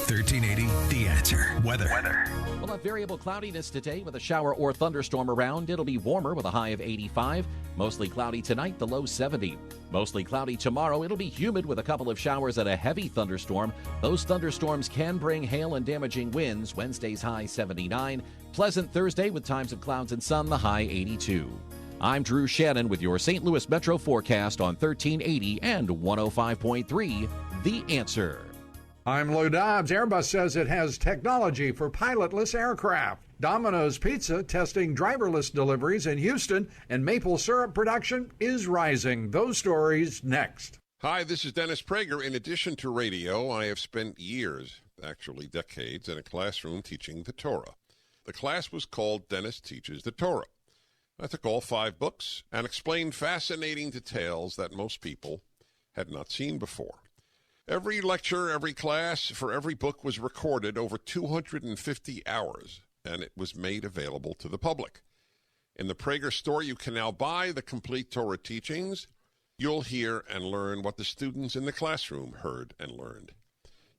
1380 The Answer. Weather. We'll have variable cloudiness today with a shower or thunderstorm around. It'll be warmer with a high of 85. Mostly cloudy tonight, the low 70. Mostly cloudy tomorrow. It'll be humid with a couple of showers and a heavy thunderstorm. Those thunderstorms can bring hail and damaging winds. Wednesday's high 79. Pleasant Thursday with times of clouds and sun, the high 82. I'm Drew Shannon with your St. Louis Metro forecast on 1380 and 105.3 The Answer. I'm Lou Dobbs. Airbus says it has technology for pilotless aircraft. Domino's Pizza testing driverless deliveries in Houston, and maple syrup production is rising. Those stories next. Hi, this is Dennis Prager. In addition to radio, I have spent years, actually decades, in a classroom teaching the Torah. The class was called Dennis Teaches the Torah. I took all 5 books and explained fascinating details that most people had not seen before. Every lecture, every class, for every book was recorded over 250 hours, and it was made available to the public. In the Prager store, you can now buy the complete Torah teachings. You'll hear and learn what the students in the classroom heard and learned.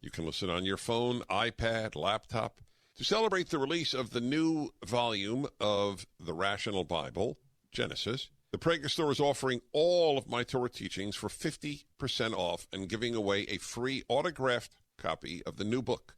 You can listen on your phone, iPad, laptop. To celebrate the release of the new volume of the Rational Bible, Genesis, the Prager store is offering all of my Torah teachings for 50% off and giving away a free autographed copy of the new book.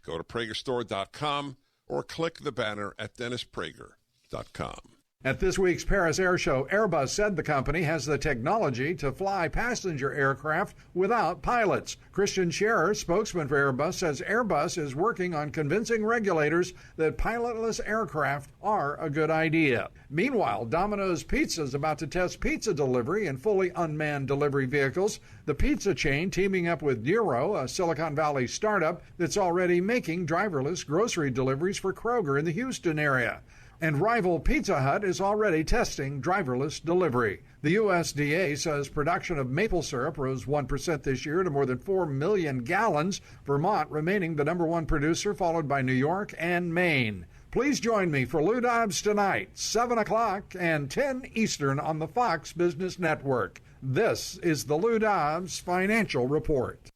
Go to pragerstore.com or click the banner at dennisprager.com. At this week's Paris Air Show, Airbus said the company has the technology to fly passenger aircraft without pilots. Christian Scherer, spokesman for Airbus, says Airbus is working on convincing regulators that pilotless aircraft are a good idea. Meanwhile, Domino's Pizza is about to test pizza delivery in fully unmanned delivery vehicles. The pizza chain teaming up with Nero, a Silicon Valley startup that's already making driverless grocery deliveries for Kroger in the Houston area. And rival Pizza Hut is already testing driverless delivery. The USDA says production of maple syrup rose 1% this year to more than 4 million gallons, Vermont remaining the #1 producer, followed by New York and Maine. Please join me for Lou Dobbs tonight, 7 o'clock and 10 Eastern on the Fox Business Network. This is the Lou Dobbs Financial Report.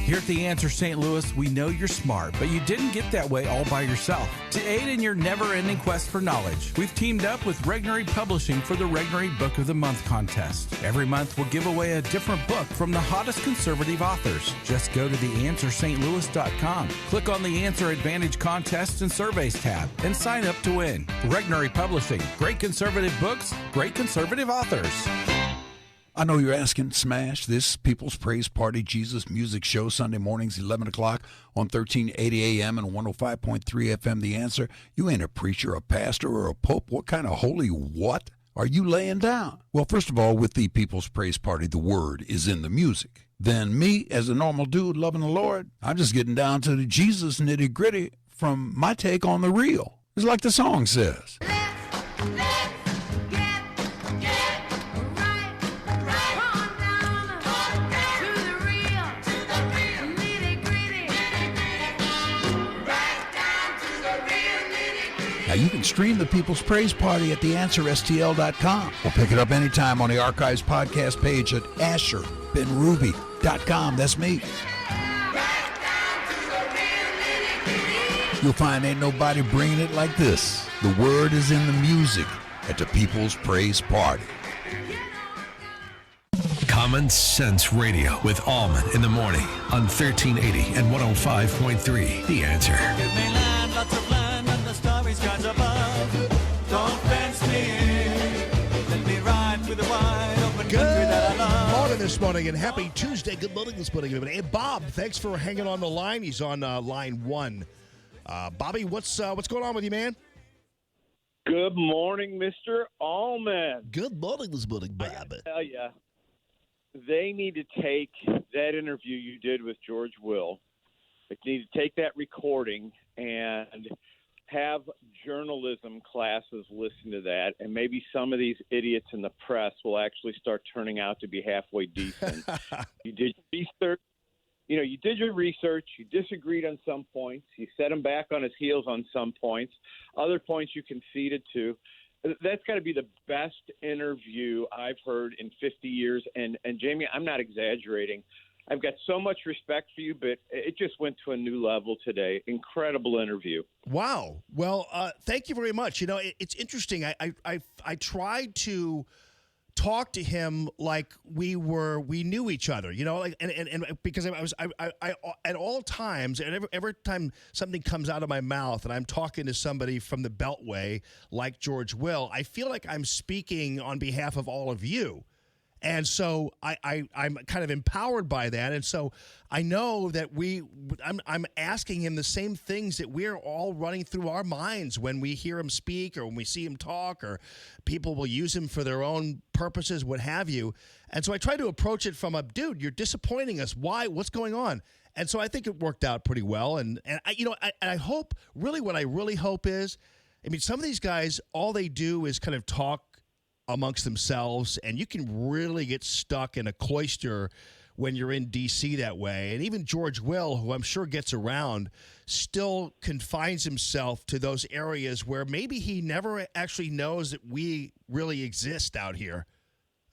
Here at The Answer St. Louis, we know you're smart, but you didn't get that way all by yourself. To aid in your never-ending quest for knowledge, we've teamed up with Regnery Publishing for the Regnery Book of the Month contest. Every month, we'll give away a different book from the hottest conservative authors. Just go to theanswerstlouis.com, click on the Answer Advantage Contests and Surveys tab, and sign up to win. Regnery Publishing. Great conservative books, great conservative authors. I know you're asking, Smash, this People's Praise Party Jesus Music Show, Sunday mornings, 11 o'clock on 1380 AM and 105.3 FM. The Answer, you ain't a preacher, a pastor, or a pope. What kind of holy what? Are you laying down? Well, first of all, with the People's Praise Party, the word is in the music. Then me, as a normal dude loving the Lord, I'm just getting down to the Jesus nitty-gritty from my take on the real. It's like the song says. Now, you can stream the People's Praise Party at theanswerstl.com or pick it up anytime on the Archives podcast page at asherbenruby.com. That's me. You'll find ain't nobody bringing it like this. The word is in the music at the People's Praise Party. Common Sense Radio with Allman in the morning on 1380 and 105.3. The Answer. Give me land, lots of land, and the starry skies above. Don't fence me in. Let me ride through the wide open country that I love. Morning this morning, and happy Tuesday. Good morning this morning, everybody. Hey, Bob, thanks for hanging on the line. He's on line one. Bobby, what's going on with you, man? Good morning, Mr. Allman. Good morning this morning, Bob. I tell you, they need to take that interview you did with George Will. They need to take that recording and have journalism classes listen to that, and maybe some of these idiots in the press will actually start turning out to be halfway decent. You did research. You know, you did your research. You disagreed on some points. You set him back on his heels on some points. Other points you conceded to. That's got to be the best interview I've heard in 50 years. And Jamie, I'm not exaggerating. I've got so much respect for you, but it just went to a new level today. Incredible interview. Wow. Well, thank you very much. You know, it's interesting. I tried to talk to him like we knew each other, you know, like and because I at all times, and every time something comes out of my mouth and I'm talking to somebody from the Beltway like George Will, I feel like I'm speaking on behalf of all of you. And so I'm kind of empowered by that. And so I know that I'm asking him the same things that we're all running through our minds when we hear him speak or when we see him talk, or people will use him for their own purposes, what have you. And so I try to approach it from dude, you're disappointing us. Why? What's going on? And so I think it worked out pretty well. And I hope, really what I really hope is, I mean, some of these guys, all they do is kind of talk amongst themselves, and you can really get stuck in a cloister when you're in D.C. that way. And even George Will, who I'm sure gets around, still confines himself to those areas where maybe he never actually knows that we really exist out here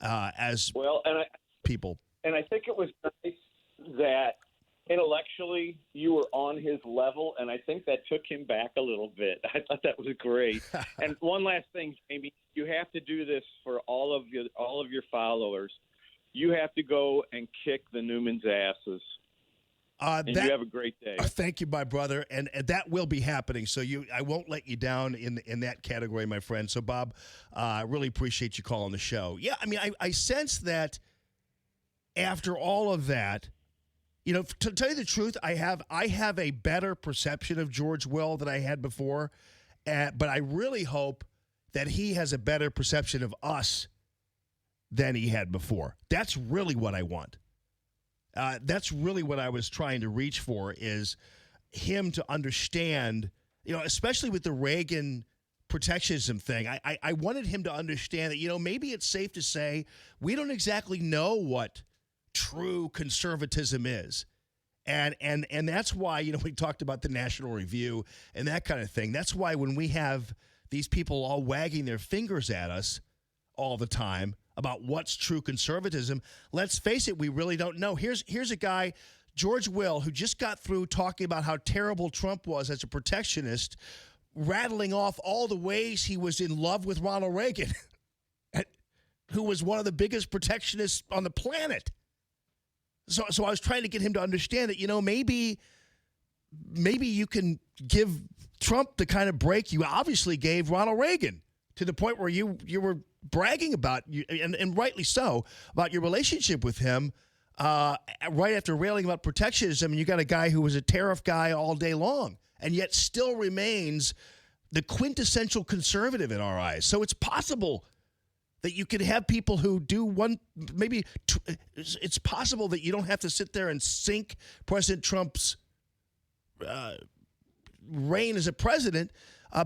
as people. And I think it was nice that intellectually you were on his level, and I think that took him back a little bit. I thought that was great. And one last thing, Jamie, you have to do this for all of your followers. You have to go and kick the Newmans' asses. And you have a great day. Thank you, my brother, and that will be happening. So I won't let you down in that category, my friend. So, Bob, I really appreciate you calling the show. Yeah, I mean, I sense that after all of that, you know, to tell you the truth, I have a better perception of George Will than I had before, but I really hope that he has a better perception of us than he had before. That's really what I want. That's really what I was trying to reach for, is him to understand, you know, especially with the Reagan protectionism thing. I wanted him to understand that, you know, maybe it's safe to say we don't exactly know what true conservatism is. And that's why, you know, we talked about the National Review and that kind of thing. That's why when we have these people all wagging their fingers at us all the time about what's true conservatism, let's face it, we really don't know. Here's a guy, George Will, who just got through talking about how terrible Trump was as a protectionist, rattling off all the ways he was in love with Ronald Reagan, who was one of the biggest protectionists on the planet. So I was trying to get him to understand that, you know, maybe you can give Trump the kind of break you obviously gave Ronald Reagan, to the point where you were bragging about, and rightly so, about your relationship with him right after railing about protectionism. And you got a guy who was a tariff guy all day long and yet still remains the quintessential conservative in our eyes. So it's possible that you could have people who do one, maybe it's possible that you don't have to sit there and sink President Trump's reign as a president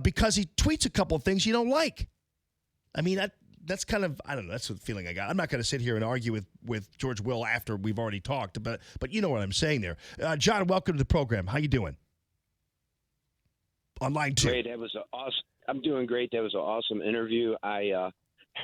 because he tweets a couple of things you don't like. I mean, that's kind of, I don't know, that's the feeling I got. I'm not going to sit here and argue with George Will after we've already talked, but you know what I'm saying there. John, welcome to the program. How you doing? On line 2. Great. That was awesome. I'm doing great. That was an awesome interview. I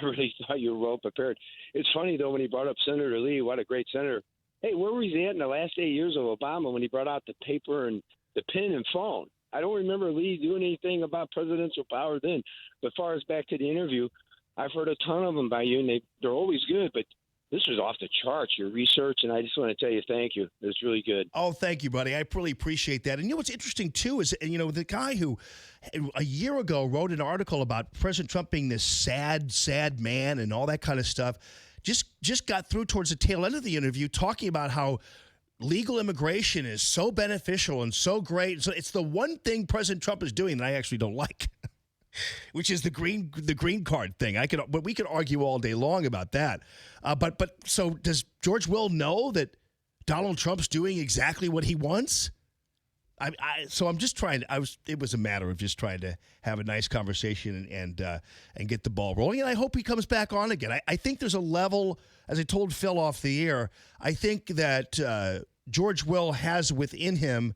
really thought you were well prepared. It's funny, though, when he brought up Senator Lee, what a great senator. Hey, where was he at in the last 8 years of Obama when he brought out the paper and the pen and phone? I don't remember Lee doing anything about presidential power then. But as far as back to the interview, I've heard a ton of them by you, and they're always good. But this was off the charts, your research, and I just want to tell you thank you. It was really good. Oh, thank you, buddy. I really appreciate that. And you know what's interesting, too, is, the guy who a year ago wrote an article about President Trump being this sad, sad man and all that kind of stuff, just got through towards the tail end of the interview talking about how legal immigration is so beneficial and so great. So it's the one thing President Trump is doing that I actually don't like, which is the green card thing. But we could argue all day long about that. But so does George Will know that Donald Trump's doing exactly what he wants? So I'm just trying. It was a matter of just trying to have a nice conversation and get the ball rolling. And I hope he comes back on again. I think there's a level, as I told Phil off the air, I think that George Will has within him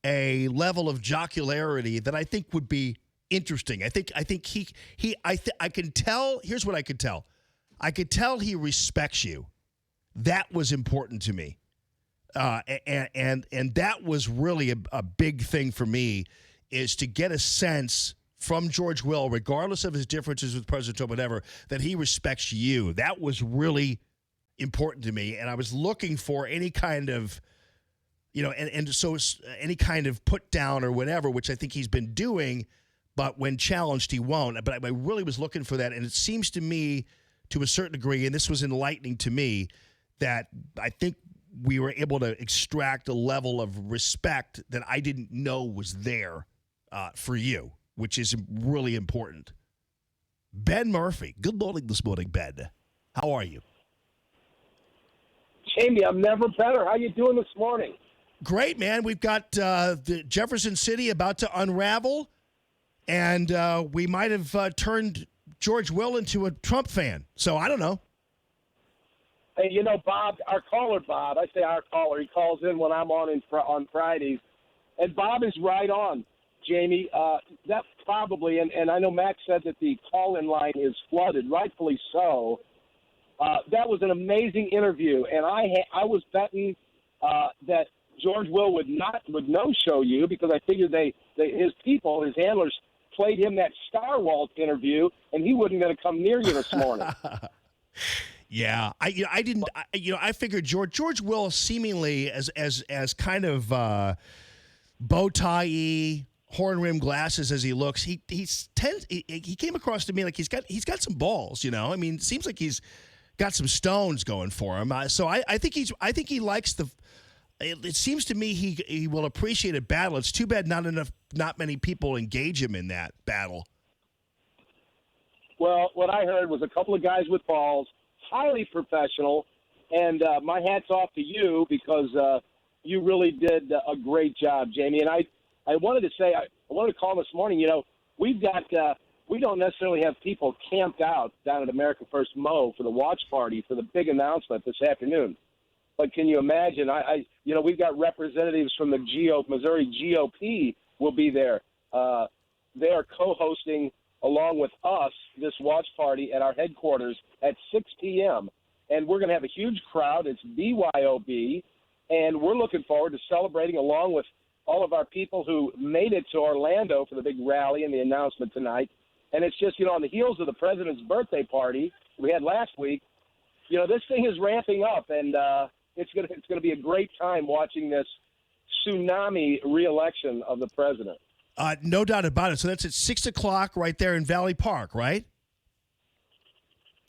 a level of jocularity that I think would be interesting. I think I can tell. Here's what I could tell. I could tell he respects you. That was important to me. And that was really a big thing for me, is to get a sense from George Will, regardless of his differences with President Trump, whatever, that he respects you. That was really important to me, and I was looking for any kind of, so any kind of put down or whatever, which I think he's been doing, but when challenged, he won't. But I really was looking for that, and it seems to me, to a certain degree, and this was enlightening to me, that I think we were able to extract a level of respect that I didn't know was there for you, which is really important. Ben Murphy, good morning this morning, Ben. How are you? Jamie, I'm never better. How you doing this morning? Great, man. We've got the Jefferson City about to unravel, and we might have turned George Will into a Trump fan. So I don't know. Hey, Bob, our caller, Bob, I say our caller, he calls in when I'm on Fridays, and Bob is right on, Jamie. That probably, and I know Max said that the call-in line is flooded, rightfully so. That was an amazing interview, and I was betting that George Will would no-show you, because I figured his people, his handlers, played him that Star Wars interview, and he wasn't going to come near you this morning. Yeah, I didn't. I figured George Will, seemingly as kind of bow tie-y, horn rim glasses as he looks, he came across to me like he's got some balls. I mean, it seems like he's got some stones going for him. So I think he likes the. It seems to me he will appreciate a battle. It's too bad not many people engage him in that battle. Well, what I heard was a couple of guys with balls, highly professional, and my hat's off to you, because you really did a great job, Jamie. And I wanted to say, I wanted to call this morning. We've got we don't necessarily have people camped out down at America First Mo for the watch party for the big announcement this afternoon. But can you imagine? We've got representatives from the Missouri GOP will be there. They are co-hosting along with us this watch party at our headquarters at 6 p.m. And we're going to have a huge crowd. It's BYOB, and we're looking forward to celebrating along with all of our people who made it to Orlando for the big rally and the announcement tonight. And it's just, on the heels of the president's birthday party we had last week, this thing is ramping up, and it's going to be a great time watching this tsunami re-election of the president. No doubt about it. So that's at 6 o'clock right there in Valley Park, right?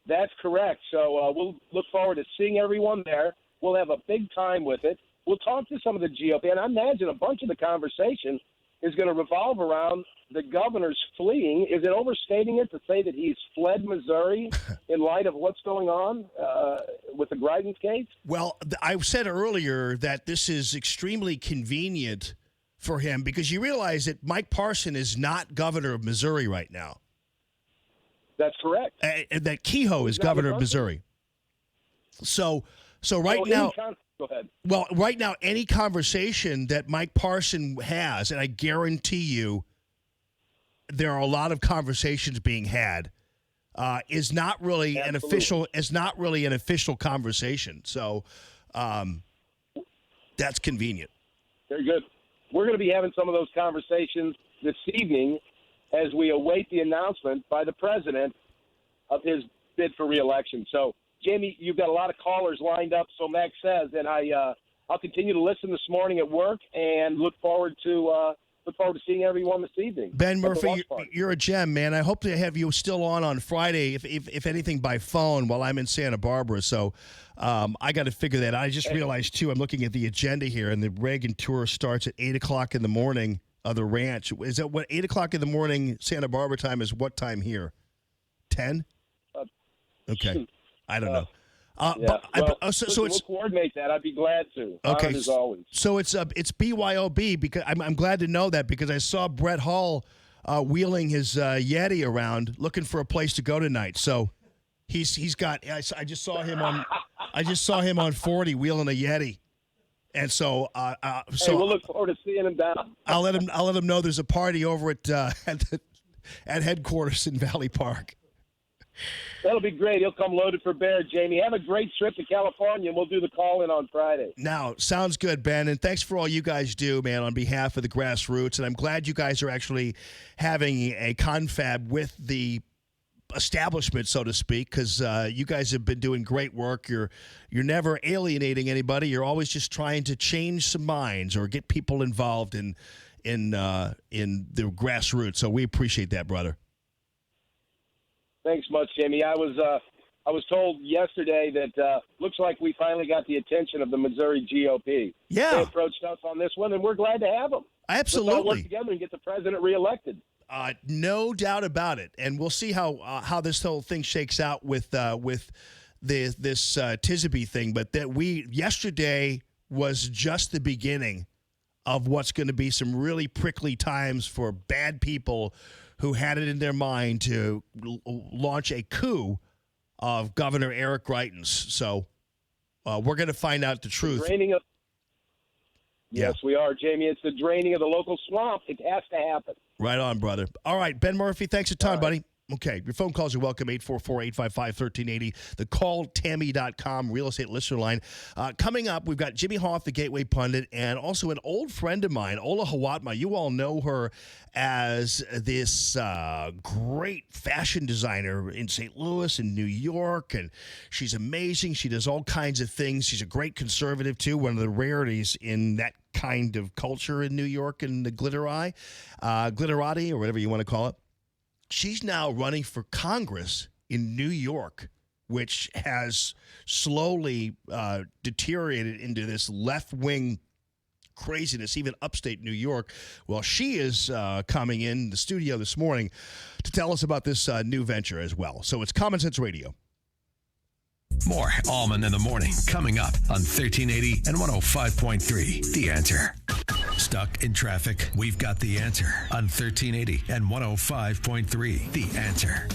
That's correct. So we'll look forward to seeing everyone there. We'll have a big time with it. We'll talk to some of the GOP, and I imagine a bunch of the conversation is going to revolve around the governor's fleeing. Is it overstating it to say that he's fled Missouri in light of what's going on with the Greitens case? Well, I said earlier that this is extremely convenient for him because you realize that Mike Parson is not governor of Missouri right now. That's correct. That Kehoe is governor of Missouri. So right now, go ahead. Well, right now, any conversation that Mike Parson has, and I guarantee you, there are a lot of conversations being had, is not really an official. Is not really an official conversation. So that's convenient. Very good. We're going to be having some of those conversations this evening as we await the announcement by the president of his bid for re-election. So, Jamie, you've got a lot of callers lined up, so Max says, and I'll continue to listen this morning at work and look forward to seeing everyone this evening. Ben Murphy, you're a gem, man. I hope to have you still on Friday, if anything, by phone while I'm in Santa Barbara. So I got to figure that out. I just realized, too, I'm looking at the agenda here, and the Reagan tour starts at 8 o'clock in the morning of the ranch. Is that what 8 o'clock in the morning Santa Barbara time is? What time here? 10? Okay. I don't know. So we'll coordinate that. I'd be glad to. Okay, Honored as always. So it's BYOB because I'm glad to know that because I saw Brett Hall wheeling his Yeti around looking for a place to go tonight. So he's got. I just saw him on 40 wheeling a Yeti, and so we'll look forward to seeing him down. I'll let him know there's a party over at headquarters in Valley Park. That'll be great. He'll come loaded for bear, Jamie. Have a great trip to California, and we'll do the call-in on Friday. Now, sounds good, Ben, and thanks for all you guys do, man, on behalf of the grassroots. And I'm glad you guys are actually having a confab with the establishment, so to speak, because you guys have been doing great work. You're never alienating anybody. You're always just trying to change some minds or get people involved in the grassroots. So we appreciate that, brother. Thanks much, Jamie. I was told yesterday that looks like we finally got the attention of the Missouri GOP. Yeah. They approached us on this one, and we're glad to have them. Absolutely. Let's all work together and get the president reelected. No doubt about it. And we'll see how this whole thing shakes out with this Tisby thing. But yesterday was just the beginning of what's going to be some really prickly times for bad people who had it in their mind to launch a coup of Governor Eric Greitens. So we're going to find out the truth. Yes, we are, Jamie. It's the draining of the local swamp. It has to happen. Right on, brother. All right, Ben Murphy, thanks a ton, buddy. Okay, your phone calls are welcome, 844-855-1380. The calltammy.com real estate listener line. Coming up, we've got Jimmy Hoff, the Gateway Pundit, and also an old friend of mine, Ola Hawatma. You all know her as this great fashion designer in St. Louis and New York, and she's amazing. She does all kinds of things. She's a great conservative, too, one of the rarities in that kind of culture in New York and the glitterati, or whatever you want to call it. She's now running for Congress in New York, which has slowly deteriorated into this left-wing craziness, even upstate New York. Well, she is coming in the studio this morning to tell us about this new venture as well. So it's Common Sense Radio. More Allman in the Morning coming up on 1380 and 105.3. The Answer. Stuck in traffic? We've got the answer on 1380 and 105.3. The Answer.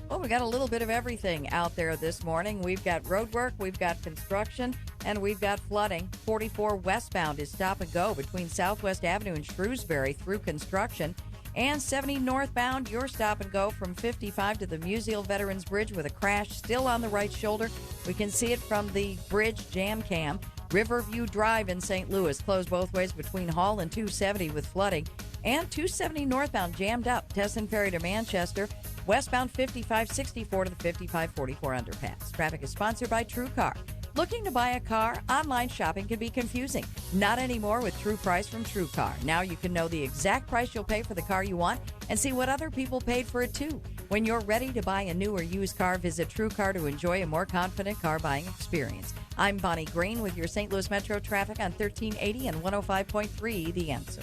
Well, we got a little bit of everything out there this morning. We've got road work, we've got construction, and we've got flooding. 44 westbound is stop and go between Southwest Avenue and Shrewsbury through construction. And 70 northbound, your stop and go from 55 to the Museal Veterans Bridge with a crash still on the right shoulder. We can see it from the bridge jam cam. Riverview Drive in St. Louis closed both ways between Hall and 270 with flooding. And 270 northbound jammed up. Tesson Ferry to Manchester. Westbound 5564 to the 5544 underpass. Traffic is sponsored by TrueCar. Looking to buy a car? Online shopping can be confusing. Not anymore with True Price from TrueCar. Now you can know the exact price you'll pay for the car you want and see what other people paid for it too. When you're ready to buy a new or used car, visit TrueCar to enjoy a more confident car buying experience. I'm Bonnie Green with your St. Louis Metro traffic on 1380 and 105.3 The Answer.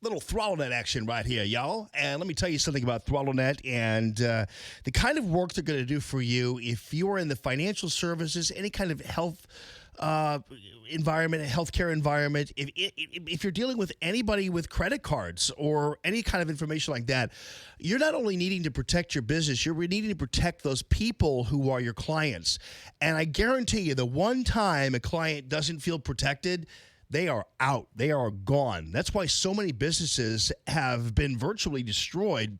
Little ThrottleNet action right here, y'all. And let me tell you something about ThrottleNet and the kind of work they're going to do for you if you're in the financial services, any kind of health environment, a healthcare environment. If you're dealing with anybody with credit cards or any kind of information like that, you're not only needing to protect your business, you're needing to protect those people who are your clients. And I guarantee you, the one time a client doesn't feel protected, they are out. They are gone. That's why so many businesses have been virtually destroyed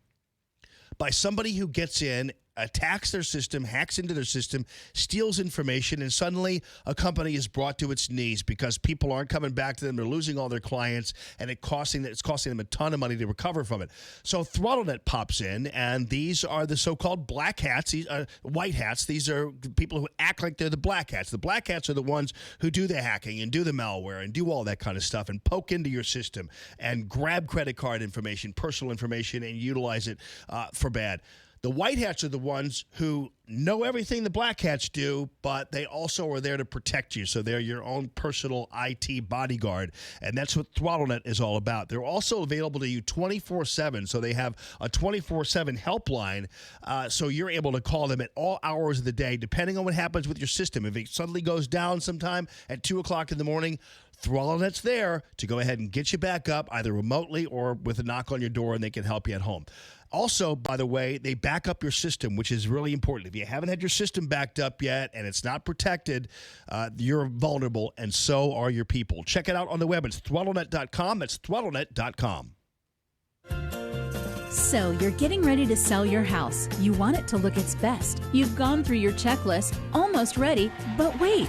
by somebody who gets in, attacks their system, hacks into their system, steals information, and suddenly a company is brought to its knees because people aren't coming back to them. They're losing all their clients, and it's costing them a ton of money to recover from it. So ThrottleNet pops in, and these are the so-called black hats, white hats. These are people who act like they're the black hats. The black hats are the ones who do the hacking and do the malware and do all that kind of stuff and poke into your system and grab credit card information, personal information, and utilize it for bad. The white hats are the ones who know everything the black hats do, but they also are there to protect you. So they're your own personal IT bodyguard. And that's what ThrottleNet is all about. They're also available to you 24/7. So they have a 24/7 helpline. So you're able to call them at all hours of the day, depending on what happens with your system. If it suddenly goes down sometime at 2 o'clock in the morning, ThrottleNet's there to go ahead and get you back up, either remotely or with a knock on your door, and they can help you at home. Also, by the way, they back up your system, which is really important. If you haven't had your system backed up yet and it's not protected, you're vulnerable, and so are your people. Check it out on the web. It's ThrottleNet.com. That's ThrottleNet.com. So, you're getting ready to sell your house. You want it to look its best. You've gone through your checklist, almost ready, but wait.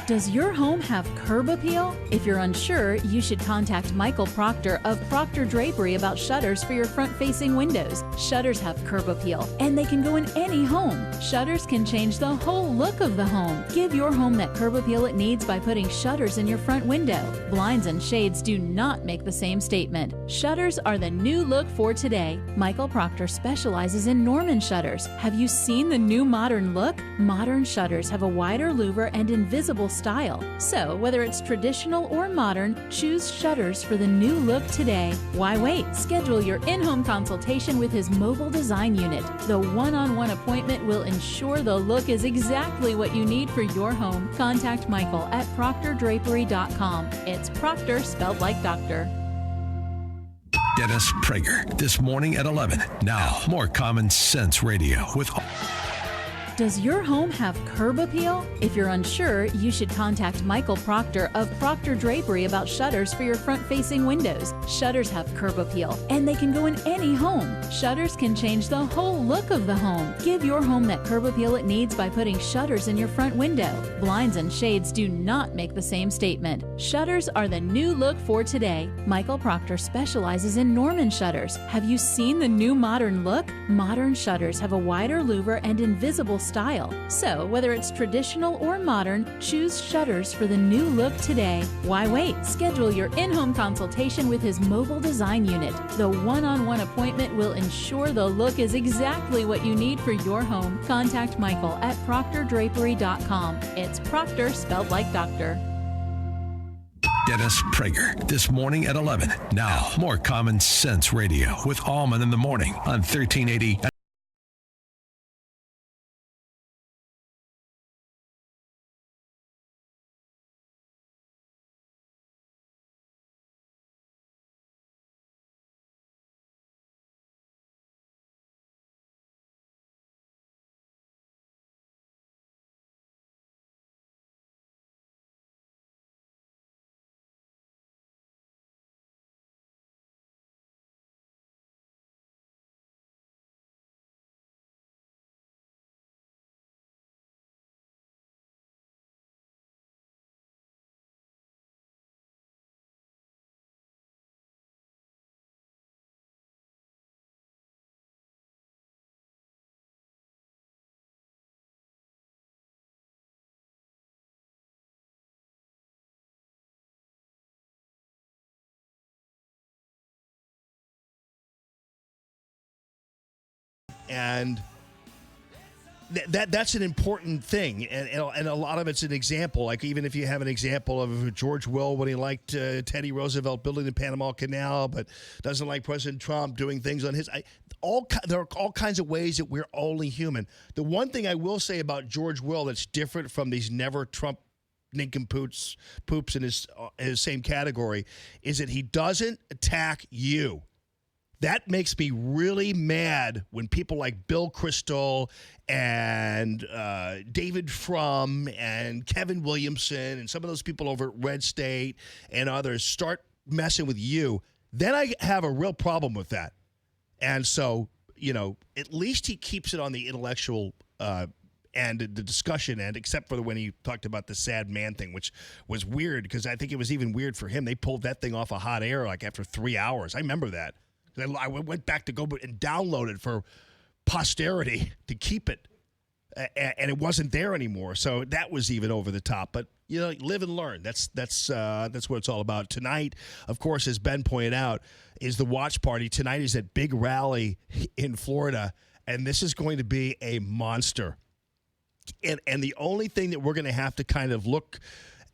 Does your home have curb appeal? If you're unsure, you should contact Michael Proctor of Proctor Drapery about shutters for your front-facing windows. Shutters have curb appeal, and they can go in any home. Shutters can change the whole look of the home. Give your home that curb appeal it needs by putting shutters in your front window. Blinds and shades do not make the same statement. Shutters are the new look for today. Michael Proctor specializes in Norman shutters. Have you seen the new modern look? Modern shutters have a wider louver and invisible style. So, whether it's traditional or modern, choose shutters for the new look today. Why wait? Schedule your in-home consultation with his mobile design unit. The one-on-one appointment will ensure the look is exactly what you need for your home. Contact Michael at proctordrapery.com. It's Proctor spelled like doctor. Dennis Prager, this morning at 11. Now, more Common Sense Radio with... Does your home have curb appeal? If you're unsure, you should contact Michael Proctor of Proctor Drapery about shutters for your front-facing windows. Shutters have curb appeal, and they can go in any home. Shutters can change the whole look of the home. Give your home that curb appeal it needs by putting shutters in your front window. Blinds and shades do not make the same statement. Shutters are the new look for today. Michael Proctor specializes in Norman shutters. Have you seen the new modern look? Modern shutters have a wider louver and invisible style. So, whether it's traditional or modern, choose shutters for the new look today. Why wait? Schedule your in-home consultation with his mobile design unit. The one-on-one appointment will ensure the look is exactly what you need for your home. Contact Michael at proctordrapery.com. It's Proctor spelled like doctor. Dennis Prager, this morning at 11. Now, more Common Sense Radio with Allman in the morning on 1380. And that's an important thing, and a lot of it's an example. Like even if you have an example of George Will when he liked Teddy Roosevelt building the Panama Canal, but doesn't like President Trump doing things on his. There are all kinds of ways that we're only human. The one thing I will say about George Will that's different from these never Trump nincompoops in his same category is that he doesn't attack you. That makes me really mad when people like Bill Kristol and David Frum and Kevin Williamson and some of those people over at Red State and others start messing with you. Then I have a real problem with that. And so, at least he keeps it on the intellectual and the discussion end, except for when he talked about the sad man thing, which was weird because I think it was even weird for him. They pulled that thing off of hot air like after 3 hours. I remember that. I went back to go and download it for posterity to keep it, and it wasn't there anymore. So that was even over the top. But live and learn. That's what it's all about. Tonight, of course, as Ben pointed out, is the watch party. Tonight is that big rally in Florida, and this is going to be a monster. And the only thing that we're going to have to kind of look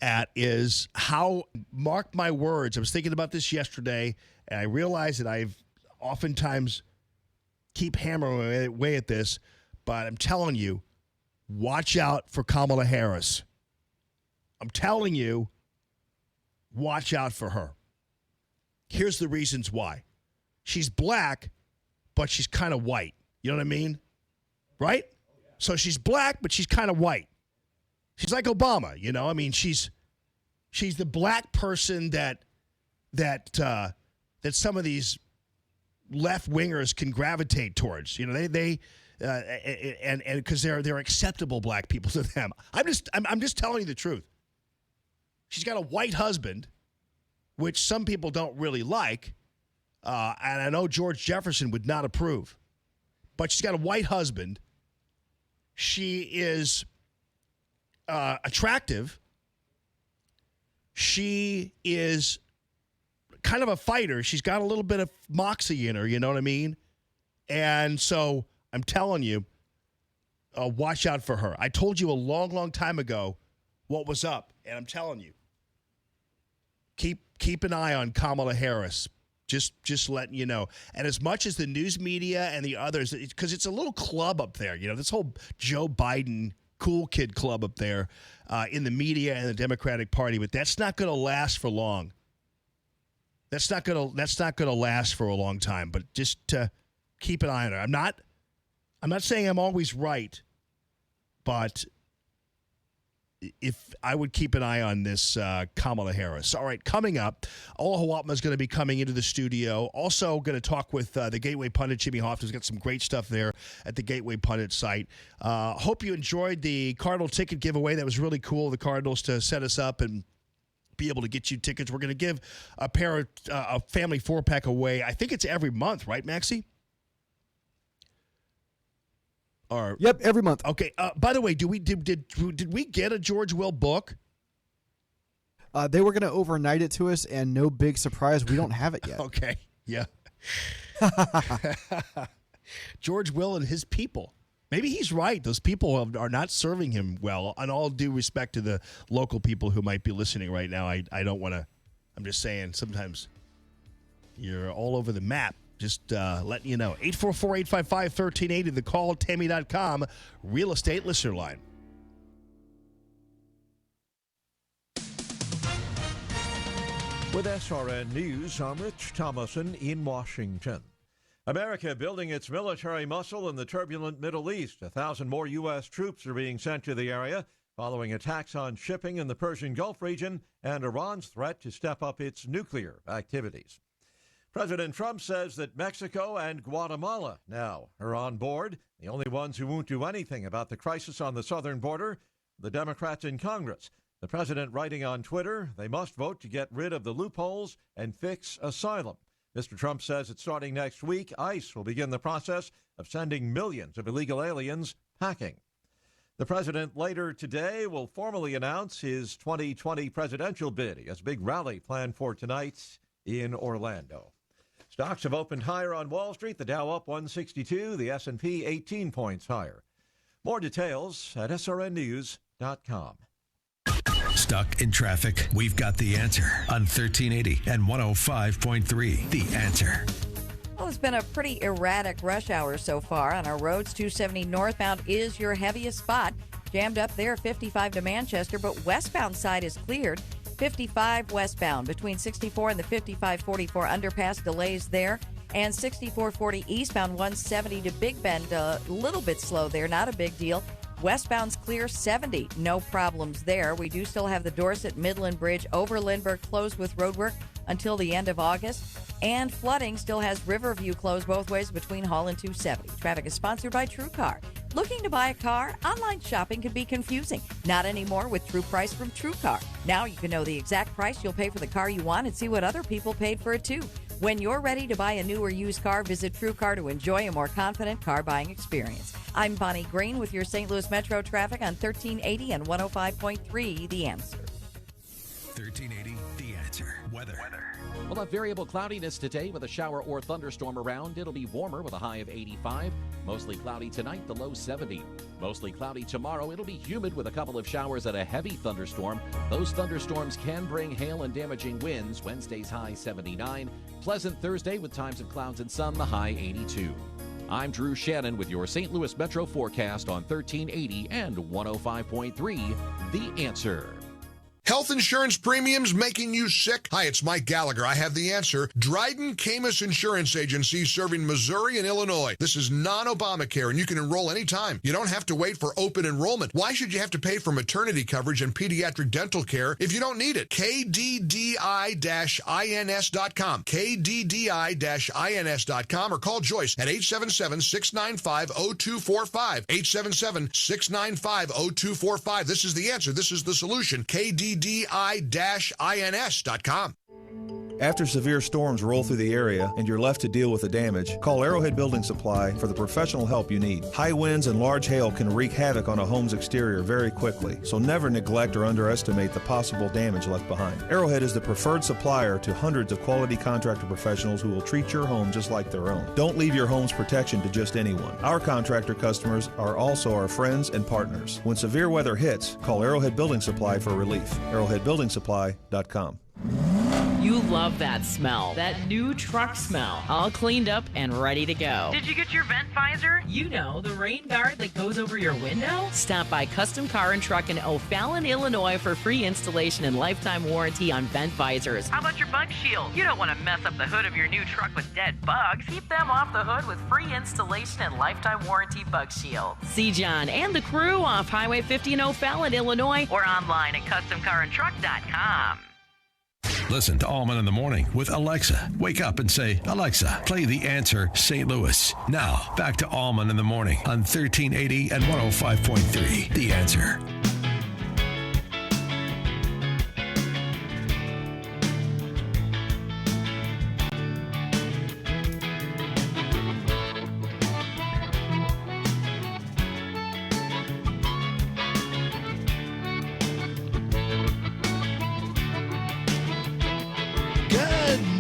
at is how, mark my words, I was thinking about this yesterday, and I realized that I've oftentimes keep hammering away at this, but I'm telling you, watch out for Kamala Harris. I'm telling you, watch out for her. Here's the reasons why. She's black, but she's kind of white. You know what I mean? Right? So she's black, but she's kind of white. She's like Obama, I mean, she's the black person that some of these left wingers can gravitate towards. They and because they're acceptable black people to them. I'm just telling you the truth. She's got a white husband, which some people don't really like, and I know George Jefferson would not approve. But she's got a white husband. She is attractive. She is kind of a fighter. She's got a little bit of moxie in her, you know what I mean? And so I'm telling you, watch out for her. I told you a long, long time ago what was up, and I'm telling you, keep an eye on Kamala Harris. Just letting you know. And as much as the news media and the others, because it's a little club up there, this whole Joe Biden cool kid club up there in the media and the Democratic Party, but that's not going to last for long. That's not going to last for a long time. But just to keep an eye on her. I'm not saying I'm always right, but if I would keep an eye on this Kamala Harris. All right, coming up, Ola Hawatma is going to be coming into the studio. Also going to talk with the Gateway Pundit, Jimmy Hoffman's got some great stuff there at the Gateway Pundit site. Hope you enjoyed the Cardinal ticket giveaway. That was really cool, the Cardinals to set us up and be able to get you tickets. We're going to give a family 4-pack away. I think it's every month, right, Maxie? Yep, every month. Okay. By the way, did we get a George Will book? They were going to overnight it to us, and no big surprise, we don't have it yet. Okay. Yeah. George Will and his people. Maybe he's right. Those people are not serving him well. On all due respect to the local people who might be listening right now, I don't want to. I'm just saying sometimes you're all over the map. Just letting you know. 844-855-1380, the call, Tammy.com, real estate listener line. With SRN News, I'm Rich Thomason in Washington. America building its military muscle in the turbulent Middle East. 1,000 more U.S. troops are being sent to the area following attacks on shipping in the Persian Gulf region and Iran's threat to step up its nuclear activities. President Trump says that Mexico and Guatemala now are on board. The only ones who won't do anything about the crisis on the southern border, the Democrats in Congress. The president writing on Twitter, they must vote to get rid of the loopholes and fix asylum. Mr. Trump says that starting next week, ICE will begin the process of sending millions of illegal aliens packing. The president later today will formally announce his 2020 presidential bid. He has a big rally planned for tonight in Orlando. Stocks have opened higher on Wall Street. The Dow up 162, the S&P 18 points higher. More details at srnnews.com. Stuck in traffic? We've got the answer on 1380 and 105.3. The Answer. Well, it's been a pretty erratic rush hour so far on our roads. 270 northbound is your heaviest spot. Jammed up there, 55 to Manchester, but westbound side is cleared. 55 westbound between 64 and the 5544 underpass, delays there. And 6440 eastbound, 170 to Big Bend, a little bit slow there, not a big deal. Westbound's clear, 70, no problems there. We do still have the Dorset Midland Bridge over Lindbergh closed with roadwork until the end of August. And flooding still has Riverview closed both ways between Hall and 270. Traffic is sponsored by TrueCar. Looking to buy a car? Online shopping can be confusing. Not anymore with True Price from TrueCar. Now you can know the exact price you'll pay for the car you want and see what other people paid for it too. When you're ready to buy a new or used car, visit TrueCar to enjoy a more confident car buying experience. I'm Bonnie Green with your St. Louis Metro traffic on 1380 and 105.3 The Answer. 1380 The Answer. Weather. We'll have variable cloudiness today with a shower or thunderstorm around. It'll be warmer with a high of 85. Mostly cloudy tonight, the low 70. Mostly cloudy tomorrow. It'll be humid with a couple of showers and a heavy thunderstorm. Those thunderstorms can bring hail and damaging winds. Wednesday's high 79. Pleasant Thursday with times of clouds and sun, the high 82. I'm Drew Shannon with your St. Louis Metro forecast on 1380 and 105.3 The Answer. Health insurance premiums making you sick? Hi, it's Mike Gallagher. I have the answer. Dryden Camus Insurance Agency serving Missouri and Illinois. This is non-Obamacare, and you can enroll anytime. You don't have to wait for open enrollment. Why should you have to pay for maternity coverage and pediatric dental care if you don't need it? KDDI-INS.com. KDDI-INS.com or call Joyce at 877-695-0245. 877-695-0245. This is the answer. This is the solution. KDDI-INS.com. After severe storms roll through the area and you're left to deal with the damage, call Arrowhead Building Supply for the professional help you need. High winds and large hail can wreak havoc on a home's exterior very quickly, so never neglect or underestimate the possible damage left behind. Arrowhead is the preferred supplier to hundreds of quality contractor professionals who will treat your home just like their own. Don't leave your home's protection to just anyone. Our contractor customers are also our friends and partners. When severe weather hits, call Arrowhead Building Supply for relief. ArrowheadBuildingSupply.com. You love that smell, that new truck smell, all cleaned up and ready to go. Did you get your vent visor? You know, the rain guard that goes over your window? Stop by Custom Car and Truck in O'Fallon, Illinois for free installation and lifetime warranty on vent visors. How about your bug shield? You don't want to mess up the hood of your new truck with dead bugs. Keep them off the hood with free installation and lifetime warranty bug shield. See John and the crew off Highway 50 in O'Fallon, Illinois, or online at customcarandtruck.com. Listen to Allman in the Morning with Alexa. Wake up and say, Alexa, play The Answer St. Louis. Now, back to Allman in the Morning on 1380 and 105.3 The Answer.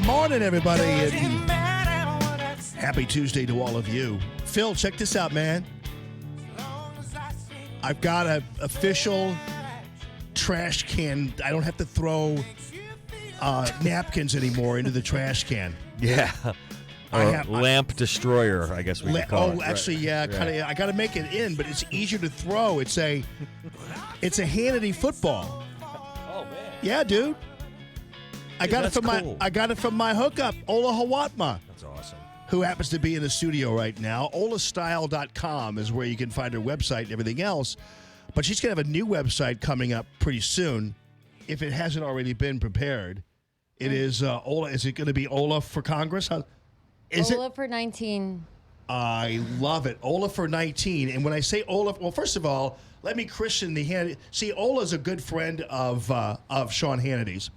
Morning, everybody. Happy Tuesday to all of you. Phil, check this out, man. I've got an official trash can. I don't have to throw napkins anymore into the trash can. Yeah. Lamp destroyer, I guess we could call it. Oh, actually, yeah. I got to make it in, but it's easier to throw. It's a Hannity football. Oh, man. Yeah, dude. I got it from my hookup, Ola Hawatma. That's awesome. Who happens to be in the studio right now. OlaStyle.com is where you can find her website and everything else. But she's going to have a new website coming up pretty soon, if it hasn't already been prepared. It is Ola. Is it going to be Ola for Congress? Ola for 19. I love it. Ola for 19. And when I say Ola, well, first of all, let me christen the Hannity. See, Ola's a good friend of Sean Hannity's.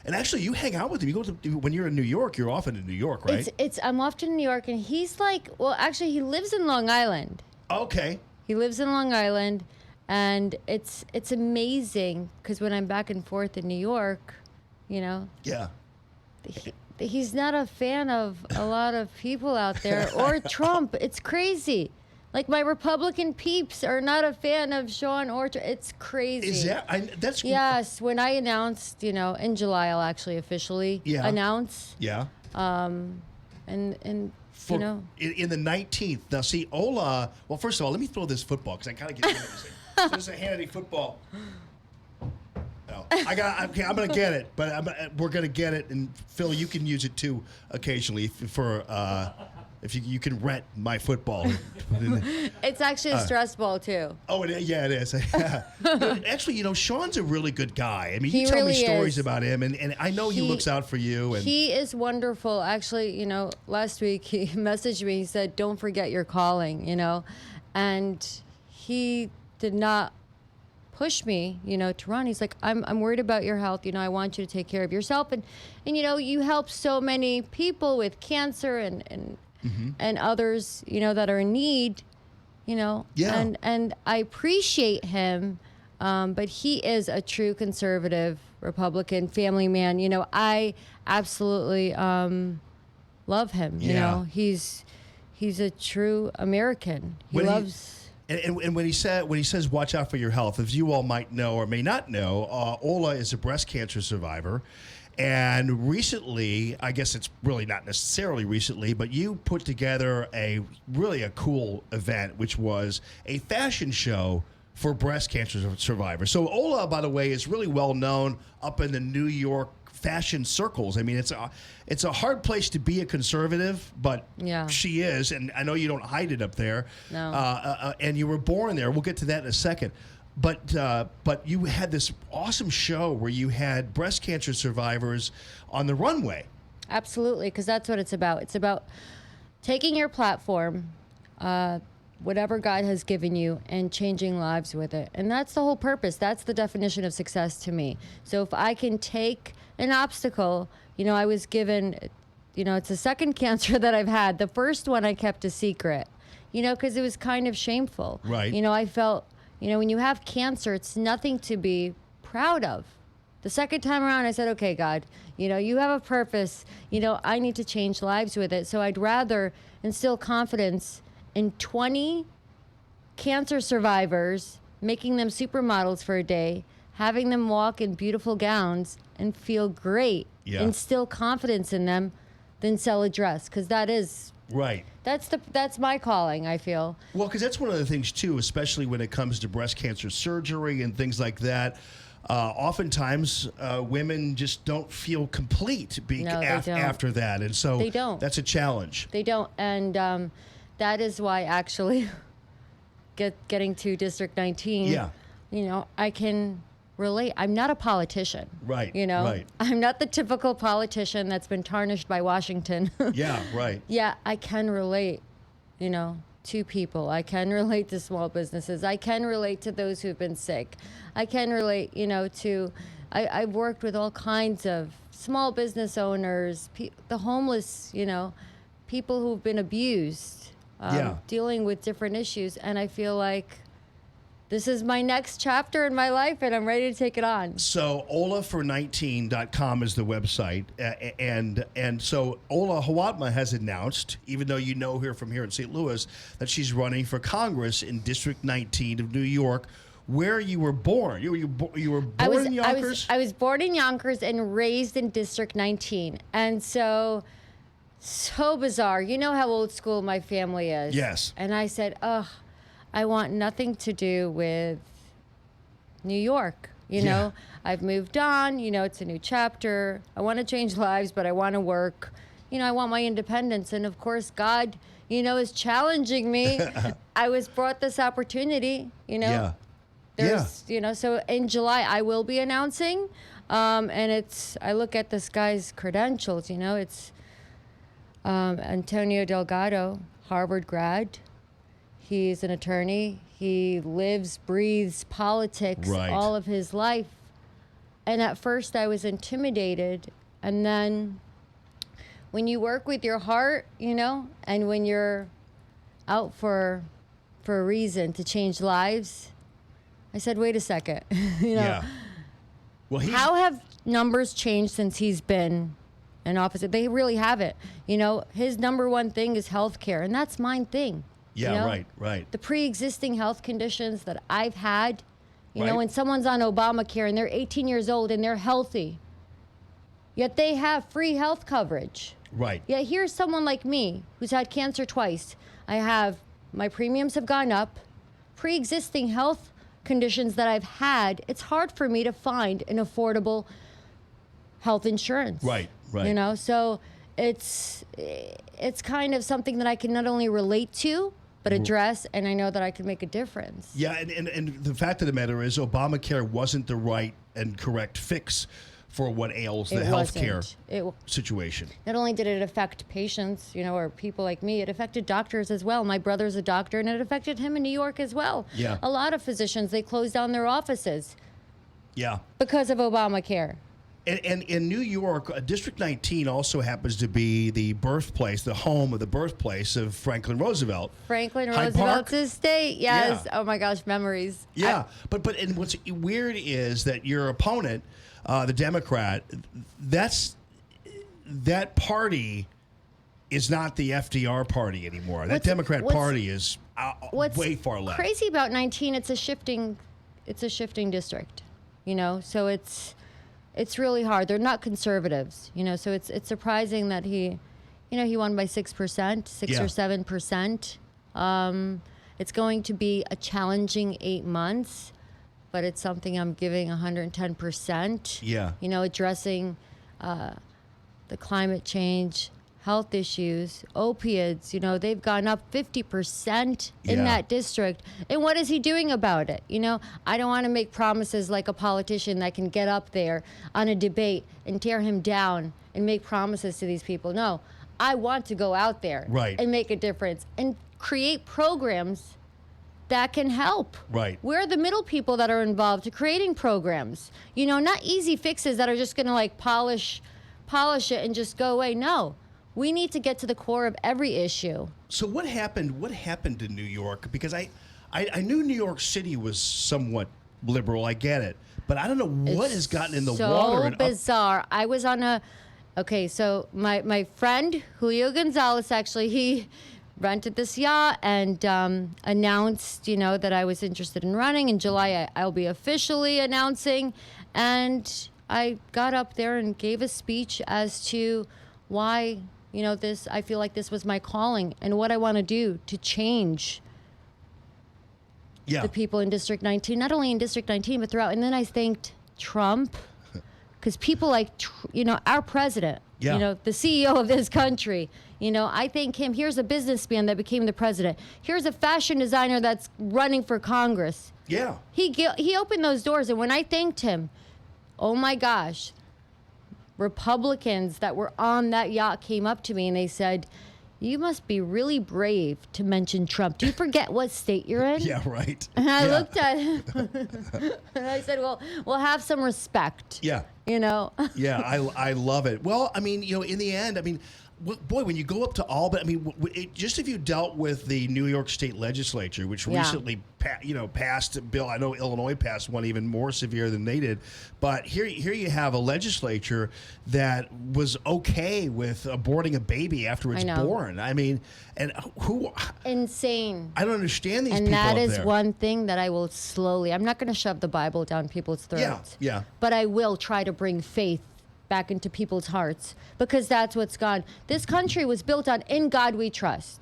And actually, you hang out with him. You go to when you're in New York. You're often in New York, right? I'm often in New York, and he's like, well, actually, he lives in Long Island. Okay. He lives in Long Island, and it's amazing because when I'm back and forth in New York, you know. Yeah. He's not a fan of a lot of people out there or Trump. It's crazy. Like, my Republican peeps are not a fan of Sean Orchard. It's crazy. Is that? That's Yes. When I announced, in July, I'll actually officially announce. Yeah. And In the 19th. Now, see, Ola. Well, first of all, let me throw this football because I kind of get everything. So this is a Hannity football. No, I'm going to get it, but we're going to get it, and Phil, you can use it too occasionally if you can rent my football. It's actually a stress ball too. Oh, it is. But actually, Sean's a really good guy. I mean, He you tell really me stories is. about him, and I know he looks out for you. And He is wonderful. Actually, last week he messaged me. He said, "Don't forget your calling," and he did not push me, to run. He's like, I'm worried about your health. I want you to take care of yourself. And you help so many people with cancer and others, that are in need, Yeah. And I appreciate him. But he is a true conservative Republican family man. I absolutely love him. Yeah. He's a true American. He loves. And when he says watch out for your health, as you all might know or may not know, Ola is a breast cancer survivor. And recently, I guess it's really not necessarily recently, but you put together a cool event, which was a fashion show for breast cancer survivors. So Ola, by the way, is really well known up in the New York fashion circles. I mean, it's a hard place to be a conservative, but she is, and I know you don't hide it up there. No. And you were born there. We'll get to that in a second. But you had this awesome show where you had breast cancer survivors on the runway. Absolutely, because that's what it's about. It's about taking your platform, whatever God has given you, and changing lives with it. And that's the whole purpose. That's the definition of success to me. So if I can take an obstacle, I was given, it's the second cancer that I've had. The first one I kept a secret, because it was kind of shameful. Right. I felt, when you have cancer, it's nothing to be proud of. The second time around, I said, okay, God, you have a purpose. I need to change lives with it. So I'd rather instill confidence in 20 cancer survivors, making them supermodels for a day, having them walk in beautiful gowns and feel great, instill confidence in them, than sell a dress, because that is right. That's my calling, I feel. Well, because that's one of the things too, especially when it comes to breast cancer surgery and things like that. Oftentimes, women just don't feel complete after that, and so they don't. That's a challenge. They don't, and that is why actually getting to District 19. Yeah. I can relate. I'm not a politician. Right. Right. I'm not the typical politician that's been tarnished by Washington. Yeah. Right. Yeah, I can relate. To people. I can relate to small businesses. I can relate to those who've been sick. I can relate, to, I've worked with all kinds of small business owners, the homeless, people who've been abused, dealing with different issues. And I feel like this is my next chapter in my life, and I'm ready to take it on. So olafor19.com is the website. And so Ola Hawatma has announced, even though you know her from here in St. Louis, that she's running for Congress in District 19 of New York, where you were born. You were born in Yonkers? I was born in Yonkers and raised in District 19. And so bizarre. You know how old school my family is. Yes. And I said, I want nothing to do with New York. I've moved on. It's a new chapter. I want to change lives, but I want to work. I want my independence. And of course, God, is challenging me. I was brought this opportunity, Yeah. So in July, I will be announcing. And I look at this guy's credentials, it's Antonio Delgado, Harvard grad. He's an attorney. He lives, breathes politics all of his life. And at first I was intimidated. And then when you work with your heart, and when you're out for a reason to change lives, I said, wait a second. Yeah. Well, how have numbers changed since he's been in office? They really haven't. His number one thing is healthcare, and that's my thing. Yeah, right. The pre-existing health conditions that I've had, you know, Right. when someone's on Obamacare and they're 18 years old and they're healthy, yet they have free health coverage. Right. Yet here's someone like me who's had cancer twice. My premiums have gone up. Pre-existing health conditions that I've had, it's hard for me to find an affordable health insurance. Right. You know, so it's kind of something that I can not only relate to, but address, and I know that I can make a difference. Yeah, and the fact of the matter is Obamacare wasn't the right and correct fix for what ails the healthcare situation. Not only did it affect patients, you know, or people like me, it affected doctors as well. My brother's a doctor, and it affected him in New York as well. Yeah. A lot of physicians, they closed down their offices. Yeah. Because of Obamacare. And in New York, District 19 also happens to be the birthplace, the home of the birthplace of Franklin Roosevelt. Franklin Hyde Roosevelt's Park? yes. Yeah. Oh my gosh, memories. Yeah, but and what's weird is that your opponent, the Democrat, that party is not the FDR party anymore. That Democrat party is way far left. Crazy about 19, it's a shifting district, you know, so it's really hard. They're not conservatives, you know, so it's surprising that he won by 6%, 6 or 7%. It's going to be a challenging 8 months, but it's something I'm giving 110%. Yeah. You know, addressing the climate change, health issues, opiates, you know, they've gone up 50% in that district. And what is he doing about it? You know, I don't want to make promises like a politician that can get up there on a debate and tear him down and make promises to these people. No, I want to go out there and make a difference and create programs that can help. Right. We're the middle people that are involved to creating programs. You know, not easy fixes that are just going to like polish it and just go away. No. We need to get to the core of every issue. So what happened in New York? Because I knew New York City was somewhat liberal. I get it. But I don't know what has gotten in the water. So bizarre. I was on so my friend, Julio Gonzalez, actually, he rented this yacht and announced, you know, that I was interested in running. In July, I'll be officially announcing. And I got up there and gave a speech as to why, you know, I feel like this was my calling and what I want to do to change the people in District 19, not only in District 19, but throughout. And then I thanked Trump, because people like, you know, our president, you know, the CEO of this country, you know, I thank him. Here's a businessman that became the president. Here's a fashion designer that's running for Congress. Yeah. He opened those doors. And when I thanked him, oh my gosh, Republicans that were on that yacht came up to me and they said, "You must be really brave to mention Trump. Do you forget what state you're in?" Yeah, right. And I looked at him and I said, well, we'll have some respect. Yeah. You know? Yeah, I love it. Well, I mean, you know, in the end, I mean, boy, when you go up to Albany, I mean, just if you dealt with the New York State Legislature, which recently, passed a bill. I know Illinois passed one even more severe than they did, but here you have a legislature that was okay with aborting a baby after it's born. I mean, and who? Insane. I don't understand these and people that up is there. one thing that I will slowly. I'm not going to shove the Bible down people's throats. Yeah. But I will try to bring faith back into people's hearts, because that's what's gone. This country was built on "In God We Trust."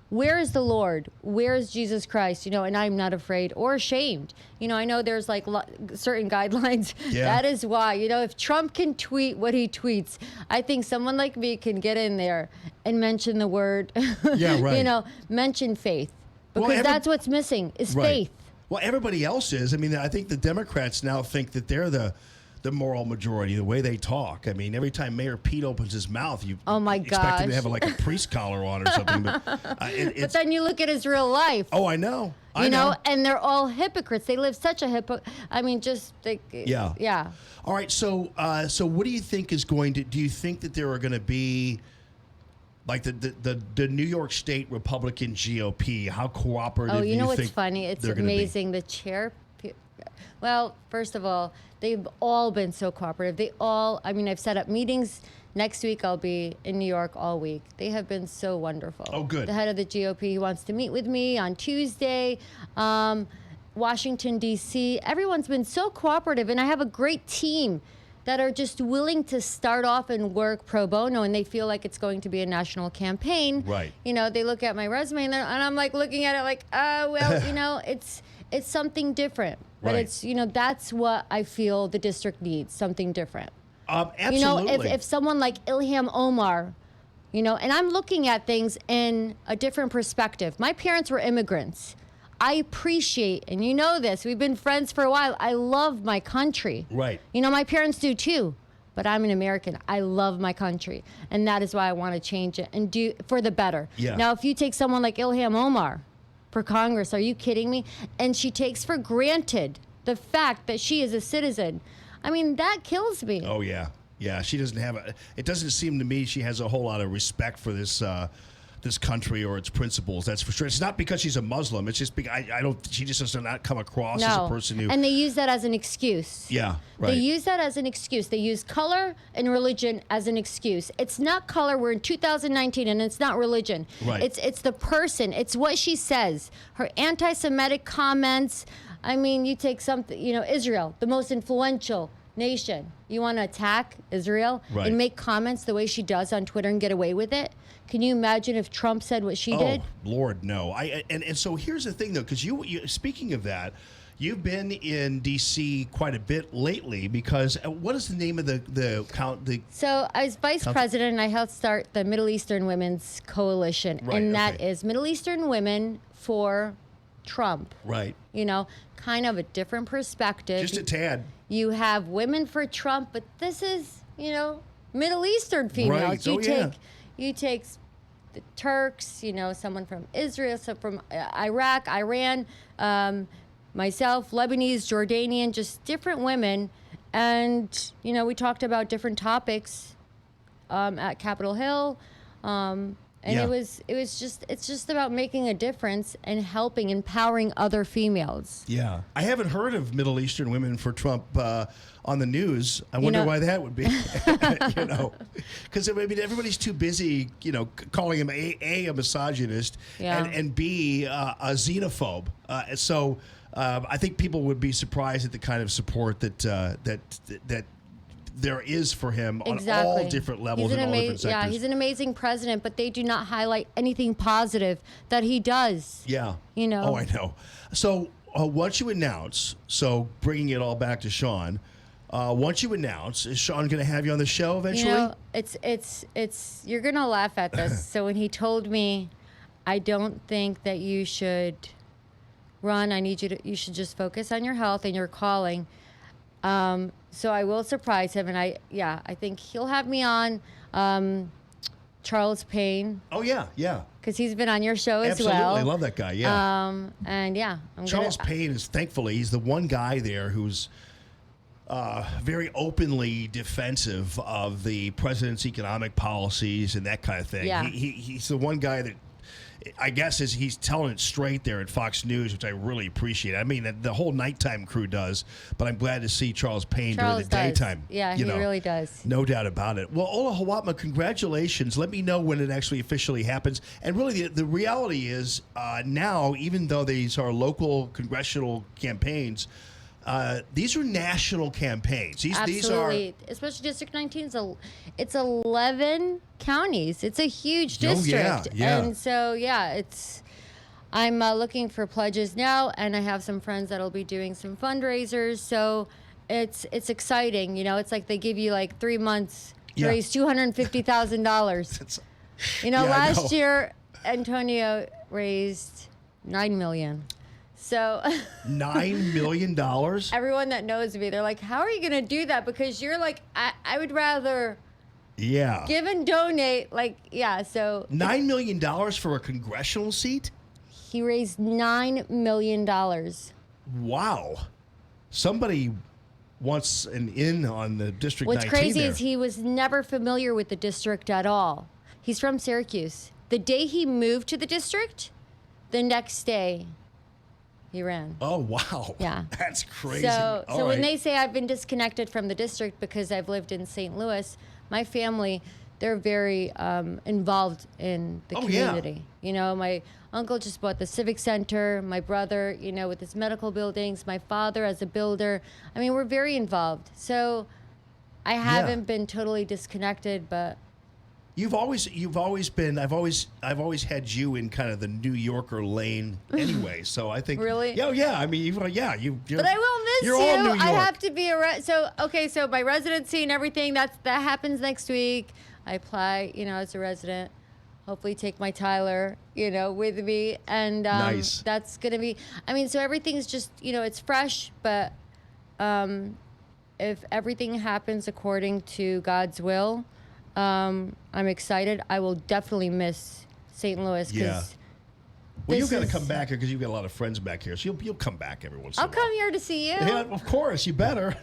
Where is the Lord? Where is Jesus Christ? You know, and I'm not afraid or ashamed. You know, I know there's like certain guidelines. Yeah. That is why, you know, if Trump can tweet what he tweets, I think someone like me can get in there and mention the word. Yeah, right. You know, mention faith, because that's what's missing is faith. Well, everybody else is. I mean, I think the Democrats now think that they're the moral majority, the way they talk. I mean, every time Mayor Pete opens his mouth, you expect him to have like a priest collar on or something. But, but then you look at his real life. Oh, I know. You know, and they're all hypocrites. They live such a I mean, just like, yeah. All right. So what do you think is going to? Do you think that there are going to be like the New York State Republican GOP? How cooperative? Oh, you know do you what's think funny? It's they're gonna be? amazing. The chair. Well, first of all, they've all been so cooperative. I mean, I've set up meetings Next week, I'll be in New York all week. They have been so wonderful. Oh, good. The head of the GOP wants to meet with me on Tuesday. Washington, D.C. Everyone's been so cooperative, and I have a great team that are just willing to start off and work pro bono, and they feel like it's going to be a national campaign. Right. You know, they look at my resume, and I'm like looking at it like, well, you know, it's something different. But Right. it's, you know, that's what I feel the district needs, something different. Absolutely. You know, if someone like Ilham Omar, you know, and I'm looking at things in a different perspective. My parents were immigrants. I appreciate, and you know this, we've been friends for a while. I love my country. Right. You know, my parents do too, but I'm an American. I love my country, and that is why I want to change it and do for the better. Yeah. Now, if you take someone like Ilham Omar for Congress, are you kidding me? And she takes for granted the fact that she is a citizen. I mean, that kills me. Oh, yeah. Yeah, she doesn't have it doesn't seem to me she has a whole lot of respect for this this country or its principles. That's for sure. It's not because she's a Muslim. It's just because she just does not come across as a person who. And they use that as an excuse. Yeah, right. They use that as an excuse. They use color and religion as an excuse. It's not color. We're in 2019, and it's not religion. Right. It's the person. It's what she says. Her anti-Semitic comments. I mean, you take something, you know, Israel, the most influential nation. You want to attack Israel and make comments the way she does on Twitter and get away with it? Can you imagine if Trump said what she did? Oh, Lord, no. And so here's the thing, though, because you speaking of that, you've been in D.C. quite a bit lately because what is the name of the So I was vice president, and I helped start the Middle Eastern Women's Coalition, and that is Middle Eastern Women for Trump. Right. You know, kind of a different perspective. Just a tad. You have Women for Trump, but this is, you know, Middle Eastern females. Right. You take the Turks, you know, someone from Israel, some from Iraq, Iran, myself, Lebanese, Jordanian, just different women. And, you know, we talked about different topics at Capitol Hill. And it's just about making a difference and helping, empowering other females. Yeah. I haven't heard of Middle Eastern Women for Trump on the news. I wonder why that would be. You know, because I mean, everybody's too busy, you know, calling him a misogynist and B, a xenophobe. So I think people would be surprised at the kind of support that there is for him on all different levels and all different sectors. Yeah, he's an amazing president, but they do not highlight anything positive that he does. Yeah. You know. Oh, I know. So once you announce, so bringing it all back to Sean, once you announce, is Sean going to have you on the show eventually? You know, it's you're going to laugh at this. So when he told me, I don't think that you should run, you should just focus on your health and your calling. So I will surprise him, and I think he'll have me on. Charles Payne. Oh yeah. Because he's been on your show as well. Absolutely, I love that guy. Yeah. And Charles Payne is thankfully he's the one guy there who's very openly defensive of the president's economic policies and that kind of thing. Yeah. He's the one guy that I guess he's telling it straight there at Fox News, which I really appreciate. I mean, the whole nighttime crew does, but I'm glad to see Charles Payne during the daytime. Yeah, he really does. No doubt about it. Well, Ola Hawatma, congratulations. Let me know when it actually officially happens. And really, the reality is now, even though these are local congressional campaigns, these are national campaigns. Absolutely. Especially District 19, it's 11 counties. It's a huge district. Yeah. And so, I'm looking for pledges now, and I have some friends that'll be doing some fundraisers. So it's exciting. You know, it's like they give you like 3 months to raise $250,000. You know, last year, Antonio raised $9 million. So $9 million? Everyone that knows me, they're like, how are you going to do that? Because you're like, I would rather give and donate. Like, so. $9 million for a congressional seat? He raised $9 million. Wow. Somebody wants an in on the District 19 What's crazy there. is he was never familiar with the district at all. He's from Syracuse. The day he moved to the district, the next day, he ran. Oh, wow. Yeah. That's crazy. So when they say I've been disconnected from the district because I've lived in St. Louis, my family, they're very involved in the community. You know, my uncle just bought the Civic Center. My brother, you know, with his medical buildings. My father as a builder. I mean, we're very involved. So I haven't been totally disconnected, but You've always been. I've always had you in kind of the New Yorker lane anyway. So I think really, yeah. I mean, but I will miss you're you. all New York. I have to be so my residency and everything that happens next week. I apply, you know, as a resident. Hopefully, take my Tyler, you know, with me, and nice. That's gonna be. I mean, so everything's just, you know, it's fresh, but if everything happens according to God's will. I'm excited. I will definitely miss St. Louis. Yeah. Well, you've got to come back here because you've got a lot of friends back here. So you'll come back every once in a while. I'll come here to see you. Yeah, of course. You better.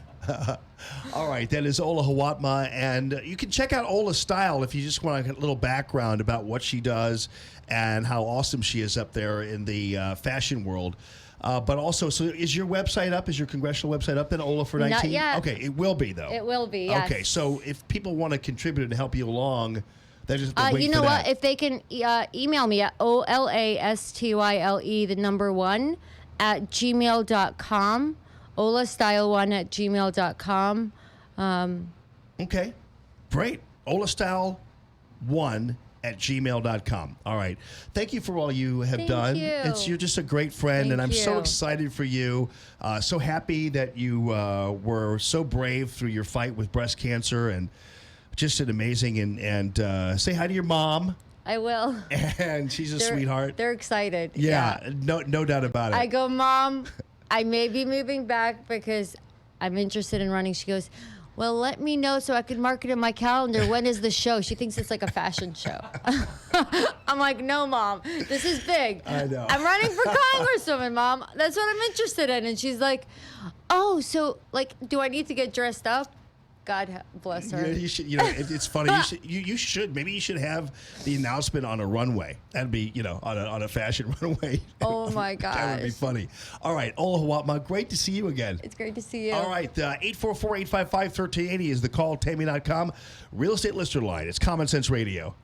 All right. That is Ola Hawatma. And you can check out Ola's style if you just want a little background about what she does and how awesome she is up there in the fashion world. But also, so is your website up? Is your congressional website up then, Ola for 19? Not yet. Okay, it will be, though. It will be, yes. Okay, so if people want to contribute and help you along, they just wait you know for what? that. If they can email me at OLASTYLE1 at gmail.com, olastyle1 at gmail.com. Okay, great. olastyle1 at gmail.com. All right. Thank you for all you have done. You're just a great friend, and I'm so excited for you. So happy that you were so brave through your fight with breast cancer, and just an amazing. And say hi to your mom. I will. And she's a sweetheart. They're excited. Yeah, no doubt about it. I go, Mom, I may be moving back because I'm interested in running. She goes, well, let me know so I can mark it in my calendar. When is the show? She thinks it's like a fashion show. I'm like, no, Mom, this is big. I know. I'm running for Congresswoman, Mom. That's what I'm interested in. And she's like, oh, so, like, do I need to get dressed up? God bless her. Yeah, you should. You know, it's funny. You should. Maybe you should have the announcement on a runway. That'd be, you know, on a fashion runway. Oh my gosh. That would be funny. All right, Ola Hawatma, great to see you again. It's great to see you. All right, 844-855-1380 is the call. Tammy.com, real estate listener line. It's Common Sense Radio.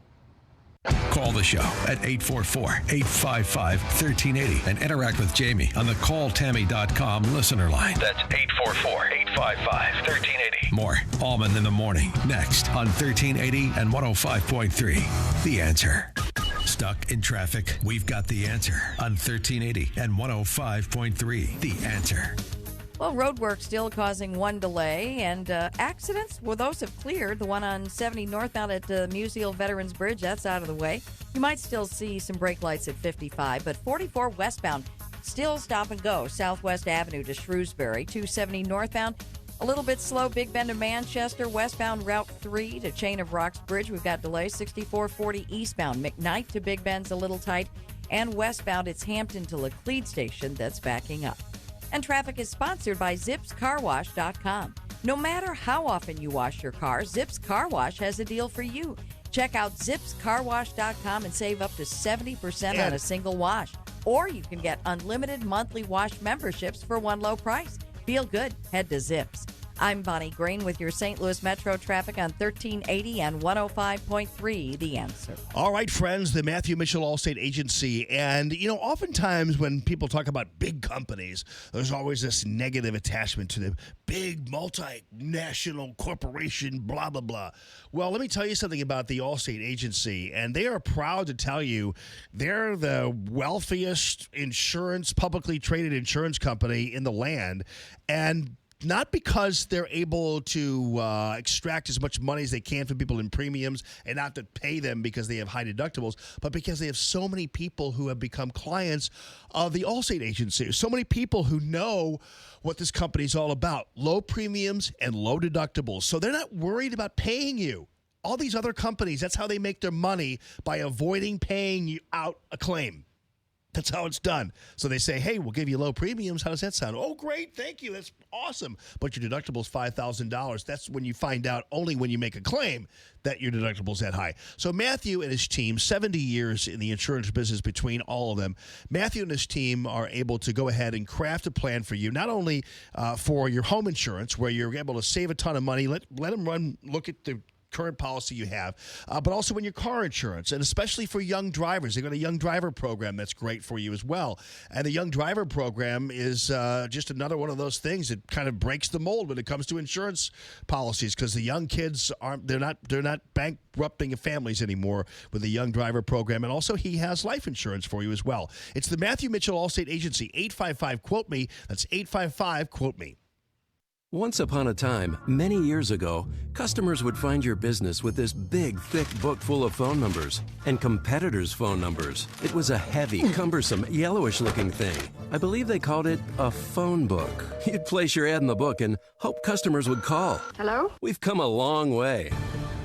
Call the show at 844-855-1380 and interact with Jamie on the calltammy.com listener line. That's 844-855-1380. More Allman in the Morning next on 1380 and 105.3. The Answer. Stuck in traffic? We've got the answer on 1380 and 105.3. The Answer. Well, road work still causing one delay, and accidents, well, those have cleared. The one on 70 northbound at Musial Veterans Bridge, that's out of the way. You might still see some brake lights at 55, but 44 westbound, still stop and go. Southwest Avenue to Shrewsbury, 270 northbound. A little bit slow, Big Bend to Manchester, westbound Route 3 to Chain of Rocks Bridge. We've got delays, 6440 eastbound. McKnight to Big Bend's a little tight, and westbound it's Hampton to Laclede Station that's backing up. And traffic is sponsored by ZipsCarWash.com. No matter how often you wash your car, Zips Car Wash has a deal for you. Check out ZipsCarWash.com and save up to 70% on a single wash. Or you can get unlimited monthly wash memberships for one low price. Feel good. Head to Zips. I'm Bonnie Green with your St. Louis Metro traffic on 1380 and 105.3, The Answer. All right, friends, the Matthew Mitchell Allstate Agency. And, you know, oftentimes when people talk about big companies, there's always this negative attachment to the big multinational corporation, blah, blah, blah. Well, let me tell you something about the Allstate Agency. And they are proud to tell you they're the wealthiest publicly traded insurance company in the land. And not because they're able to extract as much money as they can from people in premiums and not to pay them because they have high deductibles, but because they have so many people who have become clients of the Allstate Agency. So many people who know what this company is all about, low premiums and low deductibles. So they're not worried about paying you. All these other companies, that's how they make their money, by avoiding paying you out a claim. That's how it's done. So they say, hey, we'll give you low premiums. How does that sound? Oh, great. Thank you. That's awesome. But your deductible is $5,000. That's when you find out only when you make a claim that your deductible is that high. So Matthew and his team, 70 years in the insurance business between all of them, Matthew and his team are able to go ahead and craft a plan for you, not only for your home insurance, where you're able to save a ton of money. Let them look at the current policy you have, but also in your car insurance, and especially for young drivers. They've got a young driver program that's great for you as well. And the young driver program is just another one of those things that kind of breaks the mold when it comes to insurance policies, because the young kids they're not bankrupting families anymore with the young driver program. And also he has life insurance for you as well. It's the Matthew Mitchell Allstate Agency. 855-QUOTE-ME. That's 855-QUOTE-ME. Once upon a time, many years ago, customers would find your business with this big, thick book full of phone numbers and competitors' phone numbers. It was a heavy, cumbersome, yellowish-looking thing. I believe they called it a phone book. You'd place your ad in the book and hope customers would call. Hello? We've come a long way.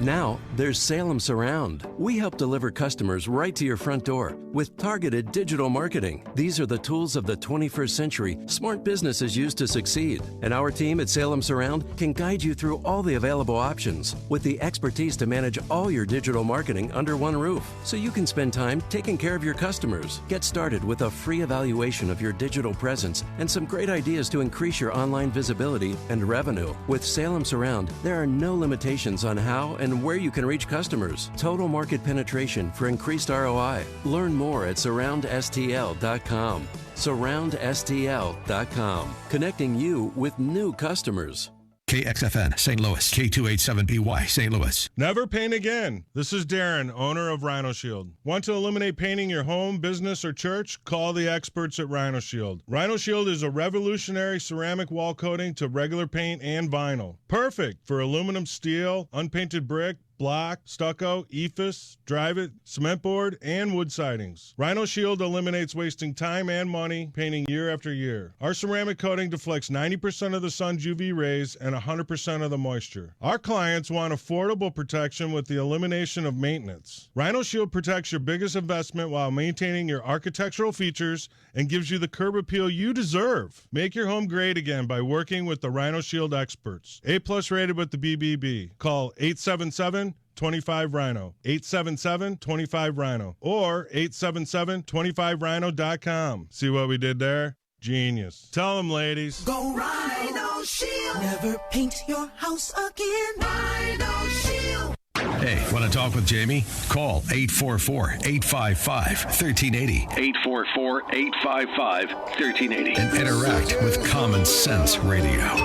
Now, there's Salem Surround. We help deliver customers right to your front door with targeted digital marketing. These are the tools of the 21st century smart businesses use to succeed. And our team at Salem Surround can guide you through all the available options with the expertise to manage all your digital marketing under one roof, so you can spend time taking care of your customers. Get started with a free evaluation of your digital presence and some great ideas to increase your online visibility and revenue. With Salem Surround, there are no limitations on how and where you can reach customers. Total market penetration for increased ROI. Learn more at surroundstl.com. Surroundstl.com. Connecting you with new customers. KXFN St. Louis, K287BY St. Louis. Never paint again. This is Darren, owner of Rhino Shield. Want to eliminate painting your home, business, or church? Call the experts at Rhino Shield. Rhino Shield is a revolutionary ceramic wall coating to regular paint and vinyl. Perfect for aluminum, steel, unpainted brick, block, stucco, EIFS, drive-it, cement board, and wood sidings. Rhino Shield eliminates wasting time and money painting year after year. Our ceramic coating deflects 90% of the sun's UV rays and 100% of the moisture. Our clients want affordable protection with the elimination of maintenance. Rhino Shield protects your biggest investment while maintaining your architectural features and gives you the curb appeal you deserve. Make your home great again by working with the Rhino Shield experts. A+ rated with the BBB. Call 877-25-RHINO, 877-25-RHINO, or 877-25rhino.com. See what we did there? Genius. Tell them, ladies. Go Rhino Shield. Never paint your house again. Rhino Shield. Hey, want to talk with Jamie? Call 844-855-1380. 844-855-1380. And interact with Common Sense Radio.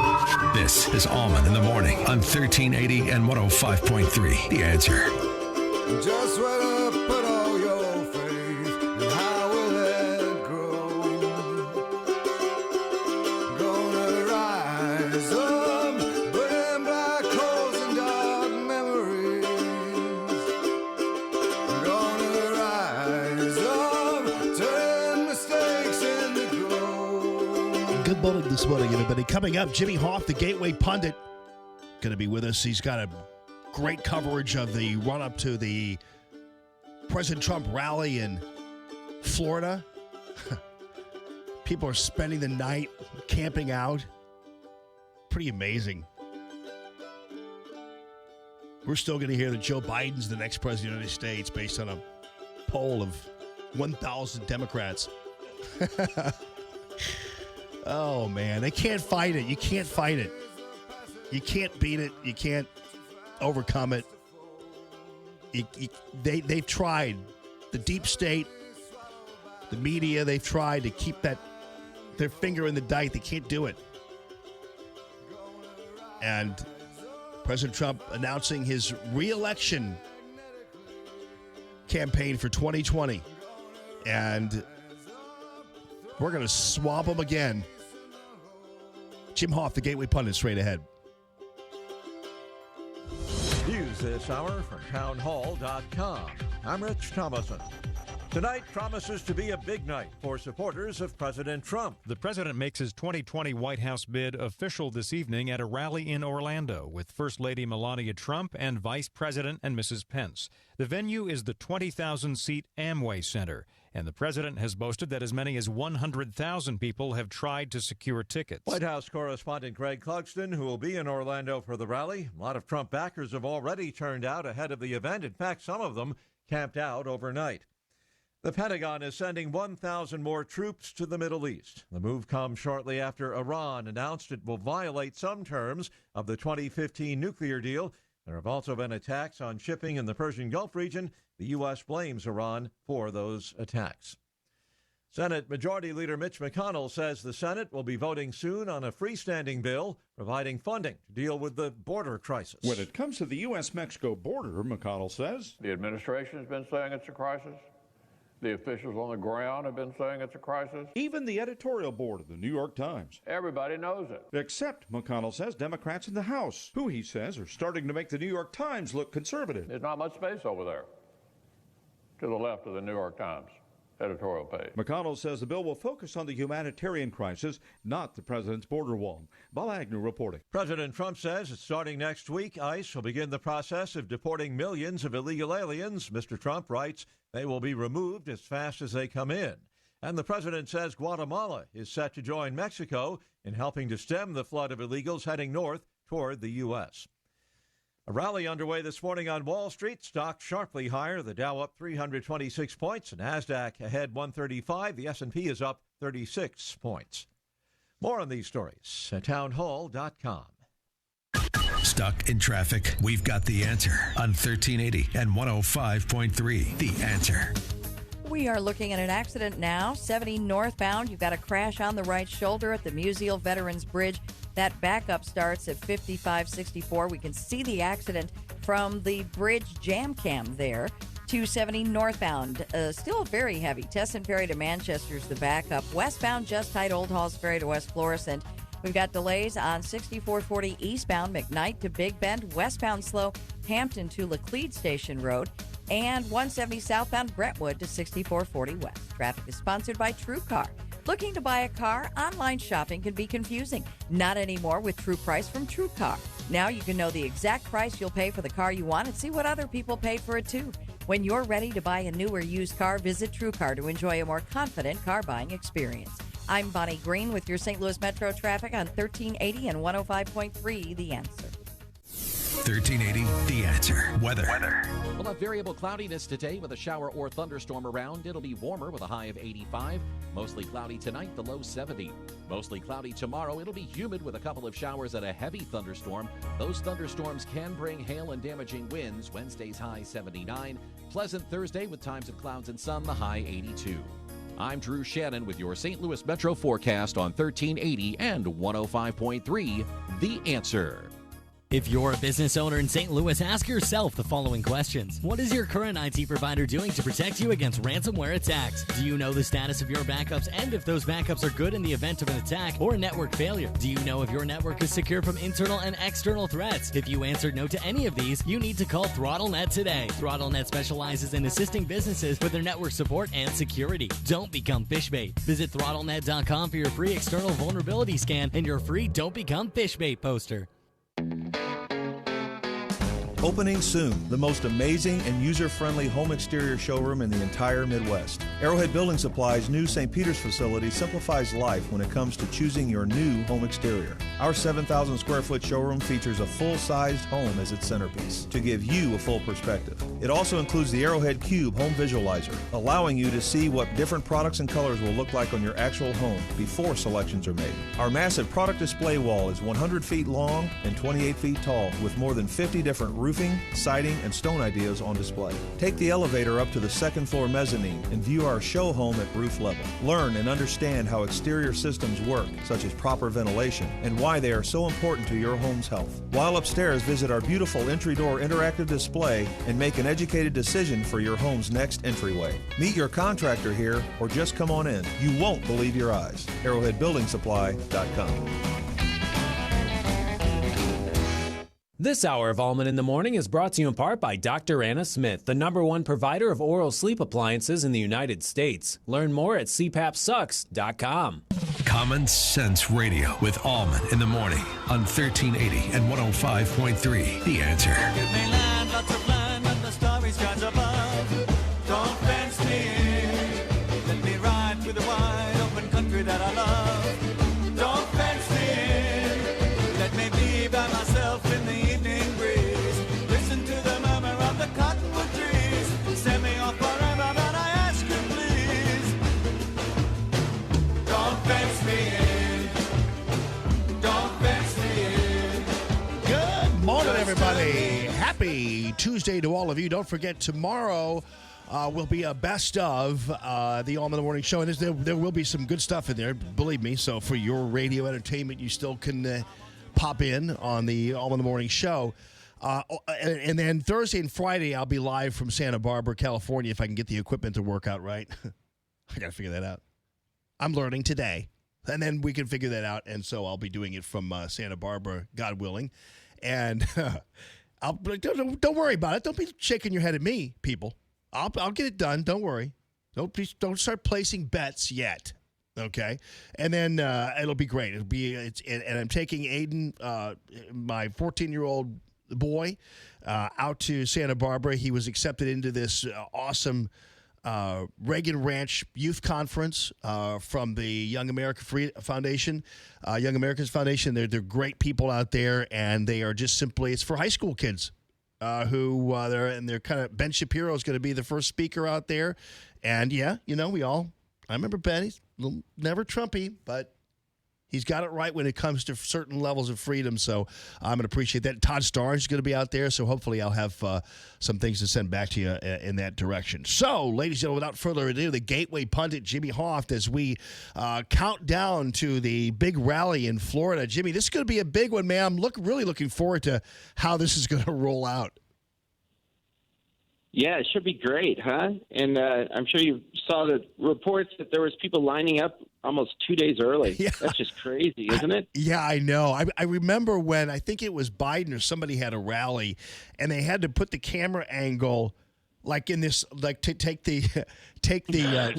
This is Allman in the Morning on 1380 and 105.3. The Answer. Just where to put all your faith, and how will it grow? Gonna rise up, burning black holes and dark memories. Gonna rise up, turn mistakes into gold. Good morning this morning, everybody. Coming up, Jimmy Hoff, the Gateway Pundit, going to be with us. He's got a great coverage of the run-up to the President Trump rally in Florida. People are spending the night camping out. Pretty amazing. We're still going to hear that Joe Biden's the next president of the United States based on a poll of 1,000 Democrats. Oh, man. They can't fight it. You can't fight it. You can't beat it. You can't overcome it. They've tried. The deep state, the media, they've tried to keep their finger in the dike. They can't do it. And President Trump announcing his re-election campaign for 2020. And we're going to swamp him again. Jim Hoff, the Gateway Pundit, straight ahead. News this hour from townhall.com. I'm Rich Thomason. Tonight promises to be a big night for supporters of President Trump. The president makes his 2020 White House bid official this evening at a rally in Orlando with First Lady Melania Trump and Vice President and Mrs. Pence. The venue is the 20,000-seat Amway Center, and the president has boasted that as many as 100,000 people have tried to secure tickets. White House correspondent Greg Clugston, who will be in Orlando for the rally. A lot of Trump backers have already turned out ahead of the event. In fact, some of them camped out overnight. The Pentagon is sending 1,000 more troops to the Middle East. The move comes shortly after Iran announced it will violate some terms of the 2015 nuclear deal There have also been attacks on shipping in the Persian Gulf region. The U.S. blames Iran for those attacks. Senate Majority Leader Mitch McConnell says the Senate will be voting soon on a freestanding bill providing funding to deal with the border crisis. When it comes to the U.S.-Mexico border, McConnell says, the administration has been saying it's a crisis. The officials on the ground have been saying it's a crisis. Even the editorial board of the New York Times. Everybody knows it. Except, McConnell says, Democrats in the House, who he says are starting to make the New York Times look conservative. There's not much space over there to the left of the New York Times editorial page. McConnell says the bill will focus on the humanitarian crisis, not the president's border wall. Bob Agnew reporting. President Trump says that starting next week, ICE will begin the process of deporting millions of illegal aliens. Mr. Trump writes they will be removed as fast as they come in. And the president says Guatemala is set to join Mexico in helping to stem the flood of illegals heading north toward the U.S. A rally underway this morning on Wall Street. Stocks sharply higher. The Dow up 326 points. The Nasdaq ahead 135. The S&P is up 36 points. More on these stories at townhall.com. Stuck in traffic? We've got the answer on 1380 and 105.3. The Answer. We are looking at an accident now. 70 northbound. You've got a crash on the right shoulder at the Musial Veterans Bridge. That backup starts at 5564. We can see the accident from the bridge jam cam there. 270 northbound. Still very heavy. Tesson Ferry to Manchester's the backup. Westbound, just tight. Old Halls Ferry to West Florissant. We've got delays on 6440 eastbound, McKnight to Big Bend. Westbound slow, Hampton to Laclede Station Road. And 170 southbound, Brentwood to 6440 west. Traffic is sponsored by TrueCar. Looking to buy a car? Online shopping can be confusing. Not anymore with True Price from TrueCar. Now you can know the exact price you'll pay for the car you want and see what other people paid for it too. When you're ready to buy a new or used car, visit TrueCar to enjoy a more confident car buying experience. I'm Bonnie Green with your St. Louis Metro traffic on 1380 and 105.3 The Answer. 1380 The Answer. Weather. We'll have variable cloudiness today with a shower or thunderstorm around. It'll be warmer with a high of 85. Mostly cloudy tonight, the low 70. Mostly cloudy tomorrow. It'll be humid with a couple of showers and a heavy thunderstorm. Those thunderstorms can bring hail and damaging winds. Wednesday's high 79. Pleasant Thursday with times of clouds and sun, the high 82. I'm Drew Shannon with your St. Louis Metro forecast on 1380 and 105.3 The Answer. If you're a business owner in St. Louis, ask yourself the following questions. What is your current IT provider doing to protect you against ransomware attacks? Do you know the status of your backups and if those backups are good in the event of an attack or a network failure? Do you know if your network is secure from internal and external threats? If you answered no to any of these, you need to call ThrottleNet today. ThrottleNet specializes in assisting businesses with their network support and security. Don't become fishbait. Visit ThrottleNet.com for your free external vulnerability scan and your free Don't Become Fishbait poster. Opening soon, the most amazing and user-friendly home exterior showroom in the entire Midwest. Arrowhead Building Supply's new St. Peter's facility simplifies life when it comes to choosing your new home exterior. Our 7,000 square foot showroom features a full-sized home as its centerpiece to give you a full perspective. It also includes the Arrowhead Cube home visualizer, allowing you to see what different products and colors will look like on your actual home before selections are made. Our massive product display wall is 100 feet long and 28 feet tall with more than 50 different roofing, siding, and stone ideas on display. Take the elevator up to the second floor mezzanine and view our show home at roof level. Learn and understand how exterior systems work, such as proper ventilation, and why they are so important to your home's health. While upstairs, visit our beautiful entry door interactive display and make an educated decision for your home's next entryway. Meet your contractor here or just come on in. You won't believe your eyes. ArrowheadBuildingSupply.com. This hour of Allman in the Morning is brought to you in part by Dr. Anna Smith, the #1 provider of oral sleep appliances in the United States. Learn more at cpapsucks.com. Common Sense Radio with Allman in the Morning on 1380 and 105.3 The Answer. Give me land, lots of land, and the starry skies above. Don't fence me in. Let me ride through the wide open country that I love. Don't fence me in. Let me be by myself in the evening breeze. Listen to the murmur of the cottonwood trees. Send me off forever, but I ask you please. Don't fence me in. Don't fence me in. Good morning, everybody. Tuesday to all of you. Don't forget, tomorrow will be a best of the Allman in the Morning Show. And there will be some good stuff in there, believe me. So for your radio entertainment, you still can pop in on the Allman in the Morning Show. And then Thursday and Friday, I'll be live from Santa Barbara, California, if I can get the equipment to work out right. I got to figure that out. I'm learning today. And then we can figure that out. And so I'll be doing it from Santa Barbara, God willing. And don't worry about it. Don't be shaking your head at me, people. I'll get it done. Don't worry. Don't start placing bets yet. Okay, and then it'll be great. And I'm taking Aiden, my 14-year-old boy, out to Santa Barbara. He was accepted into this awesome Reagan Ranch Youth Conference from the Young Americans Foundation. They're great people out there, and they are just simply, it's for high school kids they're kind of, Ben Shapiro is going to be the first speaker out there. And yeah, I remember Ben, he's never Trumpy, but he's got it right when it comes to certain levels of freedom. So I'm going to appreciate that. Todd Starnes is going to be out there. So hopefully I'll have some things to send back to you in that direction. So, ladies and gentlemen, without further ado, the Gateway pundit, Jimmy Hoft, as we count down to the big rally in Florida. Jimmy, this is going to be a big one, man. I'm really looking forward to how this is going to roll out. Yeah, it should be great, huh? And I'm sure you saw the reports that there was people lining up almost 2 days early. Yeah. That's just crazy, isn't it? Yeah, I know. I remember when, I think it was Biden or somebody had a rally, and they had to put the camera angle like in this, like to take the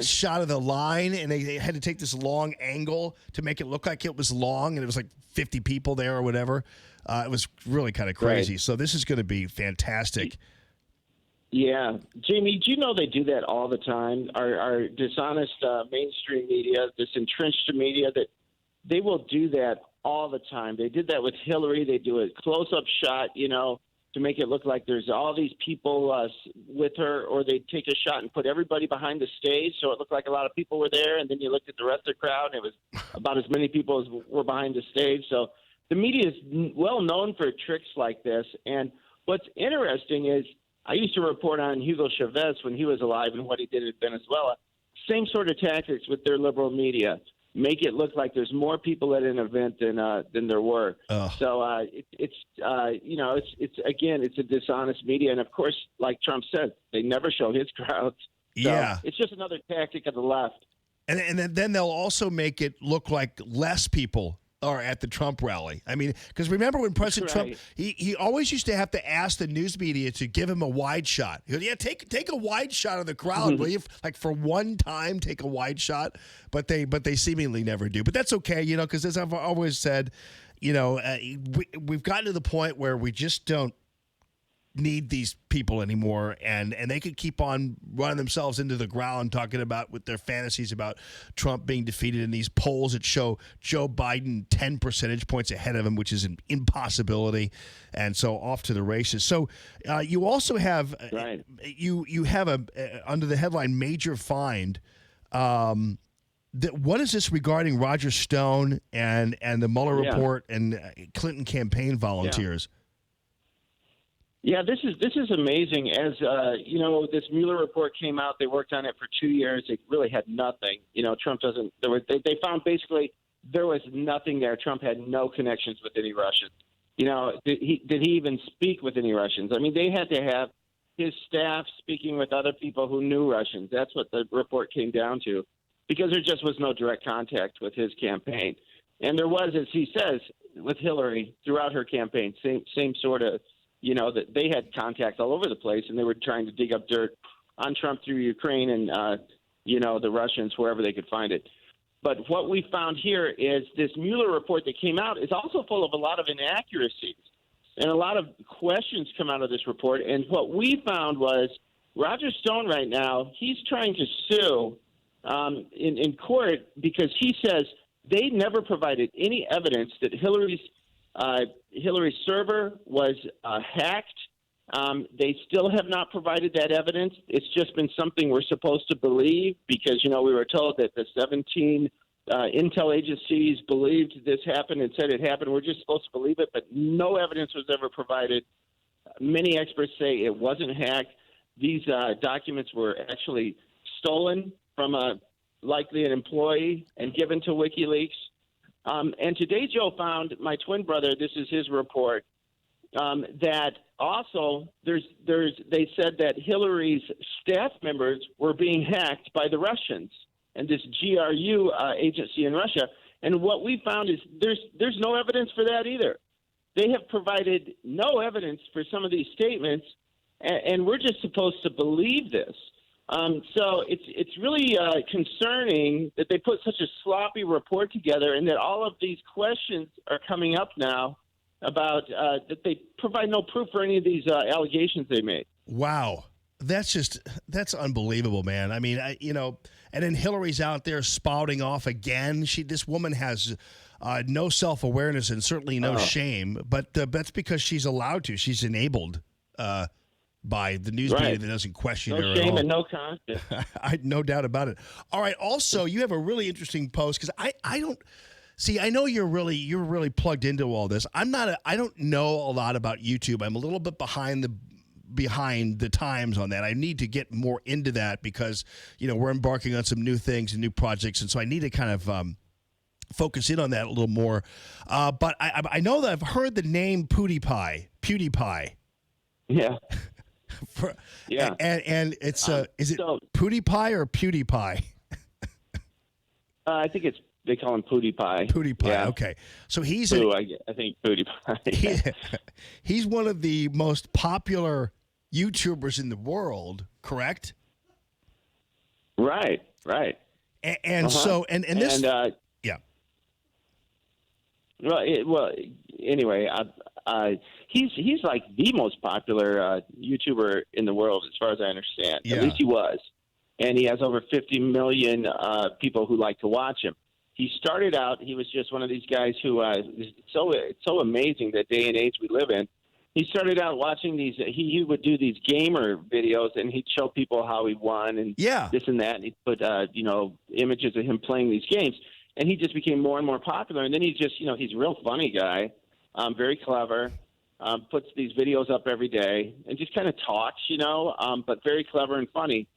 shot of the line, and they had to take this long angle to make it look like it was long, and it was like 50 people there or whatever. It was really kind of crazy. Right. So this is going to be fantastic. Yeah. Jamie, do you know they do that all the time? Our dishonest mainstream media, this entrenched media, that they will do that all the time. They did that with Hillary. They do a close-up shot, to make it look like there's all these people with her, or they take a shot and put everybody behind the stage so it looked like a lot of people were there, and then you looked at the rest of the crowd, and it was about as many people as were behind the stage. So the media is well known for tricks like this. And what's interesting is, I used to report on Hugo Chavez when he was alive and what he did in Venezuela. Same sort of tactics with their liberal media. Make it look like there's more people at an event than there were. Ugh. So it's a dishonest media, and of course, like Trump said, they never show his crowds. So yeah, it's just another tactic of the left. And then they'll also make it look like less people are at the Trump rally. I mean, because remember when President Trump, he always used to have to ask the news media to give him a wide shot. He goes, yeah, take a wide shot of the crowd, will you? Like for one time, take a wide shot. But they seemingly never do. But that's okay, because as I've always said, we've gotten to the point where we just don't need these people anymore, and they could keep on running themselves into the ground talking about with their fantasies about Trump being defeated in these polls that show Joe Biden 10 percentage points ahead of him, which is an impossibility, and so off to the races. So you also have you have under the headline major find. What is this regarding Roger Stone and the Mueller report and Clinton campaign volunteers? Yeah, this is amazing. As this Mueller report came out, they worked on it for 2 years. It really had nothing. Trump doesn't. They found basically there was nothing there. Trump had no connections with any Russians. Did he even speak with any Russians? I mean, they had to have his staff speaking with other people who knew Russians. That's what the report came down to, because there just was no direct contact with his campaign. And there was, as he says, with Hillary throughout her campaign, same sort of. That they had contacts all over the place, and they were trying to dig up dirt on Trump through Ukraine and, the Russians, wherever they could find it. But what we found here is this Mueller report that came out is also full of a lot of inaccuracies, and a lot of questions come out of this report. And what we found was Roger Stone right now, he's trying to sue in court because he says they never provided any evidence that Hillary's server was hacked. They still have not provided that evidence. It's just been something we're supposed to believe because, we were told that the 17 intel agencies believed this happened and said it happened. We're just supposed to believe it, but no evidence was ever provided. Many experts say it wasn't hacked. These documents were actually stolen from likely an employee and given to WikiLeaks. And today, Joe found my twin brother. This is his report. That also they said that Hillary's staff members were being hacked by the Russians and this GRU agency in Russia. And what we found is there's no evidence for that either. They have provided no evidence for some of these statements, and we're just supposed to believe this. So it's really concerning that they put such a sloppy report together, and that all of these questions are coming up now about that they provide no proof for any of these allegations they made. Wow. That's unbelievable, man. I mean, and then Hillary's out there spouting off again. This woman has no self-awareness and certainly no shame, but that's because she's allowed to. She's enabled by the news media that doesn't question her at all. No shame and no conscience. No doubt about it. All right. Also, you have a really interesting post because I don't see. I know you're really plugged into all this. I don't know a lot about YouTube. I'm a little bit behind the times on that. I need to get more into that because we're embarking on some new things and new projects, and so I need to kind of focus in on that a little more. But I know that I've heard the name PewDiePie. Yeah. And it's is it PewDiePie or PewDiePie? I think they call him PewDiePie. PewDiePie. Yeah. Okay, so he's I think PewDiePie. He's one of the most popular YouTubers in the world. Correct. Right. And so this. Yeah. Well. Anyway, he's like the most popular YouTuber in the world, as far as I understand. Yeah. At least he was, and he has over 50 million people who like to watch him. He started out; he was just one of these guys who it's so amazing the day and age we live in. He started out watching these. He would do these gamer videos, and he'd show people how he won and this and that. And he'd put images of him playing these games, and he just became more and more popular. And then he's just he's a real funny guy. Very clever, puts these videos up every day and just kind of talks, but very clever and funny.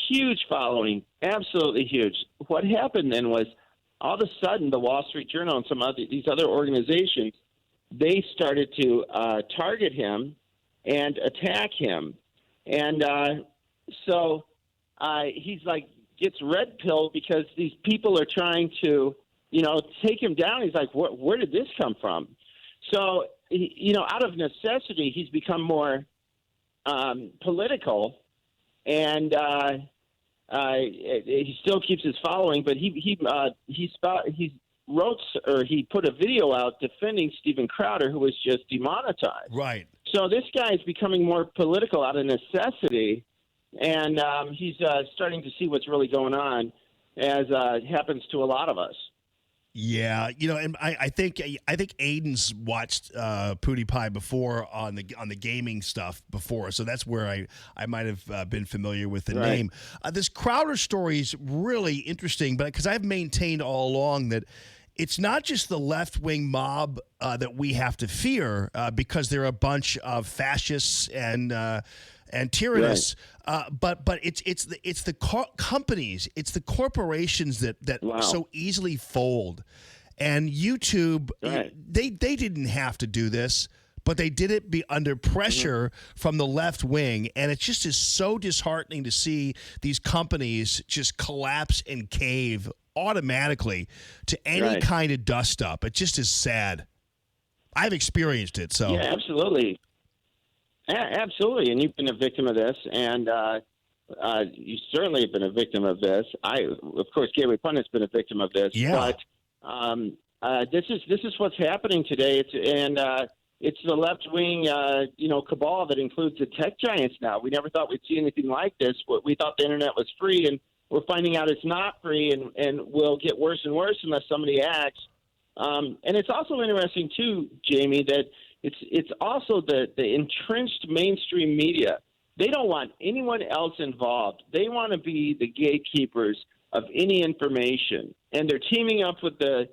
Huge following, absolutely huge. What happened then was all of a sudden the Wall Street Journal and some these other organizations, they started to target him and attack him. And so he's gets red pilled because these people are trying to, take him down. He's like, where did this come from? So, out of necessity, he's become more political, and he still keeps his following. But he put a video out defending Steven Crowder, who was just demonetized. Right. So this guy is becoming more political out of necessity, and he's starting to see what's really going on, as happens to a lot of us. Yeah, and I think Aiden's watched PewDiePie before on the gaming stuff before, so that's where I might have been familiar with the name. This Crowder story is really interesting, but because I've maintained all along that it's not just the left-wing mob that we have to fear because they're a bunch of fascists and tyrannous, but it's the companies, it's the corporations that so easily fold. And YouTube, they didn't have to do this, but they did it under pressure from the left wing, and it just is so disheartening to see these companies just collapse and cave automatically to any kind of dust up. It just is sad. I've experienced it. So yeah, absolutely. Absolutely, and you've been a victim of this, and you certainly have been a victim of this. Of course, Gateway Pundit's been a victim of this. Yeah. But this is what's happening today. It's the left wing, cabal that includes the tech giants. Now, we never thought we'd see anything like this. We thought the internet was free, and we're finding out it's not free, and will get worse and worse unless somebody acts. And it's also interesting too, Jamie, that it's also the entrenched mainstream media. They don't want anyone else involved. They want to be the gatekeepers of any information, and they're teaming up with the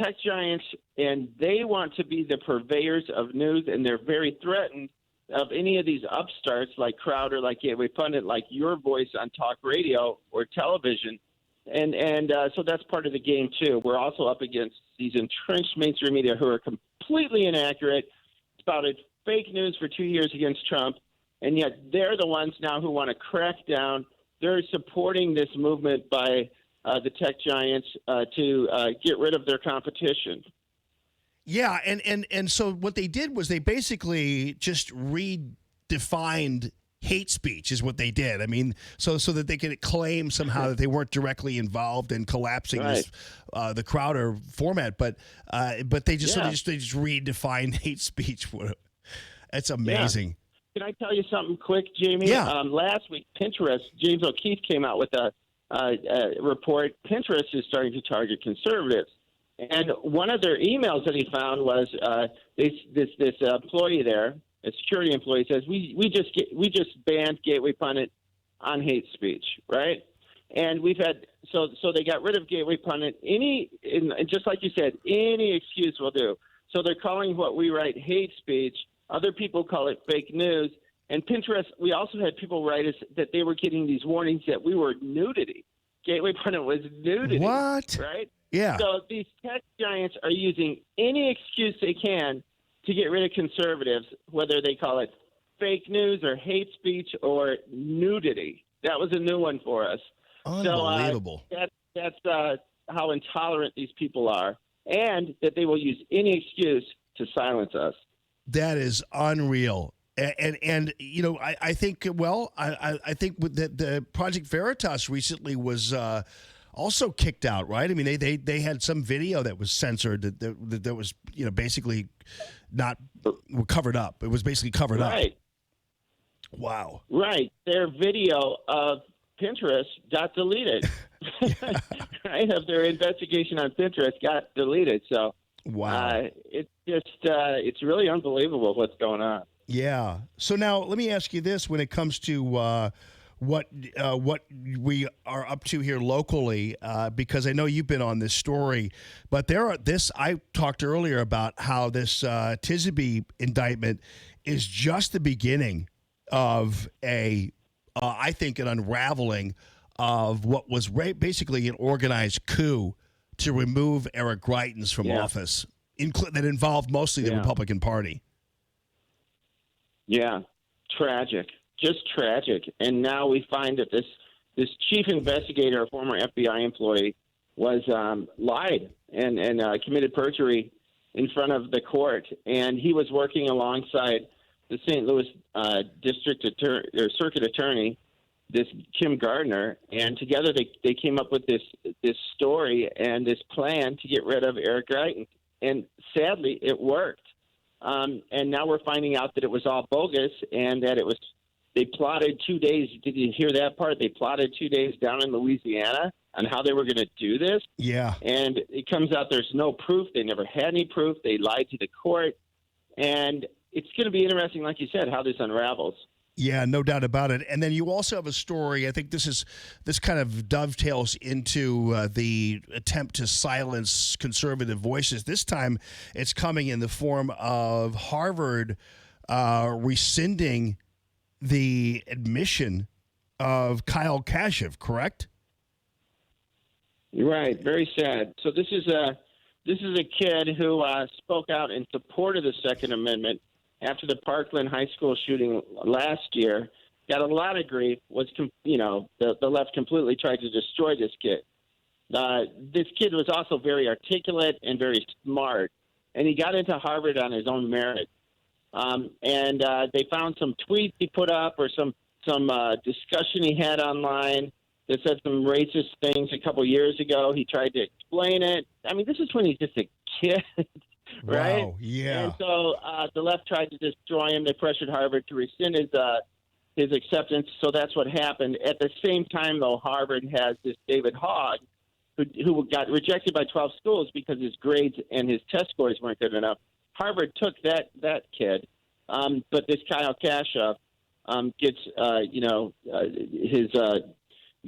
tech giants, and they want to be the purveyors of news, and they're very threatened of any of these upstarts like Crowder, like Gateway Pundit, like your voice on talk radio or television. And so that's part of the game, too. We're also up against these entrenched mainstream media who are completely inaccurate, spouted fake news for 2 years against Trump, and yet they're the ones now who want to crack down. They're supporting this movement by the tech giants to get rid of their competition. Yeah, and so what they did was they basically just redefined hate speech is what they did. I mean, so that they could claim somehow that they weren't directly involved in collapsing this, the Crowder format, but they just sort of they just redefined hate speech. It's amazing. Yeah. Can I tell you something quick, Jamie? Yeah. Last week, Pinterest, James O'Keefe came out with a report. Pinterest is starting to target conservatives. And one of their emails that he found was this employee there, a security employee, says we just banned Gateway Pundit on hate speech, right? And we've had so they got rid of Gateway Pundit. And just like you said, any excuse will do. So they're calling what we write hate speech. Other people call it fake news. And Pinterest, we also had people write us that they were getting these warnings that we were nudity. Gateway Pundit was nudity. What? Right? Yeah. So these tech giants are using any excuse they can to get rid of conservatives, whether they call it fake news or hate speech or nudity. That was a new one for us. Unbelievable. So that's how intolerant these people are, and that they will use any excuse to silence us. That is unreal. And you know, I think, well, I think that the Project Veritas recently was also kicked out, right? I mean, they had some video that was censored that was, you know, basically not covered up. It was basically covered up. Right. Wow. Right. Their video of Pinterest got deleted. Right? Of their investigation on Pinterest got deleted. So wow. It's just it's really unbelievable what's going on. Yeah. So now let me ask you this: when it comes to what we are up to here locally, because I know you've been on this story, but I talked earlier about how this Tisby indictment is just the beginning of I think an unraveling of what was basically an organized coup to remove Eric Greitens from office, that involved mostly the Republican Party. Yeah, tragic, just tragic. And now we find that this chief investigator, a former FBI employee, was lied and committed perjury in front of the court, and he was working alongside the St. Louis circuit attorney, this Kim Gardner, and together they came up with this story and this plan to get rid of Eric Greitens. And sadly, it worked. And now we're finding out that it was all bogus and that they plotted 2 days. Did you hear that part? They plotted 2 days down in Louisiana on how they were going to do this. Yeah. And it comes out there's no proof. They never had any proof. They lied to the court. And it's going to be interesting, like you said, how this unravels. Yeah, no doubt about it. And then you also have a story. I think this kind of dovetails into the attempt to silence conservative voices. This time, it's coming in the form of Harvard rescinding the admission of Kyle Kashev. Correct? You're right. Very sad. So this is a kid who spoke out in support of the Second Amendment after the Parkland High School shooting last year. Got a lot of grief. The left completely tried to destroy this kid. This kid was also very articulate and very smart, and he got into Harvard on his own merit. And they found some tweets he put up or some discussion he had online that said some racist things a couple years ago. He tried to explain it. I mean, this is when he's just a kid, right? Wow, yeah. And so the left tried to destroy him. They pressured Harvard to rescind his acceptance, so that's what happened. At the same time, though, Harvard has this David Hogg, who got rejected by 12 schools because his grades and his test scores weren't good enough. Harvard took that kid, but this Kyle Kashev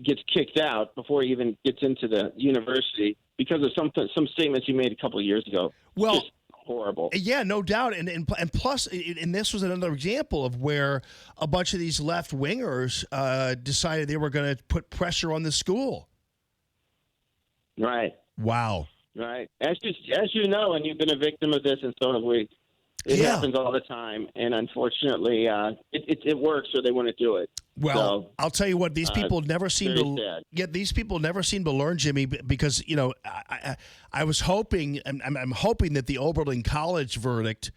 gets kicked out before he even gets into the university because of some statements he made a couple of years ago. Well, horrible. Yeah, no doubt. And plus, and this was another example of where a bunch of these left wingers decided they were going to put pressure on the school. Right. Wow. Right. As you know, and you've been a victim of this, and so have we. It happens all the time, and unfortunately, it works, or they wouldn't do it. Well, so, I'll tell you what; these people never seem to. sad. Yeah, these people never seem to learn, Jimmy, because I was hoping, I'm hoping that the Oberlin College verdict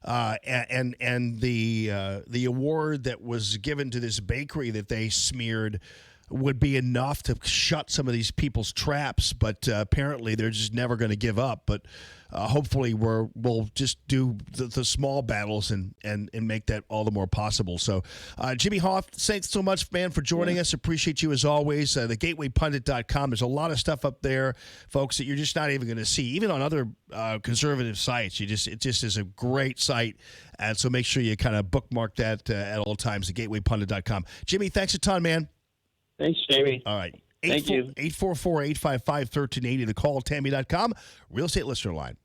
and the award that was given to this bakery that they smeared would be enough to shut some of these people's traps, but apparently they're just never going to give up. But hopefully we'll just do the small battles and make that all the more possible. So Jimmy Hoff, thanks so much, man, for joining us. Appreciate you as always. The gatewaypundit.com. There's a lot of stuff up there, folks, that you're just not even going to see, even on other conservative sites. It just is a great site. And so make sure you kind of bookmark that at all times, the gatewaypundit.com. Jimmy, thanks a ton, man. Thanks, Jamie. All right. Thank you. 844-855-1380 to call, Tammy.com, real estate listener line.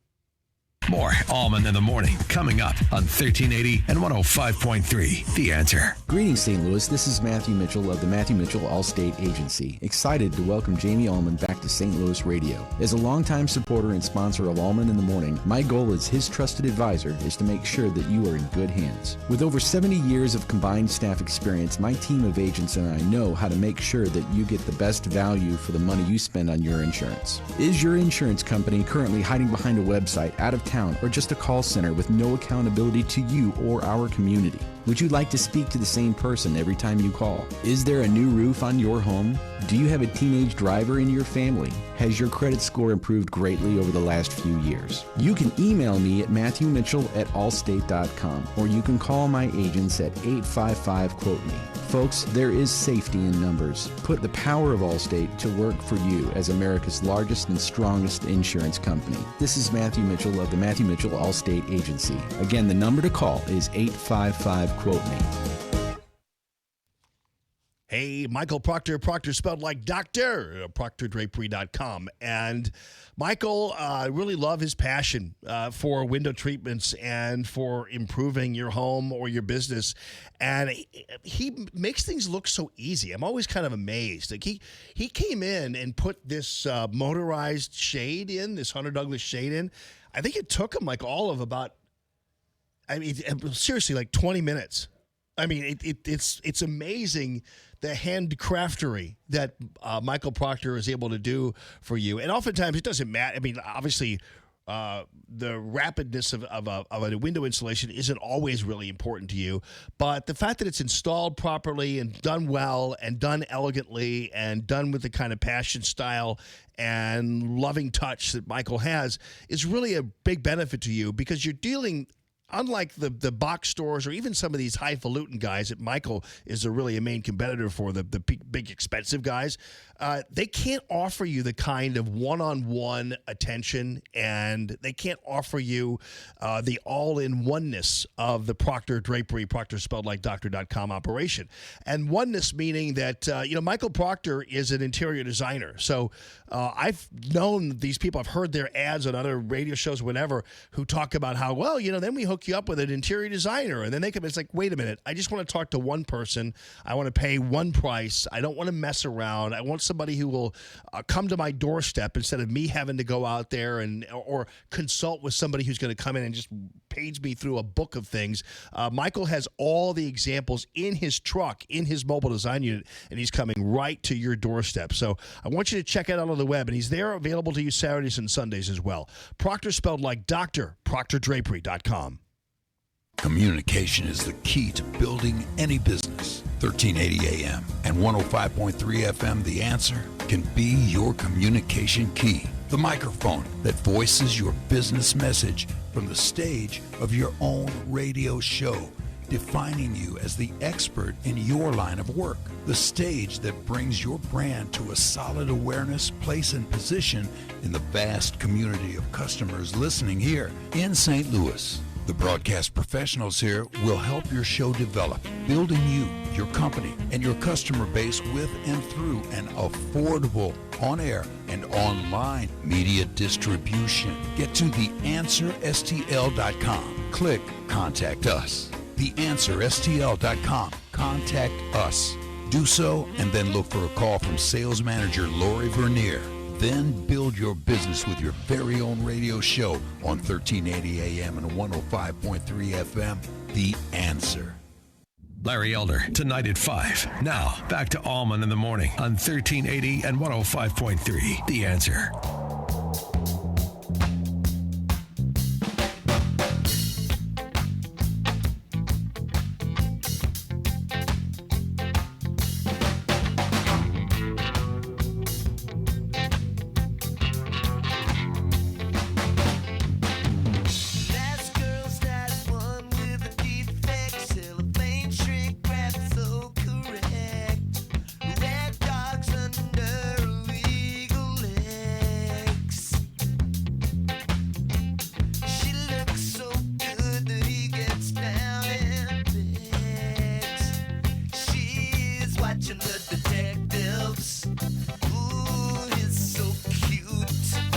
More Allman in the Morning coming up on 1380 and 105.3. The Answer. Greetings, St. Louis. This is Matthew Mitchell of the Matthew Mitchell Allstate Agency. Excited to welcome Jamie Allman back to St. Louis Radio. As a longtime supporter and sponsor of Allman in the Morning, my goal as his trusted advisor is to make sure that you are in good hands. With over 70 years of combined staff experience, my team of agents and I know how to make sure that you get the best value for the money you spend on your insurance. Is your insurance company currently hiding behind a website, out of town, or just a call center with no accountability to you or our community? Would you like to speak to the same person every time you call? Is there a new roof on your home? Do you have a teenage driver in your family? Has your credit score improved greatly over the last few years? You can email me at matthewmitchell@allstate.com, or you can call my agents at 855-QUOTE-ME. Folks, there is safety in numbers. Put the power of Allstate to work for you as America's largest and strongest insurance company. This is Matthew Mitchell of the Matthew Mitchell Allstate Agency. Again, the number to call is 855-QUOTE-ME. Hey, Michael Proctor spelled like doctor, proctordrapery.com. And Michael, I really love his passion for window treatments and for improving your home or your business. And he makes things look so easy. I'm always kind of amazed. Like he came in and put this motorized shade in, this Hunter Douglas shade in. I think it took him like all of about, seriously, like 20 minutes. I mean, it's amazing the handcraftery that Michael Proctor is able to do for you. And oftentimes it doesn't matter. I mean, obviously, the rapidness of a window installation isn't always really important to you. But the fact that it's installed properly and done well and done elegantly and done with the kind of passion, style, and loving touch that Michael has is really a big benefit to you, because you're dealing, unlike the box stores or even some of these highfalutin guys that Michael is really a main competitor for, the big expensive guys, they can't offer you the kind of one-on-one attention, and they can't offer you the all-in-oneness of the Proctor Drapery, Proctor spelled like doctor.com operation. And oneness meaning that, Michael Proctor is an interior designer. So I've known these people, I've heard their ads on other radio shows, whatever, who talk about how, well, then we hook you up with an interior designer, and then they come, it's like, wait a minute, I just want to talk to one person. I want to pay one price. I don't want to mess around. I want somebody who will come to my doorstep instead of me having to go out there or consult with somebody who's going to come in and just page me through a book of things. Michael has all the examples in his truck, in his mobile design unit, and he's coming right to your doorstep. So I want you to check it out on the web, and he's there available to you Saturdays and Sundays as well. Proctor spelled like doctor, proctordrapery.com. Communication is the key to building any business. 1380 AM and 105.3 FM, The Answer, can be your communication key. The microphone that voices your business message from the stage of your own radio show, defining you as the expert in your line of work. The stage that brings your brand to a solid awareness, place, and position in the vast community of customers listening here in St. Louis. The broadcast professionals here will help your show develop, building you your company, and your customer base with and through an affordable on-air and online media distribution. Get to theanswerstl.com. Click Contact Us. Theanswerstl.com. Contact us. Do so and then look for a call from sales manager Lori Vernier. Then build your business with your very own radio show on 1380 AM and 105.3 FM. The Answer. Larry Elder, tonight at 5. Now, back to Allman in the Morning on 1380 and 105.3. The Answer.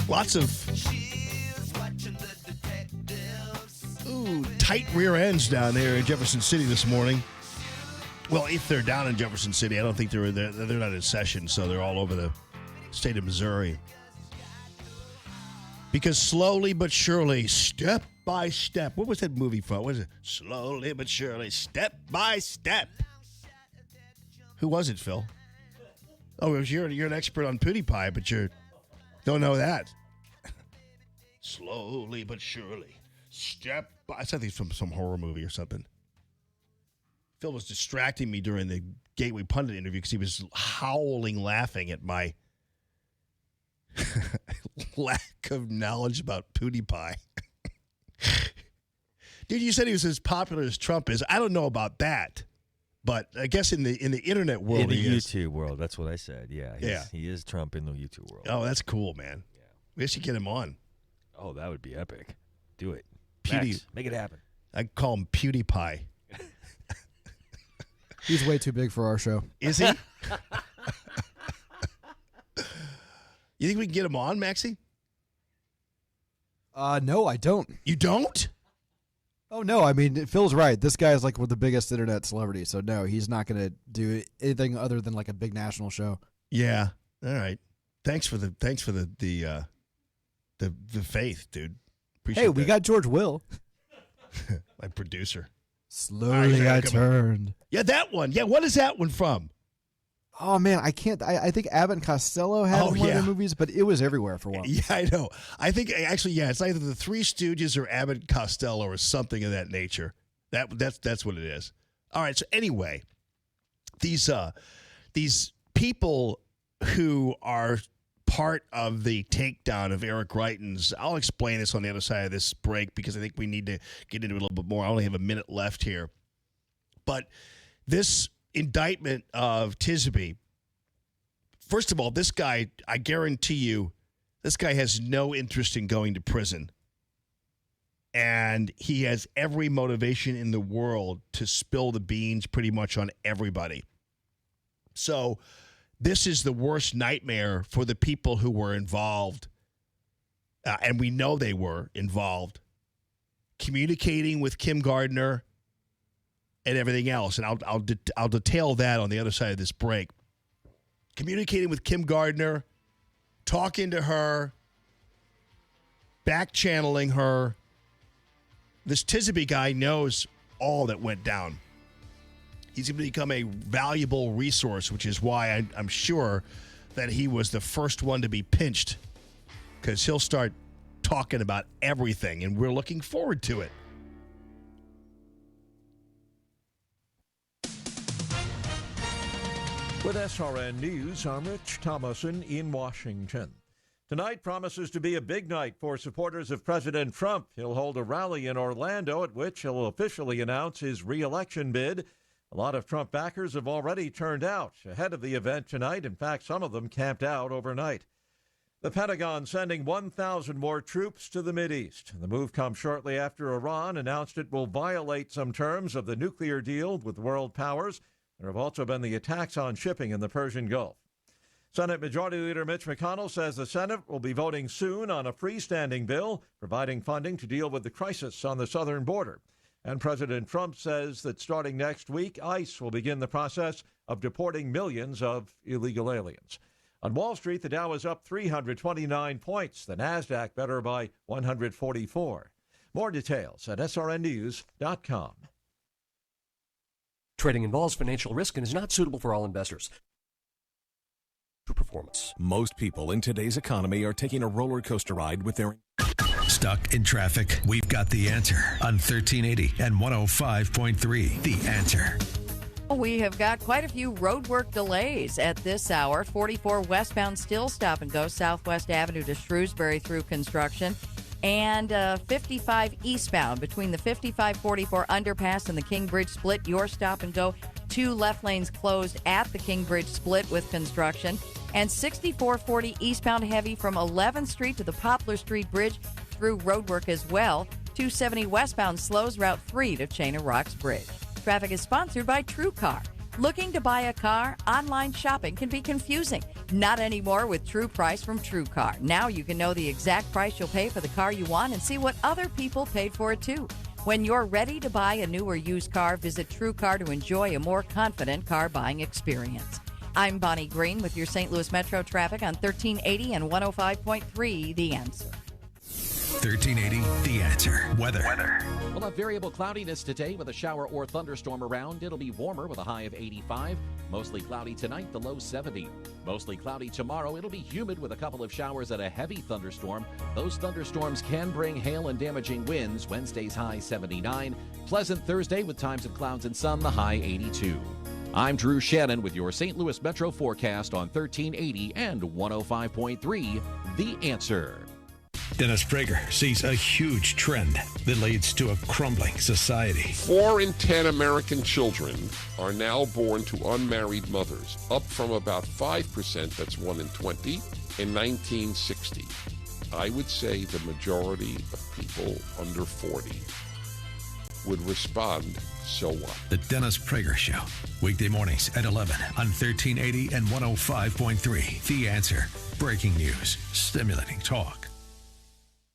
Lots of tight rear ends down there in Jefferson City this morning. Well, if they're down in Jefferson City, I don't think they're not in session, so they're all over the state of Missouri. Because slowly but surely, step by step. What was that movie from? What was it? Slowly but surely, step by step. Who was it, Phil? Oh, it was you're an expert on PewDiePie, but you don't know that. Slowly but surely, step by. I thought he's from some horror movie or something. Phil was distracting me during the Gateway Pundit interview because he was howling laughing at my lack of knowledge about PewDiePie. Dude, you said he was as popular as Trump is. I don't know about that, but I guess in the internet world, in the he is. YouTube world, that's what I said. Yeah, he is Trump in the YouTube world. Oh, that's cool, man. Yeah. We should get him on. Oh, that would be epic. Do it. Max, make it happen. I'd call him PewDiePie. He's way too big for our show. Is he? You think we can get him on, Maxie? No, I don't. You don't? Oh, no. I mean, Phil's right. This guy is like one of the biggest internet celebrities. So, no, he's not going to do anything other than like a big national show. Yeah. All right. Thanks for the faith, dude. Appreciate we that. got George Will. My producer. Slowly right, I turned. Yeah, that one. Yeah, what is that one from? Oh, man, I can't. I think Abbott and Costello had one of their movies, but it was everywhere for a while. Yeah, I know. I think, actually, it's either the Three Stooges or Abbott and Costello or something of that nature. That's what it is. All right, so anyway, these people who are part of the takedown of Eric Greitens, I'll explain this on the other side of this break because I think we need to get into it a little bit more. I only have a minute left here. But this indictment of Tisby, first of all, this guy, I guarantee you, this guy has no interest in going to prison. And he has every motivation in the world to spill the beans pretty much on everybody. So this is the worst nightmare for the people who were involved, and we know they were involved, communicating with Kim Gardner and everything else. And I'll detail that on the other side of this break. Communicating with Kim Gardner, talking to her, back-channeling her. This Tisby guy knows all that went down. He's going to become a valuable resource, which is why I'm sure that he was the first one to be pinched, because he'll start talking about everything, and we're looking forward to it. With SRN News, I'm Rich Thomason in Washington. Tonight promises to be a big night for supporters of President Trump. He'll hold a rally in Orlando at which he'll officially announce his re-election bid. A lot of Trump backers have already turned out ahead of the event tonight. In fact, some of them camped out overnight. The Pentagon sending 1,000 more troops to the Mideast. The move comes shortly after Iran announced it will violate some terms of the nuclear deal with world powers. There have also been the attacks on shipping in the Persian Gulf. Senate Majority Leader Mitch McConnell says the Senate will be voting soon on a freestanding bill providing funding to deal with the crisis on the southern border. And President Trump says that starting next week, ICE will begin the process of deporting millions of illegal aliens. On Wall Street, the Dow is up 329 points. The Nasdaq better by 144. More details at srnnews.com. Trading involves financial risk and is not suitable for all investors. Performance. Most people in today's economy are taking a roller coaster ride with their... Stuck in traffic? We've got the answer on 1380 and 105.3. The Answer. We have got quite a few roadwork delays at this hour. 44 westbound still stop and go Southwest Avenue to Shrewsbury through construction. And 55 eastbound between the 5544 underpass and the King Bridge split. Your stop and go. 2 left lanes closed at the King Bridge split with construction. And 6440 eastbound heavy from 11th Street to the Poplar Street Bridge through roadwork as well. 270 westbound slows Route 3 to Chain of Rocks Bridge. Traffic is sponsored by TrueCar. Looking to buy a car? Online shopping can be confusing. Not anymore with True Price from TrueCar. Now you can know the exact price you'll pay for the car you want and see what other people paid for it too. When you're ready to buy a new or used car, visit TrueCar to enjoy a more confident car buying experience. I'm Bonnie Green with your St. Louis Metro traffic on 1380 and 105.3 The Answer. 1380 The Answer. Weather. We'll have variable cloudiness today with a shower or thunderstorm around. It'll be warmer with a high of 85. Mostly cloudy tonight, the low 70. Mostly cloudy tomorrow. It'll be humid with a couple of showers and a heavy thunderstorm. Those thunderstorms can bring hail and damaging winds. Wednesday's high 79. Pleasant Thursday with times of clouds and sun, the high 82. I'm Drew Shannon with your St. Louis Metro forecast on 1380 and 105.3 The Answer. Dennis Prager sees a huge trend that leads to a crumbling society. 4 in 10 American children are now born to unmarried mothers, up from about 5%, that's 1 in 20, in 1960. I would say the majority of people under 40 would respond, so what? The Dennis Prager Show, weekday mornings at 11 on 1380 and 105.3. The Answer. Breaking news, stimulating talk.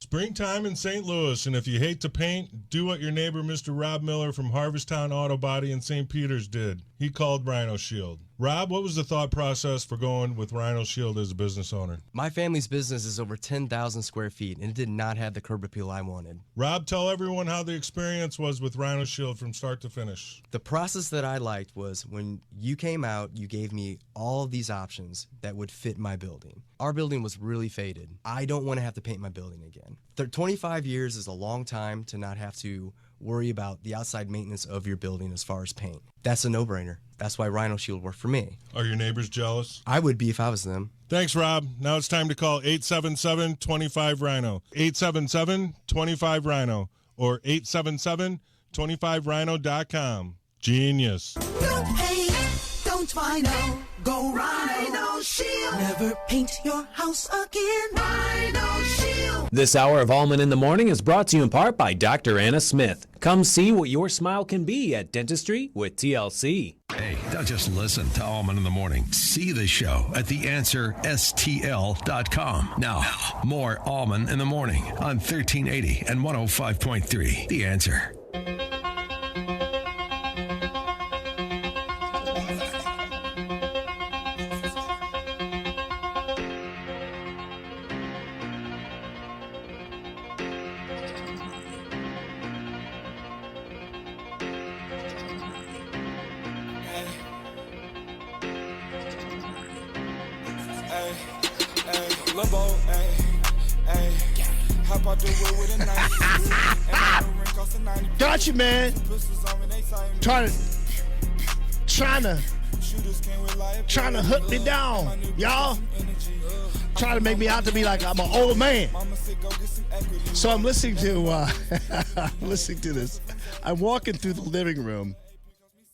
Springtime in St. Louis, and if you hate to paint, do what your neighbor Mr. Rob Miller from Harvesttown Auto Body in St. Peter's did. He called Rhino Shield. Rob, what was the thought process for going with Rhino Shield as a business owner? My family's business is over 10,000 square feet, and it did not have the curb appeal I wanted. Rob, tell everyone how the experience was with Rhino Shield from start to finish. The process that I liked was when you came out, you gave me all of these options that would fit my building. Our building was really faded. I don't want to have to paint my building again. 25 years is a long time to not have to worry about the outside maintenance of your building as far as paint. That's a no-brainer. That's why Rhino Shield worked for me. Are your neighbors jealous? I would be if I was them. Thanks, Rob. Now it's time to call 877-25-RHINO. 877-25-RHINO or 877-25rhino.com. Genius. No paint, don't Rhino. Go Rhino Shield. Never paint your house again. Rhino Shield. This hour of Allman in the Morning is brought to you in part by Dr. Anna Smith. Come see what your smile can be at Dentistry with TLC. Hey, don't just listen to Allman in the Morning. See the show at theanswerstl.com. Now, more Allman in the Morning on 1380 and 105.3. The Answer. Gotcha, man. Trying to hook me down, y'all. Trying to make me out to be like I'm an old man. So I'm listening to this. I'm walking through the living room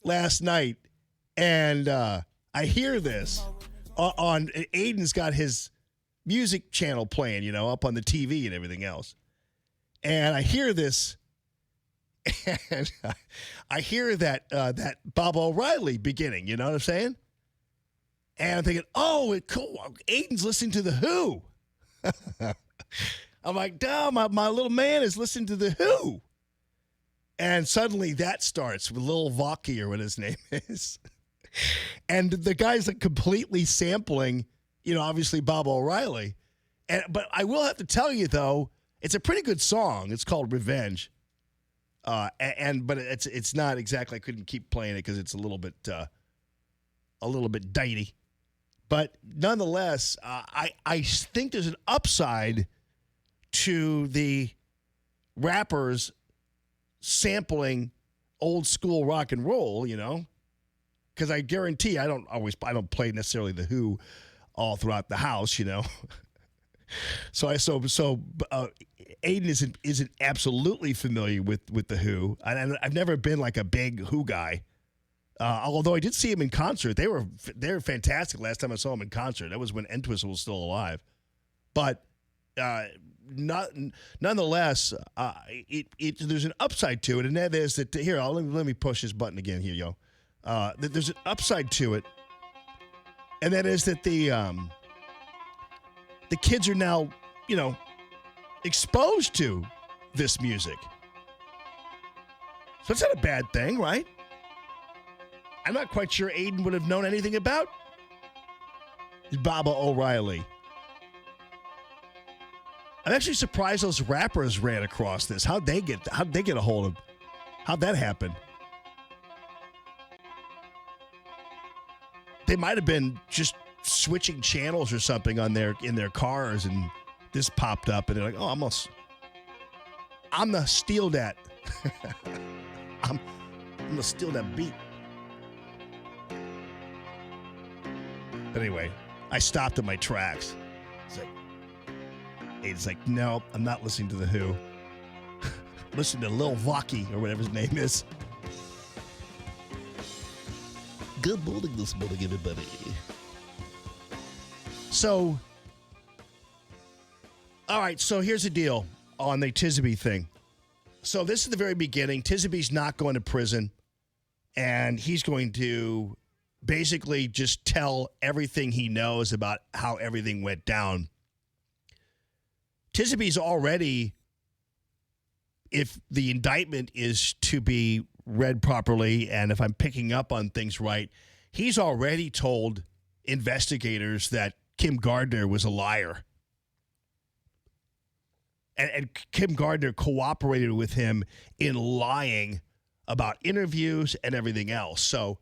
last night, and I hear this on Aiden's got his music channel playing, up on the TV and everything else. And I hear this, And I hear that Bob O'Reilly beginning, you know what I'm saying? And I'm thinking, oh, cool. Aiden's listening to The Who. I'm like, damn, my little man is listening to The Who. And suddenly that starts with Lil Vaki, or what his name is. And the guy's like completely sampling, obviously Bob O'Reilly. But I will have to tell you, though, it's a pretty good song. It's called Revenge. But it's not exactly, I couldn't keep playing it because it's a little bit ditey. But nonetheless, I think there's an upside to the rappers sampling old school rock and roll, because I guarantee I don't play necessarily The Who all throughout the house, So Aiden isn't absolutely familiar with The Who, and I've never been like a big Who guy. Although I did see him in concert. They were fantastic last time I saw him in concert. That was when Entwistle was still alive. But nonetheless, there's an upside to it, and that is that here. Let me push this button again here, yo. There's an upside to it, and that is that the kids are now, exposed to this music. So it's not a bad thing, right? I'm not quite sure Aiden would have known anything about Baba O'Reilly. I'm actually surprised those rappers ran across this. How'd they get a hold of? How'd that happen? They might have been just switching channels or something in their cars, and this popped up, and they're like, "Oh, I'm gonna steal that. I'm gonna steal that beat." But anyway, I stopped in my tracks. It's like, no, I'm not listening to The Who. Listen to Lil Vaki, or whatever his name is. Good morning this morning, everybody. So, all right, so here's the deal on the Tisby thing. So this is the very beginning. Tisby's not going to prison, and he's going to basically just tell everything he knows about how everything went down. Tisby's already, if the indictment is to be read properly, and if I'm picking up on things right, he's already told investigators that Kim Gardner was a liar. And Kim Gardner cooperated with him in lying about interviews and everything else. So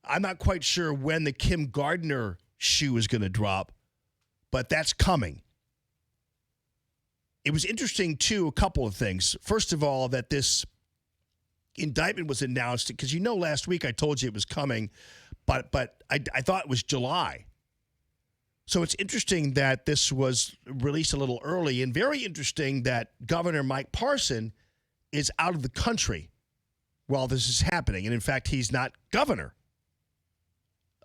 I'm not quite sure when the Kim Gardner shoe is going to drop, but that's coming. It was interesting, too, a couple of things. First of all, that this indictment was announced, because last week I told you it was coming, but I thought it was July. So it's interesting that this was released a little early, and very interesting that Governor Mike Parson is out of the country while this is happening. And in fact, he's not governor.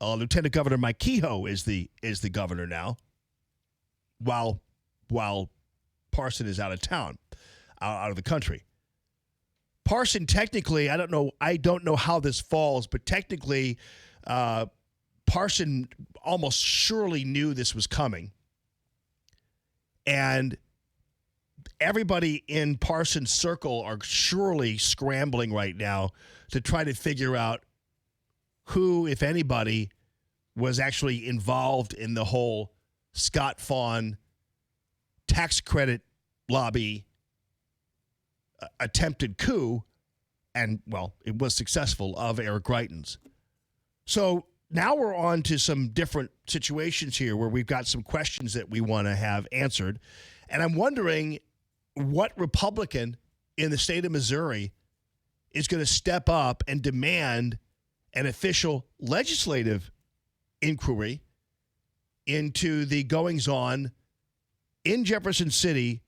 Lieutenant Governor Mike Kehoe is the governor now, while Parson is out of town, out of the country. Parson technically, I don't know how this falls, but technically, Parson almost surely knew this was coming. And everybody in Parson's circle are surely scrambling right now to try to figure out who, if anybody, was actually involved in the whole Scott Fawn tax credit lobby attempted coup, and, well, it was successful, of Eric Greitens. So now we're on to some different situations here where we've got some questions that we want to have answered. And I'm wondering what Republican in the state of Missouri is going to step up and demand an official legislative inquiry into the goings-on in Jefferson City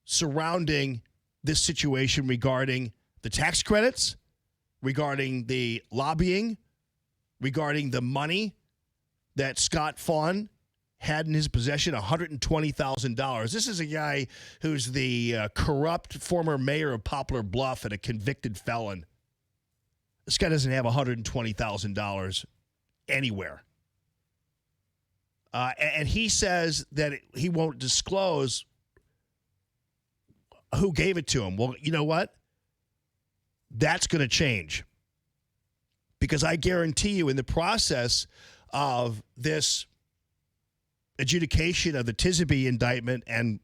surrounding this situation regarding the tax credits, regarding the lobbying, regarding the money that Scott Fawn had in his possession $120,000. This is a guy who's the corrupt former mayor of Poplar Bluff and a convicted felon. This guy doesn't have $120,000 anywhere. And he says that he won't disclose who gave it to him. Well, you know what? That's going to change. Because I guarantee you, in the process of this adjudication of the Tisby indictment and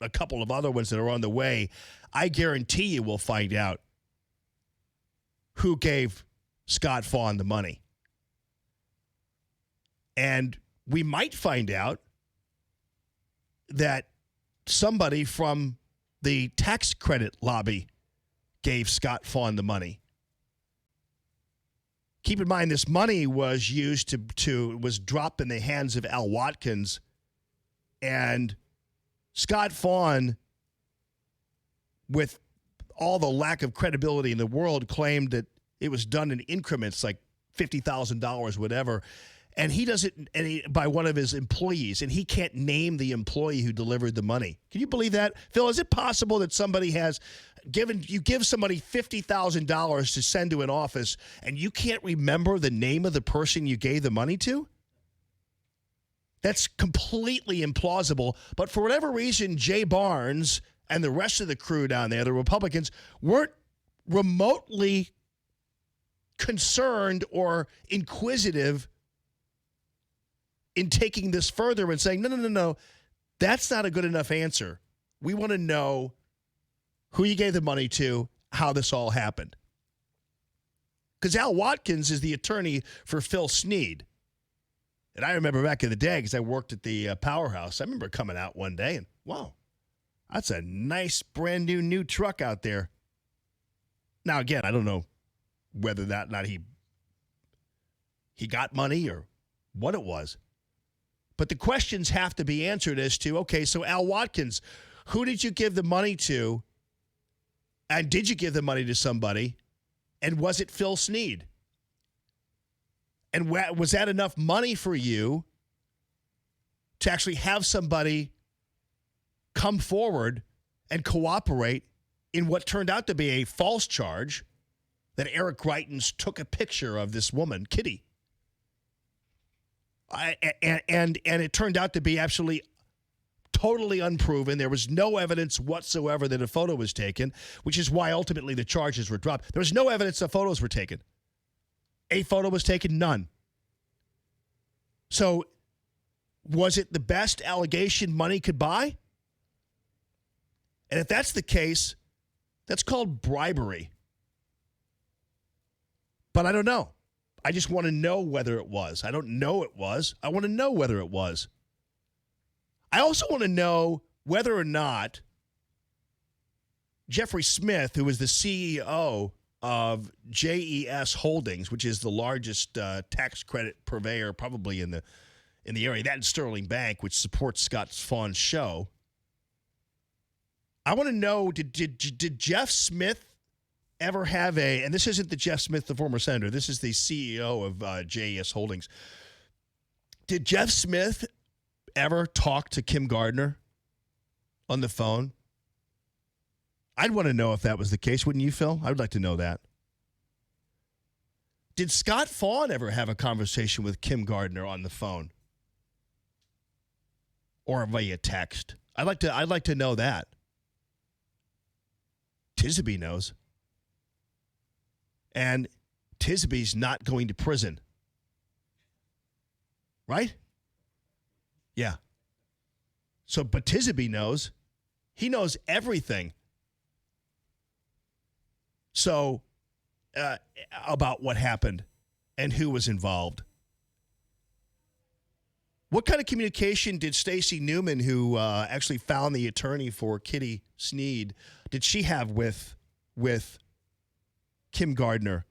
a couple of other ones that are on the way, I guarantee you we'll find out who gave Scott Fawn the money. And we might find out that somebody from the tax credit lobby gave Scott Fawn the money. Keep in mind, this money was used was dropped in the hands of Al Watkins, and Scott Fawn, with all the lack of credibility in the world, claimed that it was done in increments, like $50,000, whatever. And he does it by one of his employees, and he can't name the employee who delivered the money. Can you believe that? Phil, is it possible that somebody give somebody $50,000 to send to an office, and you can't remember the name of the person you gave the money to? That's completely implausible. But for whatever reason, Jay Barnes and the rest of the crew down there, the Republicans, weren't remotely concerned or inquisitive in taking this further and saying, no, that's not a good enough answer. We want to know who you gave the money to, how this all happened. Because Al Watkins is the attorney for Phil Snead. And I remember back in the day, because I worked at the Powerhouse, I remember coming out one day and, wow, that's a nice brand new truck out there. Now, again, I don't know whether that or not he got money or what it was. But the questions have to be answered as to, okay, so Al Watkins, who did you give the money to? And did you give the money to somebody? And was it Phil Snead? And was that enough money for you to actually have somebody come forward and cooperate in what turned out to be a false charge that Eric Greitens took a picture of this woman, Kitty? And it turned out to be absolutely totally unproven. There was no evidence whatsoever that a photo was taken, which is why ultimately the charges were dropped. There was no evidence that photos were taken. A photo was taken, none. So was it the best allegation money could buy? And if that's the case, that's called bribery. But I don't know. I just want to know whether it was. I don't know it was. I want to know whether it was. I also want to know whether or not Jeffrey Smith, who is the CEO of JES Holdings, which is the largest tax credit purveyor probably in the area, that and Sterling Bank, which supports Scott Fawn's show. I want to know, did Jeff Smith ever have and this isn't the Jeff Smith, the former senator, this is the CEO of JES Holdings. Did Jeff Smith ever talk to Kim Gardner on the phone? I'd want to know if that was the case, wouldn't you, Phil? I would like to know that. Did Scott Fawn ever have a conversation with Kim Gardner on the phone or via text? I'd like to know that. Tisby knows. And Tisby's not going to prison. Right? Yeah. So, but Tisby knows. He knows everything. So, about what happened and who was involved. What kind of communication did Stacey Newman, who actually found the attorney for Kitty Snead, did she have with Kim Gardner?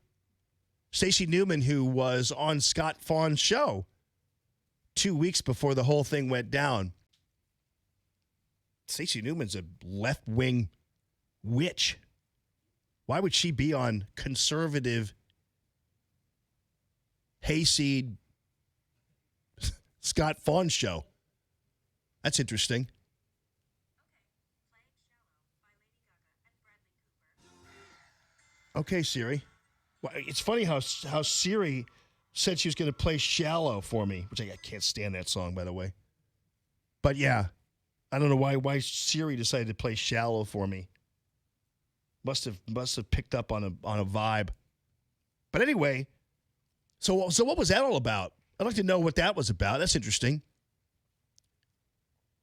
Stacey Newman, who was on Scott Fawn's show 2 weeks before the whole thing went down. Stacey Newman's a left-wing witch. Why would she be on conservative, hayseed Scott Fawn's show? That's interesting. Okay, Siri. Well, it's funny how Siri said she was going to play Shallow for me, which I can't stand that song, by the way. But yeah, I don't know why Siri decided to play Shallow for me. Must have picked up on a vibe. But anyway, so what was that all about? I'd like to know what that was about. That's interesting.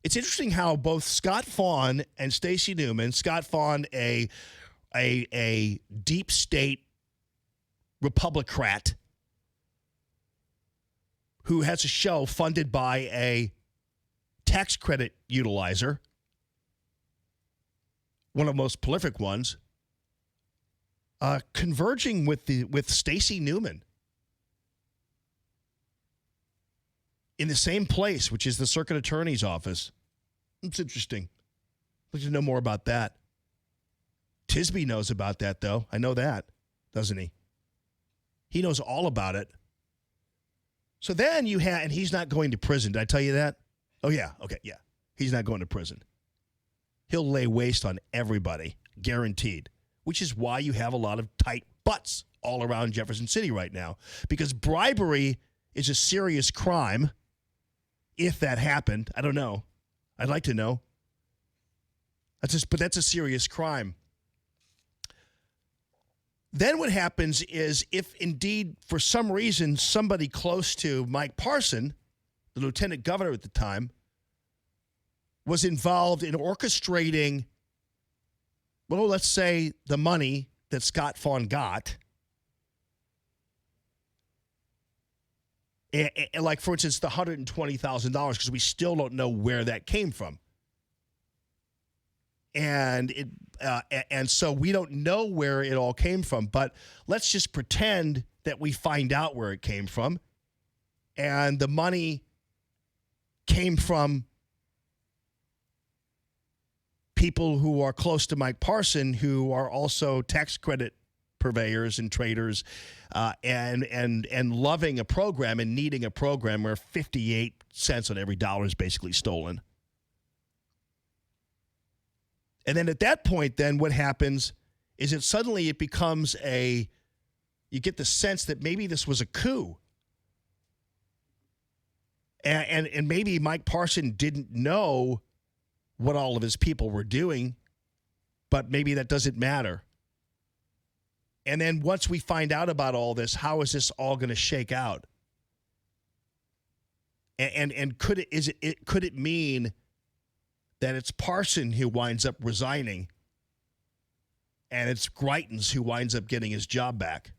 It's interesting how both Scott Fawn and Stacey Newman, Scott Fawn, a deep state Republican who has a show funded by a tax credit utilizer, one of the most prolific ones, converging with Stacey Newman in the same place, which is the Circuit Attorney's Office. It's interesting. I'd like to know more about that. Tisby knows about that, though. I know that, doesn't he? He knows all about it. So then and he's not going to prison. Did I tell you that? Oh, yeah. Okay, yeah. He's not going to prison. He'll lay waste on everybody, guaranteed, which is why you have a lot of tight butts all around Jefferson City right now, because bribery is a serious crime. If that happened, I don't know. I'd like to know. But that's a serious crime. Then what happens is, if indeed for some reason somebody close to Mike Parson, the lieutenant governor at the time, was involved in orchestrating, well, let's say the money that Scott Fawn got, and like, for instance, the $120,000, because we still don't know where that came from. And so we don't know where it all came from, but let's just pretend that we find out where it came from. And the money came from people who are close to Mike Parson, who are also tax credit purveyors and traders, and loving a program and needing a program where 58 cents on every dollar is basically stolen. And then at that point, then what happens is that suddenly it becomes you get the sense that maybe this was a coup. And maybe Mike Parson didn't know what all of his people were doing, but maybe that doesn't matter. And then once we find out about all this, how is this all going to shake out? And could it mean that it's Parson who winds up resigning and it's Greitens who winds up getting his job back?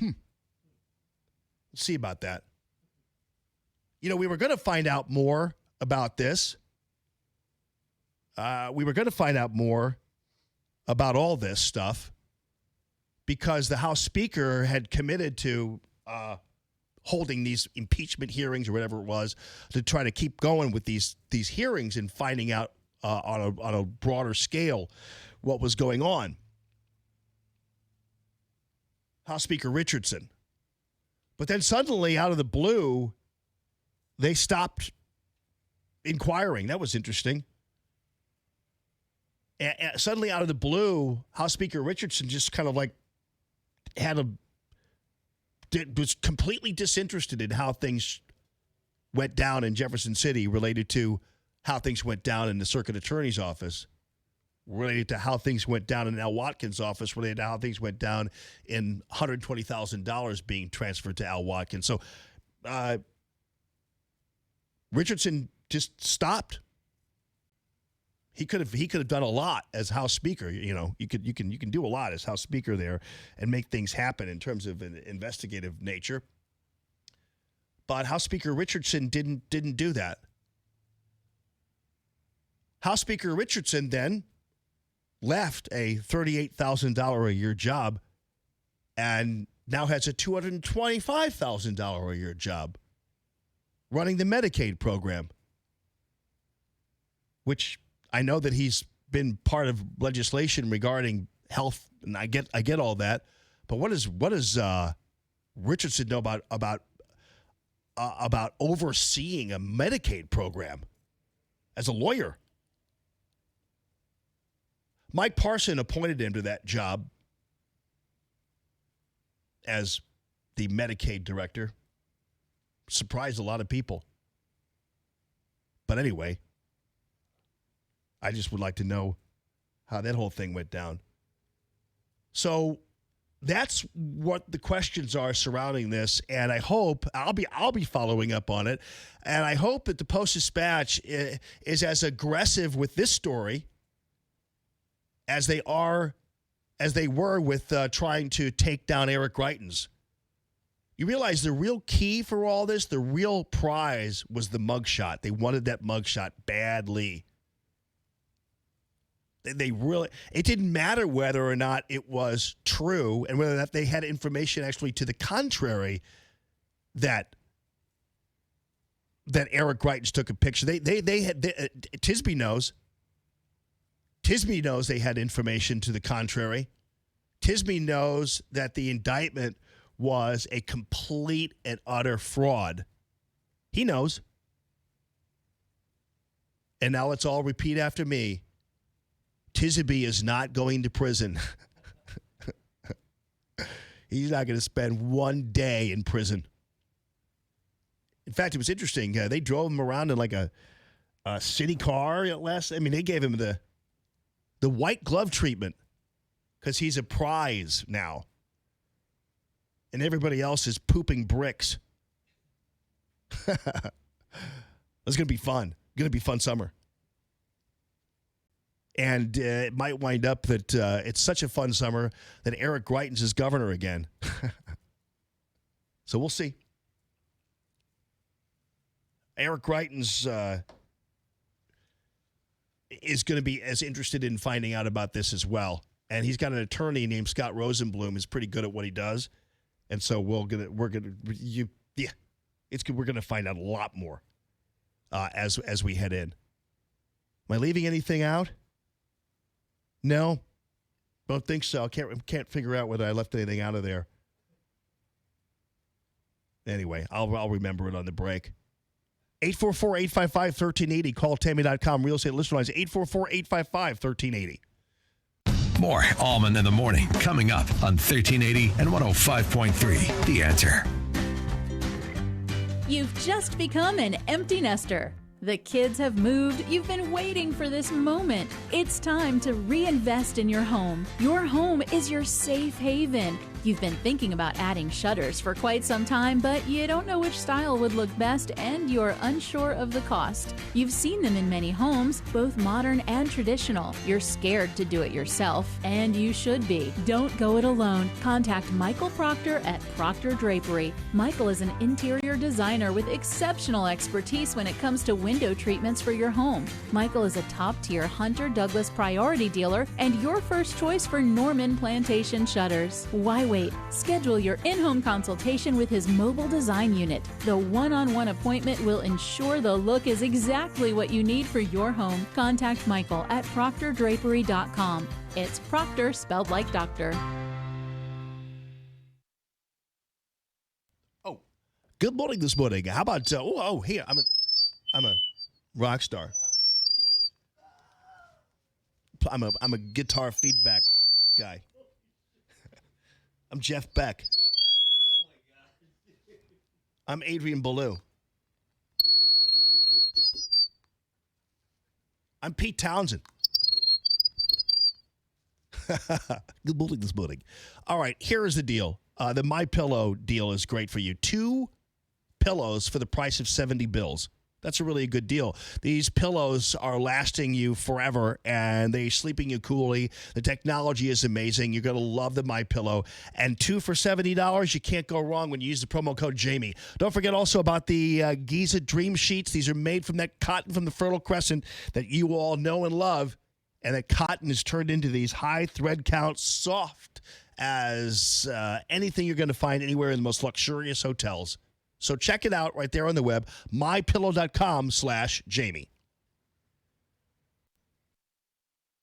Let's see about that. You know, we were going to find out more about this. We were going to find out more about all this stuff because the House Speaker had committed to holding these impeachment hearings or whatever it was to try to keep going with these hearings and finding out on a broader scale what was going on. House Speaker Richardson. But then suddenly, out of the blue, they stopped inquiring. That was interesting. And suddenly, out of the blue, House Speaker Richardson just kind of like was completely disinterested in how things went down in Jefferson City related to how things went down in the Circuit Attorney's Office, related to how things went down in Al Watkins' office, related to how things went down in $120,000 being transferred to Al Watkins. So Richardson just stopped. He could have done a lot as House Speaker. You know, you can do a lot as House Speaker there and make things happen in terms of an investigative nature. But House Speaker Richardson didn't do that. House Speaker Richardson then left a $38,000 a year job and now has a $225,000 a year job running the Medicaid program, which I know that he's been part of legislation regarding health, and I get all that. But what does Richardson know about about overseeing a Medicaid program as a lawyer. Mike Parson appointed him to that job as the Medicaid director. Surprised a lot of people. But anyway, I just would like to know how that whole thing went down. So that's what the questions are surrounding this, and I hope I'll be following up on it, and I hope that the Post-Dispatch is as aggressive with this story as they were with trying to take down Eric Greitens. You realize the real key for all this, the real prize was the mugshot. They wanted that mugshot badly. It didn't matter whether or not it was true and whether or not they had information actually to the contrary that Eric Greitens took a picture. Tisby knows. Tisby knows they had information to the contrary. Tisby knows that the indictment was a complete and utter fraud. He knows. And now let's all repeat after me. Tisby is not going to prison. He's not going to spend one day in prison. In fact, it was interesting. They drove him around in like a city car at last. I mean, they gave him the white glove treatment because he's a prize now. And everybody else is pooping bricks. It's going to be fun. Going to be fun summer. And it might wind up that it's such a fun summer that Eric Greitens is governor again. So we'll see. Eric Greitens is going to be as interested in finding out about this as well. And he's got an attorney named Scott Rosenblum who's pretty good at what he does. And so we're gonna find out a lot more as we head in. Am I leaving anything out? No, don't think so. I can't figure out whether I left anything out of there. Anyway, I'll remember it on the break. 844-855-1380. Call Tammy.com. Real estate listener lines 844-855-1380. More Allman in the Morning coming up on 1380 and 105.3. The Answer. You've just become an empty nester. The kids have moved. You've been waiting for this moment. It's time to reinvest in your home. Your home is your safe haven. You've been thinking about adding shutters for quite some time, but you don't know which style would look best and you're unsure of the cost. You've seen them in many homes, both modern and traditional. You're scared to do it yourself, and you should be. Don't go it alone. Contact Michael Proctor at Proctor Drapery. Michael is an interior designer with exceptional expertise when it comes to window treatments for your home. Michael is a top-tier Hunter Douglas priority dealer and your first choice for Norman Plantation shutters. Why wait? Schedule your in-home consultation with his mobile design unit. The one-on-one appointment will ensure the look is exactly what you need for your home. Contact Michael at proctordrapery.com. It's Proctor spelled like doctor. Oh, good morning this morning. How about here I'm a rock star. I'm a guitar feedback guy. I'm Jeff Beck. Oh my God. I'm Adrian Ballou. I'm Pete Townsend. Good morning this morning. All right, here is the deal. The MyPillow deal is great for you. 2 pillows for the price of 70 bills. That's a really good deal. These pillows are lasting you forever, and they're sleeping you coolly. The technology is amazing. You're going to love the MyPillow. And 2 for $70, you can't go wrong when you use the promo code Jamie. Don't forget also about the Giza Dream Sheets. These are made from that cotton from the Fertile Crescent that you all know and love. And that cotton is turned into these high thread count, soft as anything you're going to find anywhere in the most luxurious hotels. So check it out right there on the web, mypillow.com/Jamie.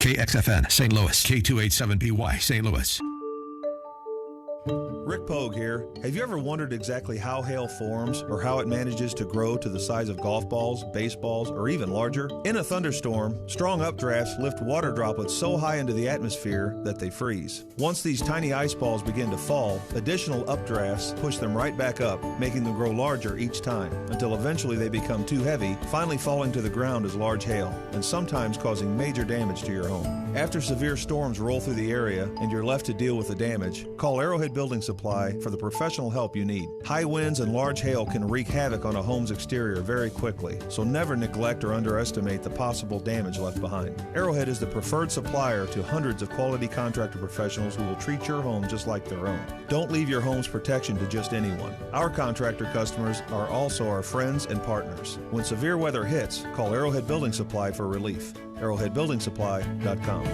KXFN, St. Louis, K287BY, St. Louis. Rick Pogue here. Have you ever wondered exactly how hail forms or how it manages to grow to the size of golf balls, baseballs, or even larger? In a thunderstorm, strong updrafts lift water droplets so high into the atmosphere that they freeze. Once these tiny ice balls begin to fall, additional updrafts push them right back up, making them grow larger each time, until eventually they become too heavy, finally falling to the ground as large hail, and sometimes causing major damage to your home. After severe storms roll through the area and you're left to deal with the damage, call Arrowhead Building Supply for the professional help you need. High winds and large hail can wreak havoc on a home's exterior very quickly, so never neglect or underestimate the possible damage left behind. Arrowhead is the preferred supplier to hundreds of quality contractor professionals who will treat your home just like their own. Don't leave your home's protection to just anyone. Our contractor customers are also our friends and partners. When severe weather hits, call Arrowhead Building Supply for relief. ArrowheadBuildingSupply.com.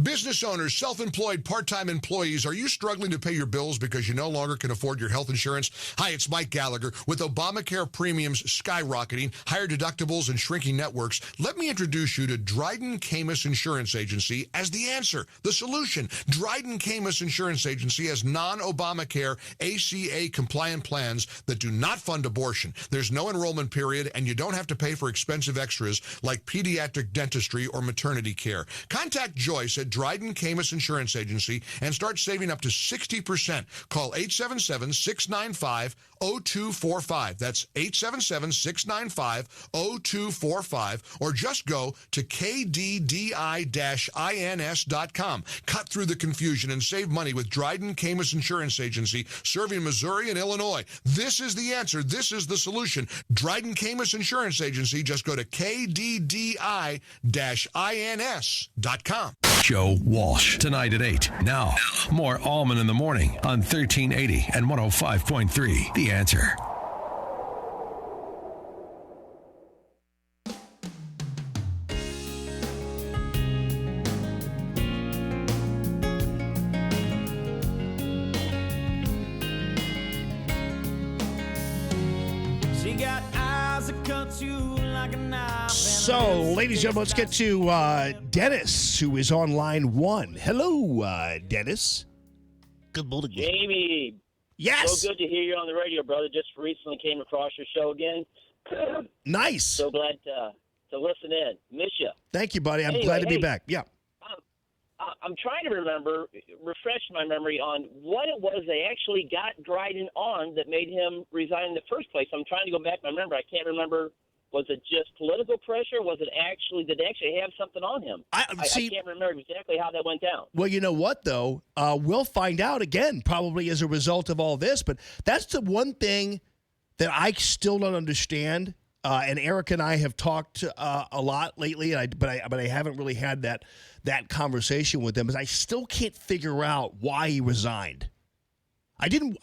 Business owners, self-employed, part-time employees, are you struggling to pay your bills because you no longer can afford your health insurance? Hi, it's Mike Gallagher. With Obamacare premiums skyrocketing, higher deductibles, and shrinking networks, let me introduce you to Dryden Camus Insurance Agency as the answer, the solution. Dryden Camus Insurance Agency has non-Obamacare ACA-compliant plans that do not fund abortion. There's no enrollment period, and you don't have to pay for expensive extras like pediatric dentistry or maternity care. Contact Joyce at Dryden Camus Insurance Agency and start saving up to 60%. Call 877-695-0245. That's 877-695-0245, or just go to kddi-ins.com. Cut through the confusion and save money with Dryden Camus Insurance Agency, serving Missouri and Illinois. This is the answer. This is the solution. Dryden Camus Insurance Agency. Just go to kddi-ins.com. Joe Walsh, tonight at 8. Now, more Allman in the Morning on 1380 and 105.3. The Answer. She got eyes that cut you like a knife. So, ladies and gentlemen, let's get to Dennis, who is on line 1. Hello, Dennis. Good morning. Jamie. Yes. So good to hear you on the radio, brother. Just recently came across your show again. Nice. So glad to listen in. Miss you. Thank you, buddy. I'm glad to be back. Yeah. I'm trying to refresh my memory on what it was they actually got Dryden on that made him resign in the first place. I'm trying to go back and remember. I can't remember. Was it just political pressure? Was it did they actually have something on him? I can't remember exactly how that went down. Well, you know what, though? We'll find out again, probably as a result of all this. But that's the one thing that I still don't understand. And Eric and I have talked a lot lately, but I haven't really had that conversation with him. Is I still can't figure out why he resigned. I didn't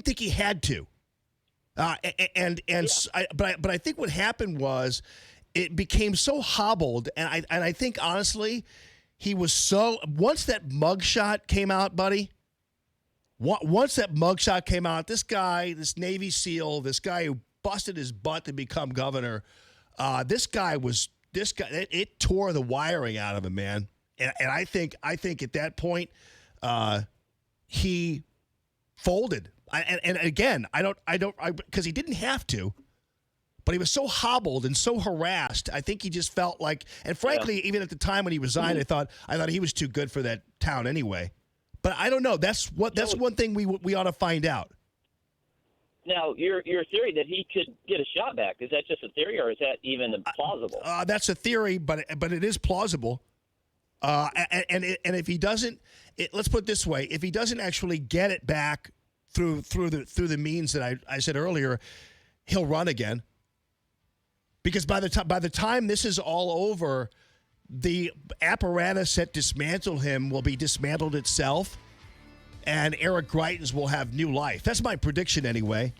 think he had to. But I think what happened was it became so hobbled, and I think honestly he was so once that mugshot came out, buddy. Once that mugshot came out, this guy, this Navy SEAL, this guy who busted his butt to become governor, it tore the wiring out of him, man. And I think at that point he folded. And again, I don't because he didn't have to, but he was so hobbled and so harassed. I think he just felt like, and frankly, even at the time when he resigned, I thought he was too good for that town anyway. But I don't know. That's one thing we ought to find out. Now, your theory that he could get a shot back, is that just a theory, or is that even plausible? That's a theory, but it is plausible. And if he doesn't, let's put it this way: if he doesn't actually get it back through the means that I said earlier, he'll run again. Because by the time this is all over, the apparatus that dismantled him will be dismantled itself, and Eric Greitens will have new life. That's my prediction anyway.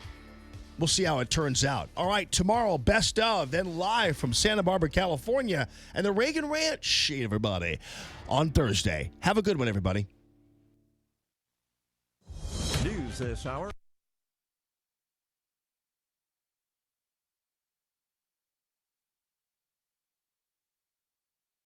We'll see how it turns out. All right, tomorrow, best of, then live from Santa Barbara, California, and the Reagan Ranch, everybody, on Thursday. Have a good one, everybody. News this hour.